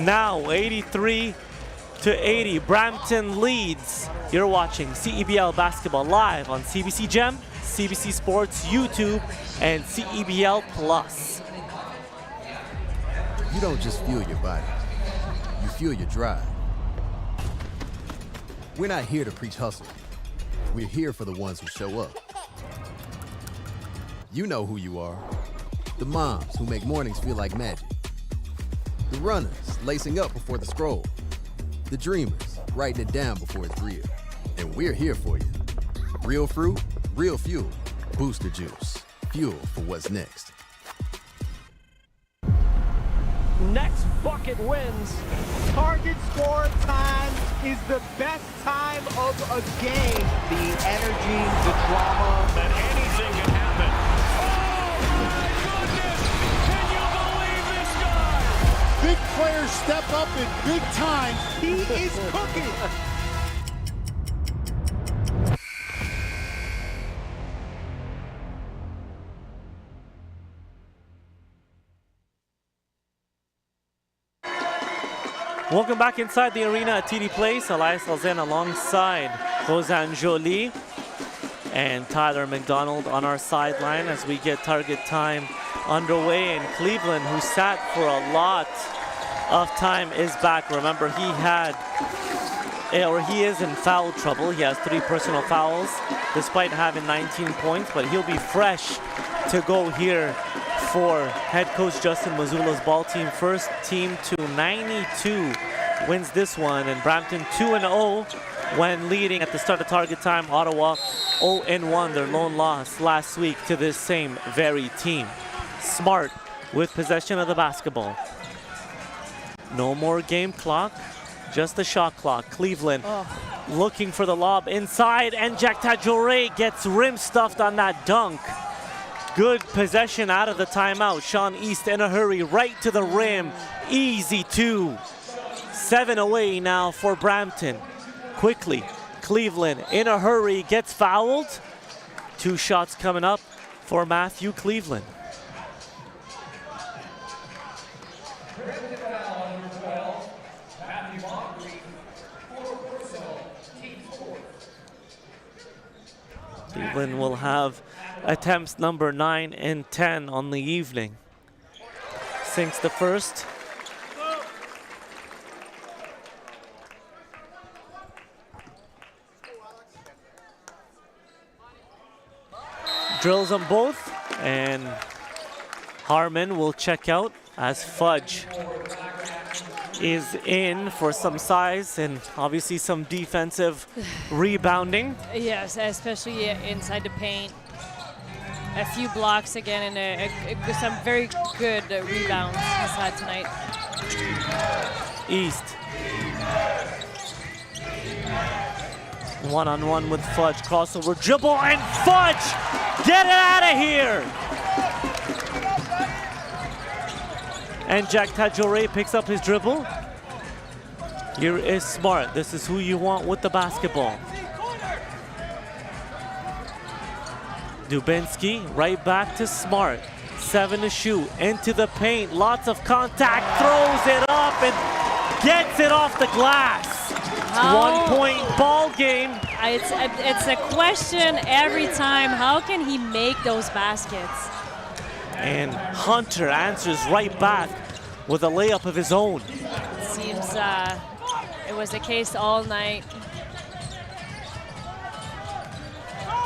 S1: now, 83 to 80. Brampton leads. You're watching CEBL basketball live on CBC Gem, CBC Sports YouTube, and CEBL Plus.
S9: You don't just fuel your body, you fuel your drive. We're not here to preach hustle. We're here for the ones who show up. You know who you are. The moms who make mornings feel like magic. The runners lacing up before the scroll. The dreamers writing it down before it's real. And we're here for you. Real fruit, real fuel. Booster juice. Fuel for what's next.
S5: Next bucket wins. Target score time is the best time of a game. The energy, the drama,
S15: that anything can happen. Oh my goodness! Can you believe this guy?
S5: big players step up in big time. He is cooking.
S1: Welcome back inside the arena at TD Place. Elias Alzen alongside Rosanne Jolie and Tyler McDonald on our sideline as we get target time underway. And Cleveland, who sat for a lot of time, is back. Remember, he is in foul trouble. He has 3 personal fouls despite having 19 points, but he'll be fresh to go here for head coach Justin Mazula's ball team. First team to 92 wins this one, and Brampton 2-0 when leading at the start of target time. Ottawa 0-1, their lone loss last week to this same very team. Smart with possession of the basketball. No more game clock, just the shot clock. Cleveland looking for the lob inside, and Jack Tajore gets rim stuffed on that dunk. Good possession out of the timeout. Sean East in a hurry, right to the rim. Easy 2. 7 away now for Brampton. Quickly, Cleveland in a hurry, gets fouled. 2 shots coming up for Matthew Cleveland. Cleveland will have attempts number 9 and 10 on the evening. Sinks the first. Drills them both, and Harmon will check out as Fudge is in for some size and obviously some defensive rebounding.
S2: Yes, especially inside the paint. A few blocks again, and some very good rebounds he's had tonight.
S1: East. One-on-one with Fudge, crossover dribble, and Fudge! Get it out of here! And Jack Tajore picks up his dribble. Here is Smart. This is who you want with the basketball. Dubinsky right back to Smart. 7 to shoot, into the paint, lots of contact, throws it up and gets it off the glass. 1-point ball game.
S2: It's a question every time. How can he make those baskets?
S1: And Hunter answers right back with a layup of his own.
S2: It seems it was the case all night.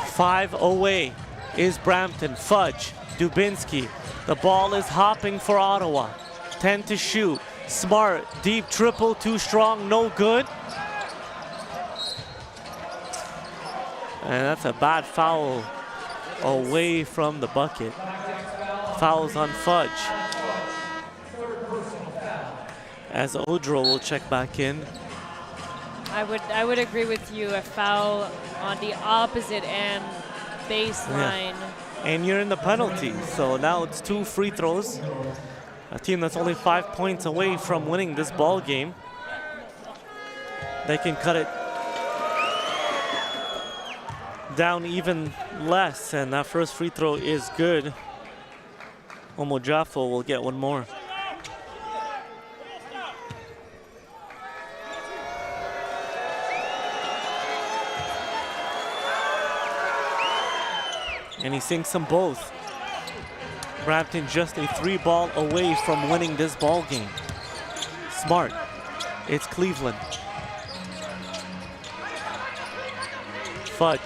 S1: 5 away is Brampton. Fudge, Dubinsky. The ball is hopping for Ottawa. 10 to shoot. Smart, deep triple, too strong, no good. And that's a bad foul away from the bucket. Fouls on Fudge. As Odro will check back in.
S2: I would agree with you. A foul on the opposite end baseline.
S1: Yeah. And you're in the penalty. So now it's 2 free throws. A team that's only 5 points away from winning this ball game. They can cut it down even less, and that first free throw is good. Omo Jaffo will get one more. And he sinks them both. Brampton just a 3-ball away from winning this ball game. Smart. It's Cleveland. Fudge.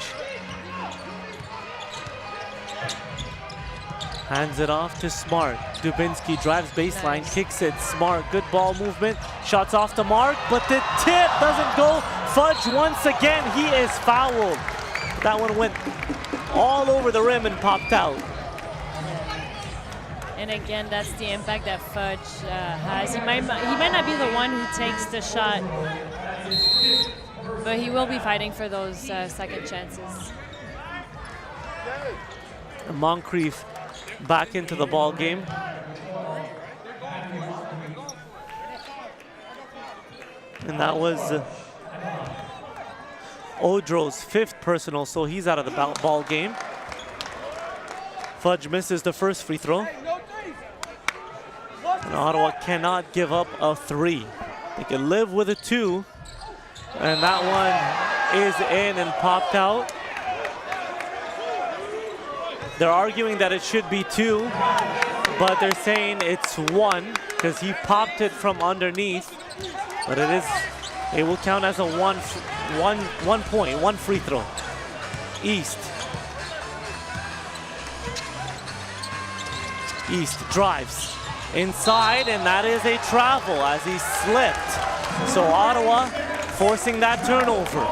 S1: Hands it off to Smart. Dubinsky drives baseline, kicks it. Smart, good ball movement. Shots off the mark, but the tip doesn't go. Fudge once again, he is fouled. That one went all over the rim and popped out.
S2: And again, that's the impact that Fudge has. He might not be the one who takes the shot, but he will be fighting for those second chances.
S1: Moncrief back into the ball game. And that was Odro's 5th personal, so he's out of the ball game. Fudge misses the first free throw. And Ottawa cannot give up a 3. They can live with a 2. And that one is in and popped out. They're arguing that it should be 2, but they're saying it's 1 because he popped it from underneath. But it will count as a one free throw. East drives inside, and that is a travel as he slipped. So Ottawa forcing that turnover.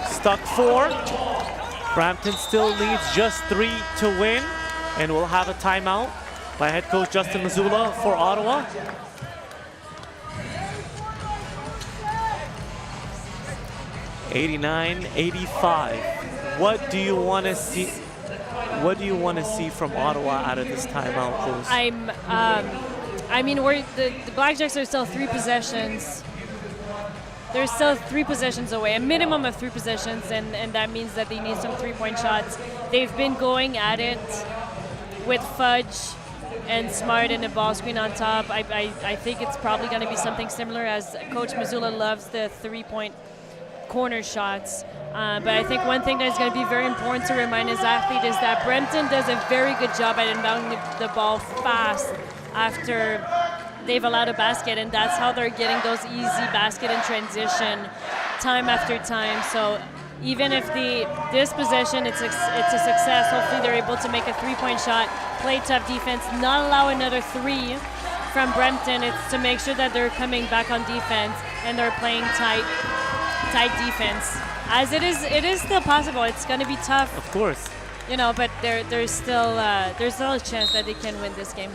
S1: Stuck 4. Brampton still needs just 3 to win, and we'll have a timeout by head coach Justin Mazzulla for Ottawa. $89-85. What do you want to see? What do you want to see from Ottawa out of this timeout, Cruz?
S2: I mean, the Blackjacks are still 3 possessions. They're still 3 possessions away, a minimum of 3 possessions, and that means that they need some 3-point shots. They've been going at it with Fudge and Smart and the ball screen on top. I think it's probably going to be something similar, as Coach Mazzulla loves the 3-point corner shots. But I think one thing that's going to be very important to remind his athlete is that Brampton does a very good job at inbounding the ball fast after they've allowed a basket, and that's how they're getting those easy basket in transition time after time. So even if this possession it's a success, hopefully they're able to make a 3-point shot, play tough defense, not allow another 3 from Brampton. It's to make sure that they're coming back on defense and they're playing tight defense. As it is still possible. It's going to be tough,
S1: of course,
S2: you know, but there's still a chance that they can win this game.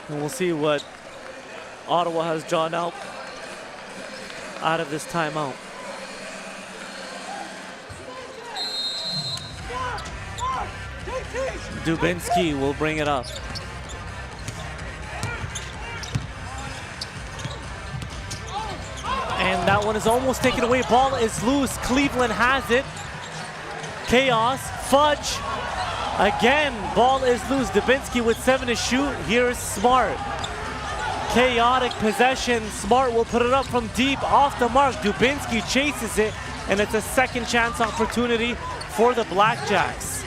S1: And we'll see what Ottawa has drawn out of this timeout. Dubinsky will bring it up. And that one is almost taken away. Ball is loose. Cleveland has it. Chaos. Fudge. Again, ball is loose. Dubinsky with 7 to shoot. Here's Smart. Chaotic possession. Smart will put it up from deep off the mark. Dubinsky chases it, and it's a second chance opportunity for the Blackjacks.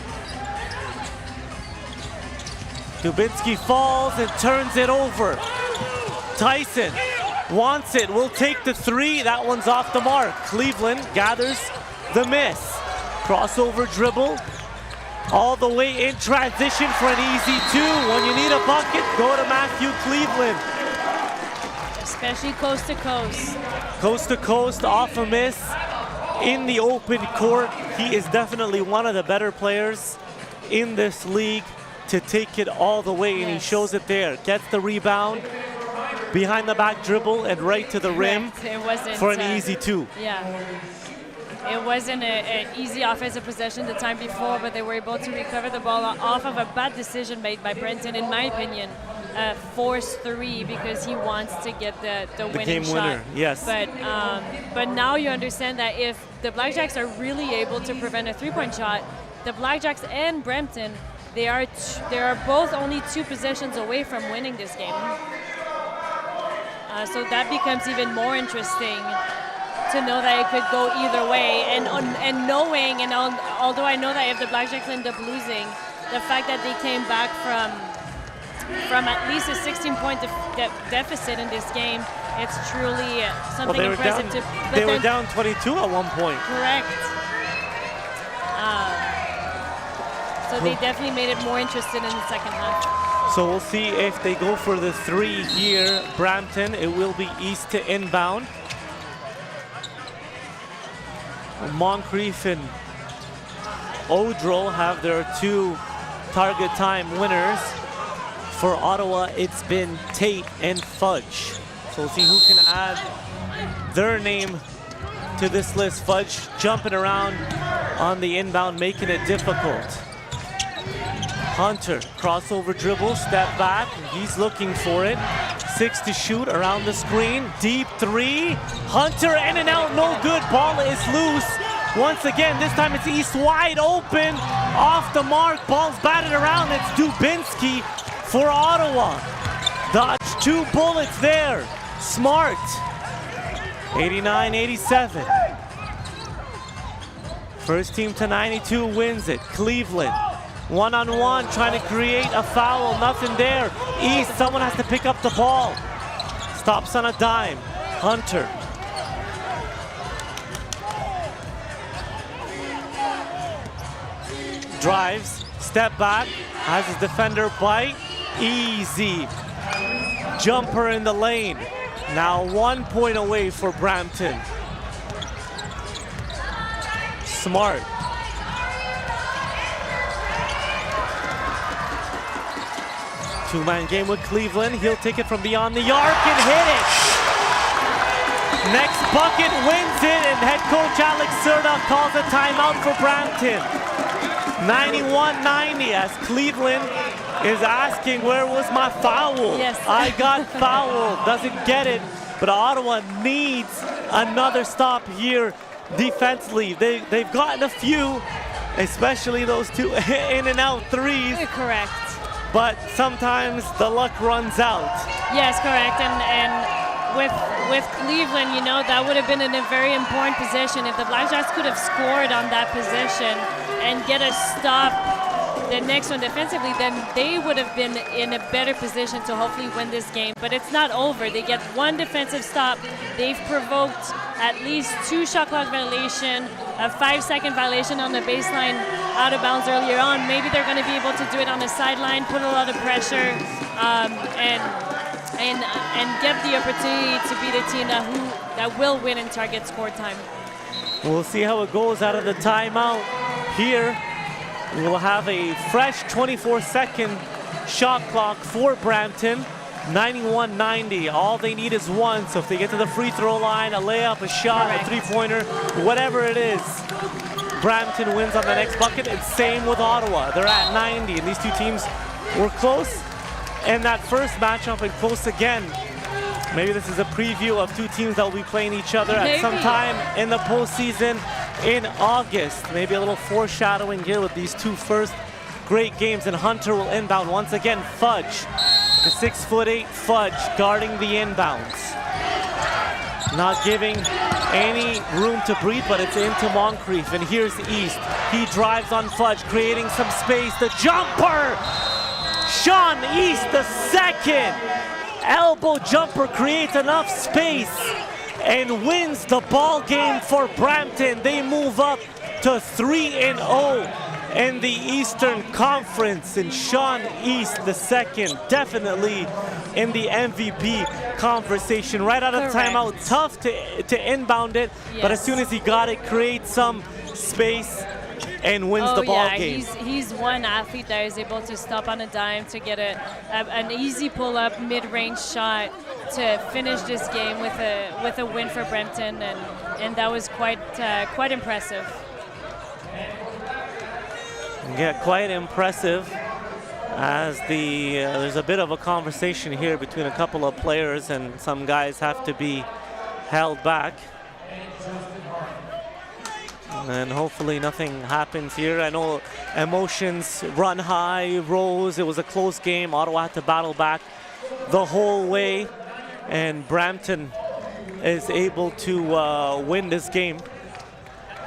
S1: Dubinsky falls and turns it over. Tyson wants it, will take the three. That one's off the mark. Cleveland gathers the miss. Crossover dribble. All the way in transition for an easy two. When you need a bucket, go to Matthew Cleveland.
S2: Especially coast to coast.
S1: Coast to coast, off a miss, in the open court. He is definitely one of the better players in this league to take it all the way, and he shows it there. Gets the rebound, behind the back dribble, and right to the rim for an easy two.
S2: Yeah. It wasn't an easy offensive possession the time before, but they were able to recover the ball off of a bad decision made by Brampton, in my opinion. Force three because he wants to get the winning
S1: game
S2: shot.
S1: winner, yes.
S2: But now you understand that if the BlackJacks are really able to prevent a three-point shot, the BlackJacks and Brampton, they are both only 2 possessions away from winning this game. So that becomes even more interesting to know that it could go either way, and knowing, and although I know that if the BlackJacks end up losing, the fact that they came back from at least a 16-point deficit in this game, it's truly something impressive.
S1: They were down 22 at one point.
S2: Correct. So they definitely made it more interested in the second half.
S1: So we'll see if they go for the three here. Brampton, it will be east to inbound. Moncrief and Odro have their 2 target time winners. For Ottawa, it's been Tate and Fudge. So we'll see who can add their name to this list. Fudge jumping around on the inbound, making it difficult. Hunter, crossover dribble, step back. He's looking for it. 6 to shoot around the screen. Deep three. Hunter in and out, no good. Ball is loose. Once again, this time it's east wide open. Off the mark, ball's batted around. It's Dubinsky for Ottawa. Dodged 2 bullets there. Smart. 89-87. First team to 92 wins it. Cleveland. One-on-one, trying to create a foul. Nothing there. East, someone has to pick up the ball. Stops on a dime. Hunter. Drives, step back, has his defender bite. Easy. Jumper in the lane. Now 1 point away for Brampton. Smart. Two-man game with Cleveland. He'll take it from beyond the arc and hit it. Next bucket wins it, and head coach Alex Serta calls a timeout for Brampton. 91-90 as Cleveland is asking, where was my foul?
S2: Yes.
S1: I got fouled. Doesn't get it, but Ottawa needs another stop here defensively. They've gotten a few, especially those 2 in and out threes.
S2: You're correct.
S1: But sometimes the luck runs out.
S2: Yes, correct. And with Cleveland, you know, that would have been in a very important position. If the BlackJacks could have scored on that position and get a stop the next one defensively, then they would have been in a better position to hopefully win this game. But it's not over. They get 1 defensive stop. They've provoked at least 2 shot clock violation, a 5-second violation on the baseline out of bounds earlier on. Maybe they're going to be able to do it on the sideline, put a lot of pressure, and get the opportunity to be the team that will win in target score time.
S1: We'll see how it goes out of the timeout here. We'll have a fresh 24-second shot clock for Brampton. 91-90. All they need is 1. So if they get to the free throw line, a layup, a shot, a three-pointer, whatever it is, Brampton wins on the next bucket. And same with Ottawa. They're at 90, and these 2 teams were close. And that first matchup and close again. Maybe this is a preview of 2 teams that will be playing each other at some time in the postseason in August. Maybe a little foreshadowing here with these 2 first great games. And Hunter will inbound once again. Fudge, the 6'8" Fudge guarding the inbounds. Not giving any room to breathe, but it's into Moncrief. And here's East. He drives on Fudge, creating some space. The jumper! Sean East, the second elbow jumper, creates enough space and wins the ball game for Brampton. They move up to 3-0 in the Eastern Conference, and Sean East the second definitely in the MVP conversation. Right out of timeout, tough to inbound it, but as soon as he got it, creates some space and wins the ball game.
S2: He's one athlete that is able to stop on a dime to get an easy pull-up mid-range shot to finish this game with a win for Brampton, and that was quite impressive.
S1: Yeah, quite impressive, as there's a bit of a conversation here between a couple of players, and some guys have to be held back. And hopefully nothing happens here. I know emotions run high, rose. It was a close game. Ottawa had to battle back the whole way, and Brampton is able to win this game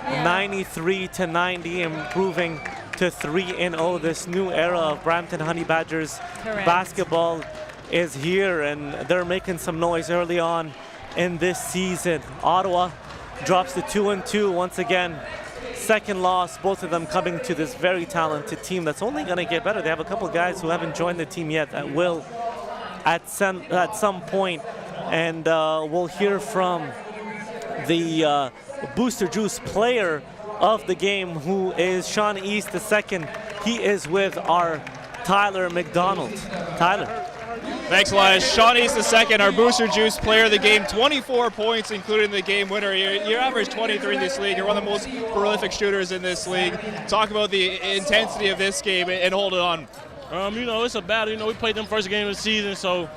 S1: 93-90, improving to 3-0. This new era of Brampton Honey Badgers basketball is here, and they're making some noise early on in this season. Ottawa drops to 2-2 once again. Second loss, both of them coming to this very talented team that's only going to get better. They have a couple guys who haven't joined the team yet that will at some point, and we'll hear from the Booster Juice player of the game, who is Sean East II. He is with our Tyler McDonald. Tyler.
S3: Thanks, Elias. Sean East II, our Booster Juice player of the game, 24 points, including the game winner. You average 23 in this league. You're one of the most prolific shooters in this league. Talk about the intensity of this game and hold it on.
S12: It's a battle. We played them first game of the season, so,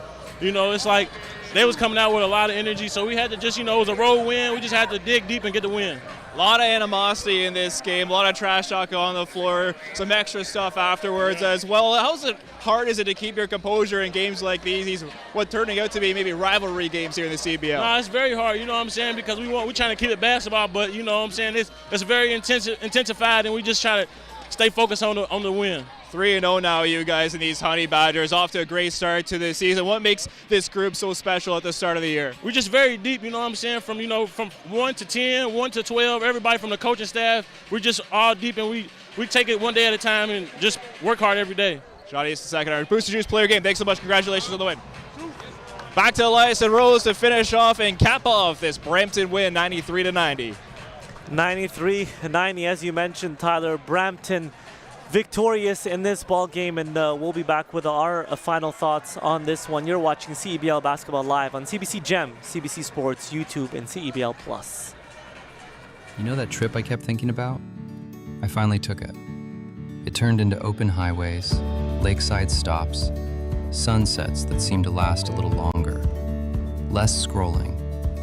S12: it's like they was coming out with a lot of energy, so we had to just, it was a road win. We just had to dig deep and get the win.
S3: A lot of animosity in this game, a lot of trash talk on the floor, some extra stuff afterwards as well. How hard is it to keep your composure in games like these, what turning out to be maybe rivalry games here in the CEBL?
S12: No, it's very hard, because we're trying to keep it basketball, but it's very intensified, and we just try to stay focused on the win.
S3: 3-0 now, you guys, in these Honey Badgers, off to a great start to the season. What makes this group so special at the start of the year?
S12: We're just very deep, from 1 to 10, 1 to 12, everybody from the coaching staff. We're just all deep, and we take it one day at a time and just work hard every day.
S3: Sean East II, our Booster Juice player game. Thanks so much. Congratulations on the win. Back to Elias and Rose to finish off and cap off this Brampton win, 93-90.
S1: 93-90, as you mentioned, Tyler. Brampton victorious in this ball game, and we'll be back with our final thoughts on this one. You're watching CEBL Basketball live on CBC Gem, CBC Sports, YouTube, and CEBL Plus.
S13: You know that trip I kept thinking about? I finally took it. It turned into open highways, lakeside stops, sunsets that seemed to last a little longer, less scrolling,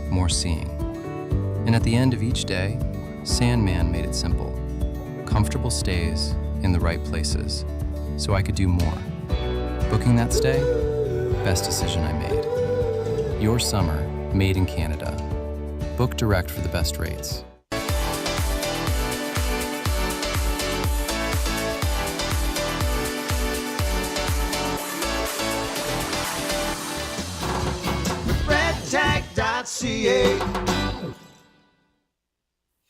S13: more seeing. And at the end of each day, Sandman made it simple. Comfortable stays in the right places, so I could do more. Booking that stay, best decision I made. Your summer, made in Canada. Book direct for the best rates.
S17: redtag.ca.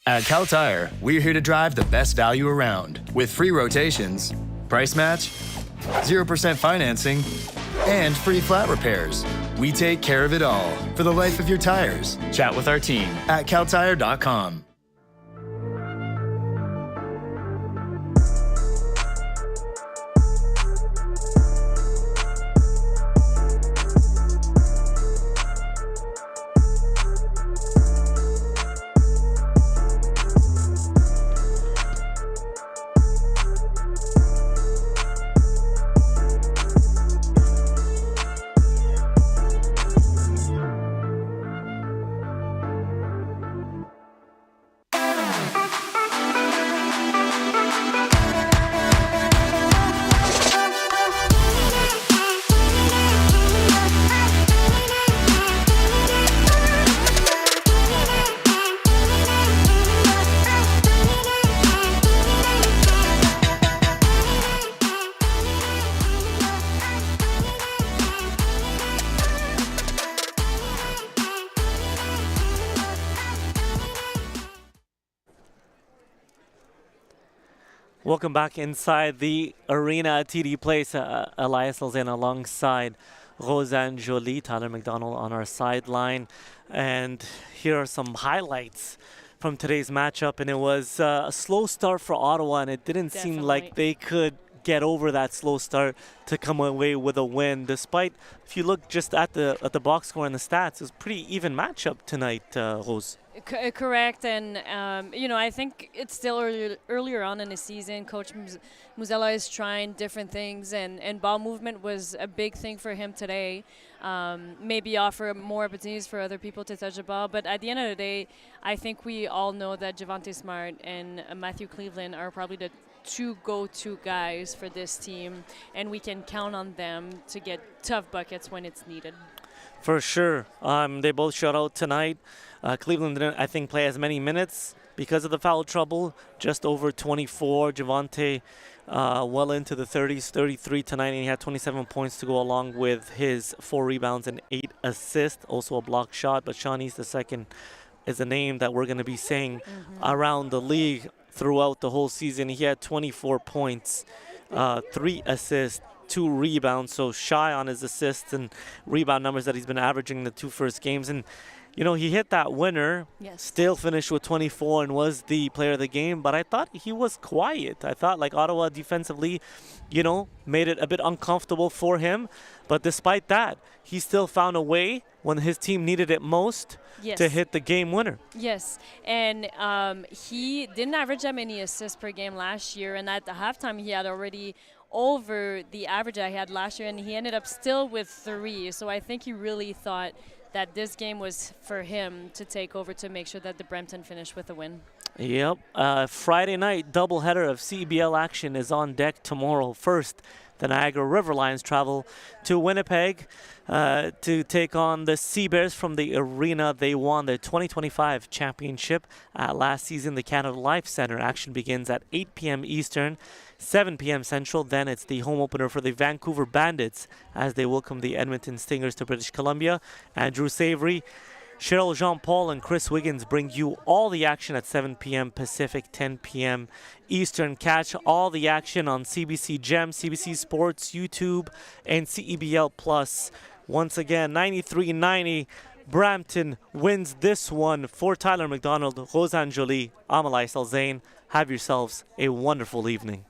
S14: At Cal Tire, we're here to drive the best value around with free rotations, price match, 0% financing, and free flat repairs. We take care of it all for the life of your tires. Chat with our team at caltire.com.
S1: Welcome back inside the arena at TD Place. Elias Alzan alongside Roseanne Jolie, Tyler McDonald on our sideline. And here are some highlights from today's matchup. And it was a slow start for Ottawa, and it didn't seem like they could get over that slow start to come away with a win. Despite, if you look just at the box score and the stats, it was a pretty even matchup tonight, Rose.
S2: Correct, and I think it's still earlier on in the season. Coach Muzella is trying different things, and ball movement was a big thing for him today. Maybe offer more opportunities for other people to touch the ball, but at the end of the day, I think we all know that Javonte Smart and Matthew Cleveland are probably the two go-to guys for this team, and we can count on them to get tough buckets when it's needed.
S1: For sure. They both shut out tonight. Cleveland didn't, I think, play as many minutes because of the foul trouble. Just over 24. Javonte well into the 30s, 33 tonight, and he had 27 points to go along with his 4 rebounds and 8 assists. Also a block shot, but Sean East II is a name that we're going to be saying around the league throughout the whole season. He had 24 points, 3 assists, 2 rebounds, so shy on his assists and rebound numbers that he's been averaging in the 2 first games. And he hit that winner, still finished with 24 and was the player of the game, but I thought he was quiet. I thought like Ottawa defensively, made it a bit uncomfortable for him, but despite that, he still found a way when his team needed it most to hit the game winner.
S2: Yes, and he didn't average that many assists per game last year, and at the halftime he had already over the average I had last year, and he ended up still with 3. So I think he really thought that this game was for him to take over to make sure that the Brampton finished with a win.
S1: Yep. Friday night doubleheader of CEBL action is on deck tomorrow. First, the Niagara River Lions travel to Winnipeg to take on the Sea Bears from the arena. They won their 2025 championship last season, the Canada Life Centre. Action begins at 8 p.m. Eastern, 7 p.m. Central. Then it's the home opener for the Vancouver Bandits as they welcome the Edmonton Stingers to British Columbia. Andrew Savory, Cheryl Jean-Paul, and Chris Wiggins bring you all the action at 7 p.m. Pacific, 10 p.m. Eastern. Catch all the action on CBC Gem, CBC Sports, YouTube, and CEBL Plus. Once again, 93-90. Brampton wins this one. For Tyler McDonald, Roseanne Jolie, I'm Elias Alzan. Have yourselves a wonderful evening.